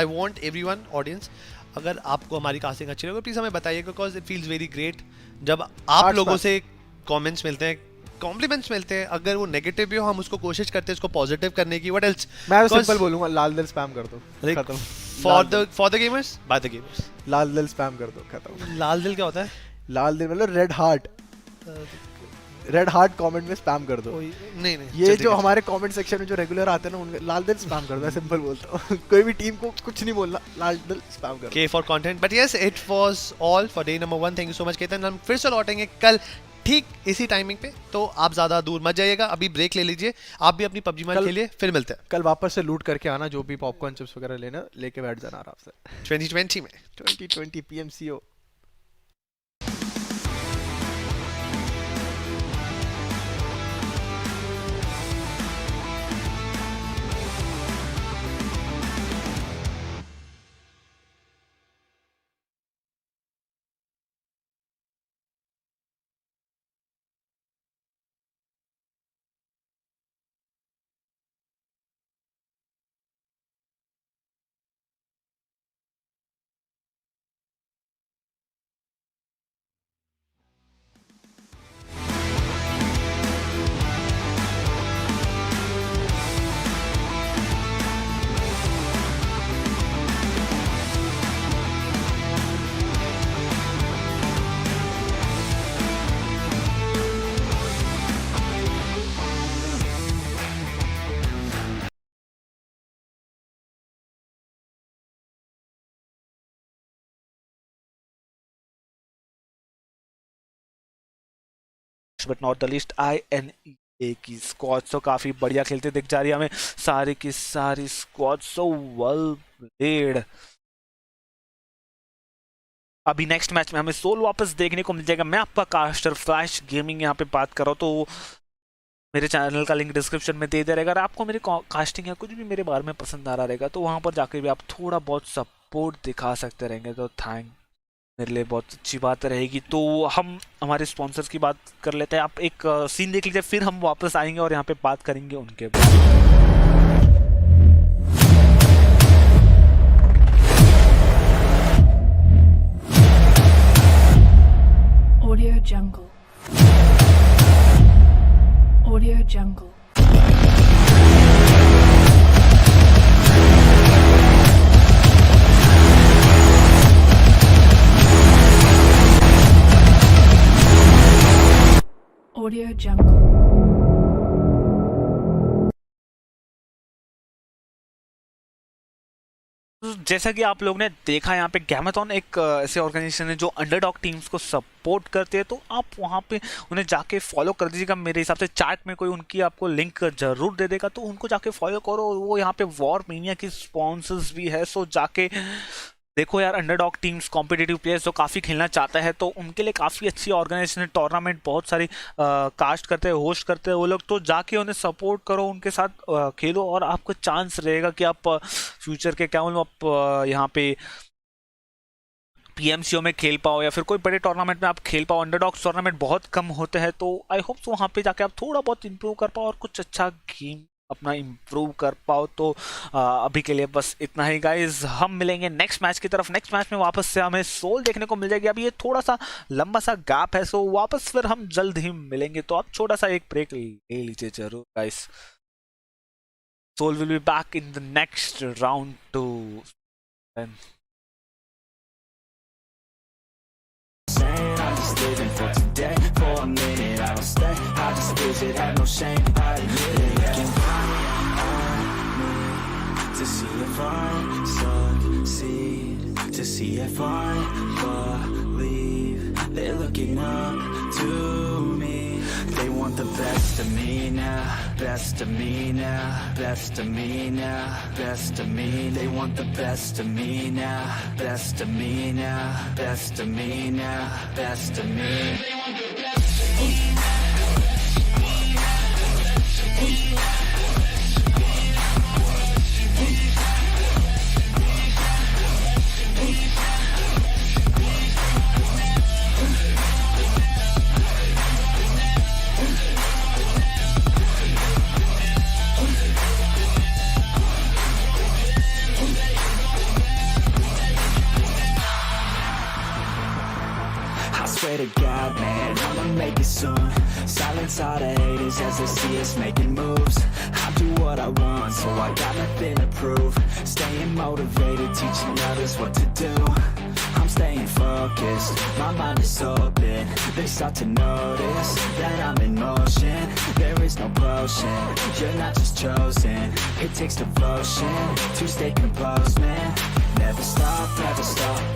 I want everyone, audience, अगर आपको हमारी casting अच्छी लगे please हमें बताइए, because it feels very great जब आप Hearts लोगों back. से कमेंट्स मिलते हैं, कॉम्प्लीमेंट्स मिलते हैं। अगर वो नेगेटिव भी हो हम उसको कोशिश करते हैं उसको पॉजिटिव करने की। What else? मैं सिंपल बोलूंगा, लाल दिल स्पैम कर दो, खत्म। For the gamers, by the gamers. लाल दिल स्पैम कर दो, खत्म। लाल दिल क्या होता है? लाल दिल मतलब red heart. Red heart comment में स्पैम कर दो। नहीं ये जो हमारे कमेंट सेक्शन में जो रेगुलर आते हैं ना, उनके लाल दिल स्पैम कर दो। मैं सिंपल बोलता हूँ, कोई भी टीम को कुछ नहीं बोलना, लाल दिल स्पैम कर दो। के for content. But yes, it was all for day number 1। Thank you so much Ketan. हम फिर से लौटेंगे कल ठीक इसी टाइमिंग पे, तो आप ज्यादा दूर मत जाइएगा, अभी ब्रेक ले लीजिए, आप भी अपनी पबजी मोबाइल खेलिए, फिर मिलते हैं कल। वापस से लूट करके आना, जो भी पॉपकॉर्न चिप्स वगैरह लेना लेके बैठ जाना आराम से 2020 में। 2020 PMCO। But not the least INEA की स्क्वाड तो काफी बढ़िया खेलते दिख जा रही है हमें। सारी की सारी स्क्वाड सो वेल प्लेड। अभी नेक्स्ट मैच में हमें सोल वापस देखने को मिल जाएगा। मैं आपका कास्टर फ्लैश गेमिंग यहाँ पे बात कर रहा हूँ, तो मेरे चैनल का लिंक डिस्क्रिप्शन में दे दे रहेगा। अगर आपको मेरी कास्टिंग या कुछ भी मेरे बारे में पसंद आ रहा रहेगा तो वहाँ पर जाकर भी आप थोड़ा बहुत सपोर्ट दिखा सकते रहेंगे, तो थैंक, मेरे लिए बहुत अच्छी बात रहेगी। तो हम हमारे स्पॉन्सर्स की बात कर लेते हैं। आप एक सीन देख लीजिए, फिर हम वापस आएंगे और यहाँ पे बात करेंगे उनके बारे। Audio Jungle. Audio Jungle. Audio Jungle. जैसा कि आप लोग ने देखा, यहाँ पे गैमाथॉन एक ऐसे ऑर्गेनाइजेशन है जो अंडरडॉग टीम्स को सपोर्ट करते हैं, तो आप वहाँ पे उन्हें जाके फॉलो कर दीजिएगा। मेरे हिसाब से चैट में कोई उनकी आपको लिंक जरूर दे देगा, तो उनको जाके फॉलो करो। वो यहाँ पे वॉर मीनिया की स्पॉन्सर्स भी है, सो जाके देखो यार। अंडरडॉग टीम्स कॉम्पिटिटिव प्लेयर्स जो काफ़ी खेलना चाहता है, तो उनके लिए काफ़ी अच्छी ऑर्गेनाइजेशन है। टूर्नामेंट बहुत सारी कास्ट करते हैं, होस्ट करते हैं वो लोग, तो जाके उन्हें सपोर्ट करो, उनके साथ खेलो और आपको चांस रहेगा कि आप फ्यूचर के क्या बोलूँ, आप यहाँ पे PMCO में खेल पाओ या फिर कोई बड़े टूर्नामेंट में आप खेल पाओ। अंडरडॉग्स टूर्नामेंट बहुत कम होते हैं, तो आई होप सो वहाँ पे जाके आप थोड़ा बहुत इंप्रूव कर पाओ और कुछ अच्छा गेम अपना इम्प्रूव कर पाओ। तो अभी के लिए बस इतना ही गाइज। हम मिलेंगे नेक्स्ट मैच की तरफ। नेक्स्ट मैच में वापस से हमें सोल देखने को मिल जाएगी। अभी ये थोड़ा सा लंबा सा गैप है, सो वापस फिर हम जल्द ही मिलेंगे, तो आप छोटा सा एक ब्रेक ले लीजिए जरूर गाइज। सोल will be back in the next round to I'm just living for today. For a minute I don't stay, I just lose it, have no shame, I admit it. Looking at me to see if I succeed, to see if I believe. They're looking up to me. They want the best of me now, best of me now, best of me now, best of me. They want the best of me now, best of me now, best of me now, best of me. They want the best of me now. I swear to God, man, I'ma make it soon. Silence all the haters as they see us making moves. I do what I want, so I got nothing to prove. Staying motivated, teaching others what to do. I'm staying focused, my mind is open. They start to notice that I'm in motion. There is no potion, you're not just chosen. It takes devotion to stay composed, man. Never stop,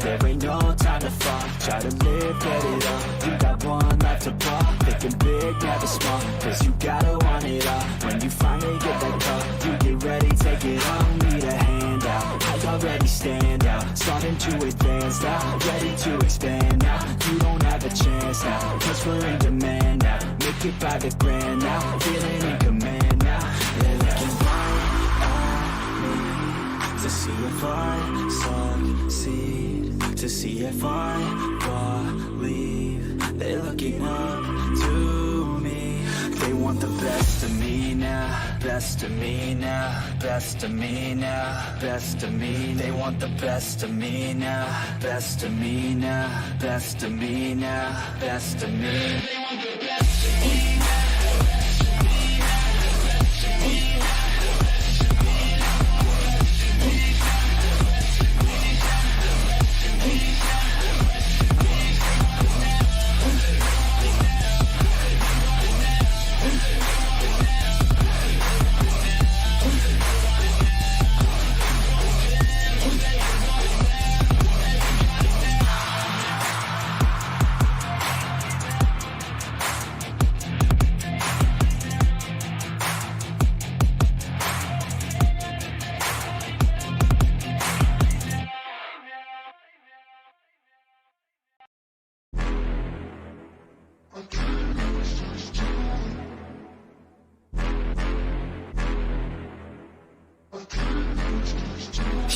there ain't no time to fall. Try to live, get it up, you got one life to ball. Thinking big, never small, cause you gotta want it all. When you finally get that call, you get ready, take it on. Need a handout, I already stand out. Starting to advance now, ready to expand now. You don't have a chance now, cause we're in demand now. Make it by the grand now, feeling in command now. They're looking right at me to see if I succeed, to see if I believe. They're looking up to me. They want the best of me now, best of me now, best of me now, best of me. They want the best of me now, best of me now, best of me now, best of me. They want the best of me.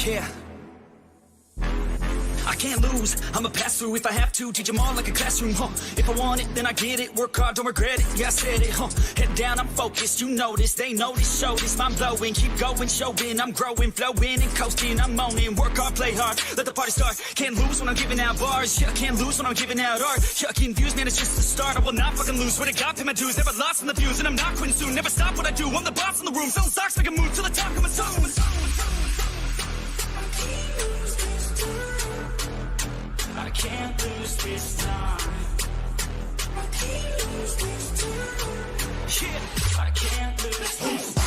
Yeah. I can't lose, I'ma pass through if I have to. Teach them all like a classroom, If I want it, then I get it. Work hard, don't regret it, yeah, I said it, Head down, I'm focused, you know this. They know this, show this, mind blowing. Keep going, showing, I'm growing, flowing and coasting. I'm owning, work hard, play hard, let the party start. Can't lose when I'm giving out bars, yeah, can't lose when I'm giving out art. Yeah, confused, man, it's just the start. I will not fucking lose, swear to God, pay my dues. Never lost in the views, and I'm not quitting soon. Never stop what I do, I'm the boss in the room. Selling stocks, make a move till the top, coming soon. I can't lose this time. I can't lose this time. Yeah, I can't lose this time.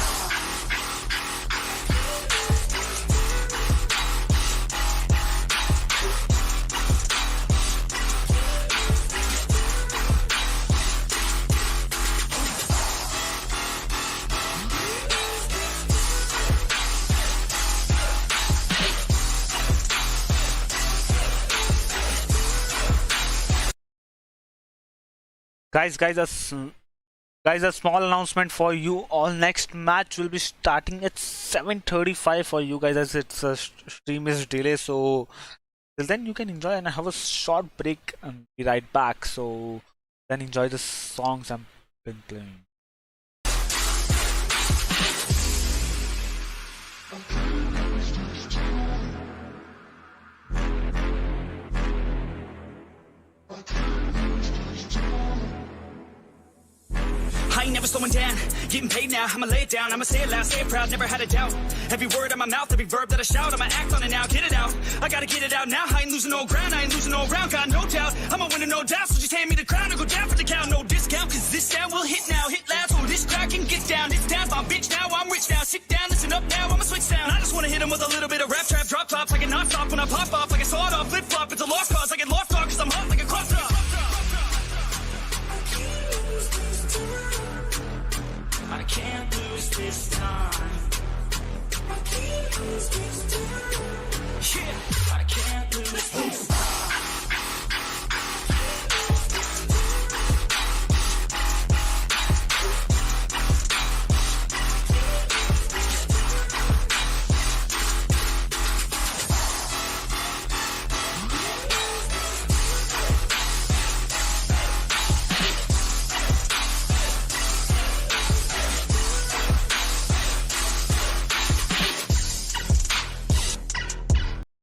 Guys, a small announcement for you all. Next match will be starting at 7:35 for you guys, as its stream is delayed. So till then you can enjoy and have a short break and be right back. So then enjoy the songs I'm been playing. I ain't never slowing down, getting paid now, I'ma lay it down, I'ma say it loud, say it proud, never had a doubt. Every word in my mouth, every verb that I shout, I'ma act on it now, get it out. I gotta get it out now, I ain't losing no ground, I ain't losing no round, got no doubt. I'ma win it, no doubt, so just hand me the crown or go down for the count. No discount, cause this sound will hit now, hit loud, so this crowd can get down. This town's my bitch now, I'm rich now, sit down, listen up now, I'ma switch sound. I just wanna hit them with a little bit of rap trap, drop tops, I get knocked off when I pop off, like a sawed off, flip flop, it's a lost cause, I get lost off, cause I'm hot like a crop top. I can't lose this time. I can't lose this time. Yeah, I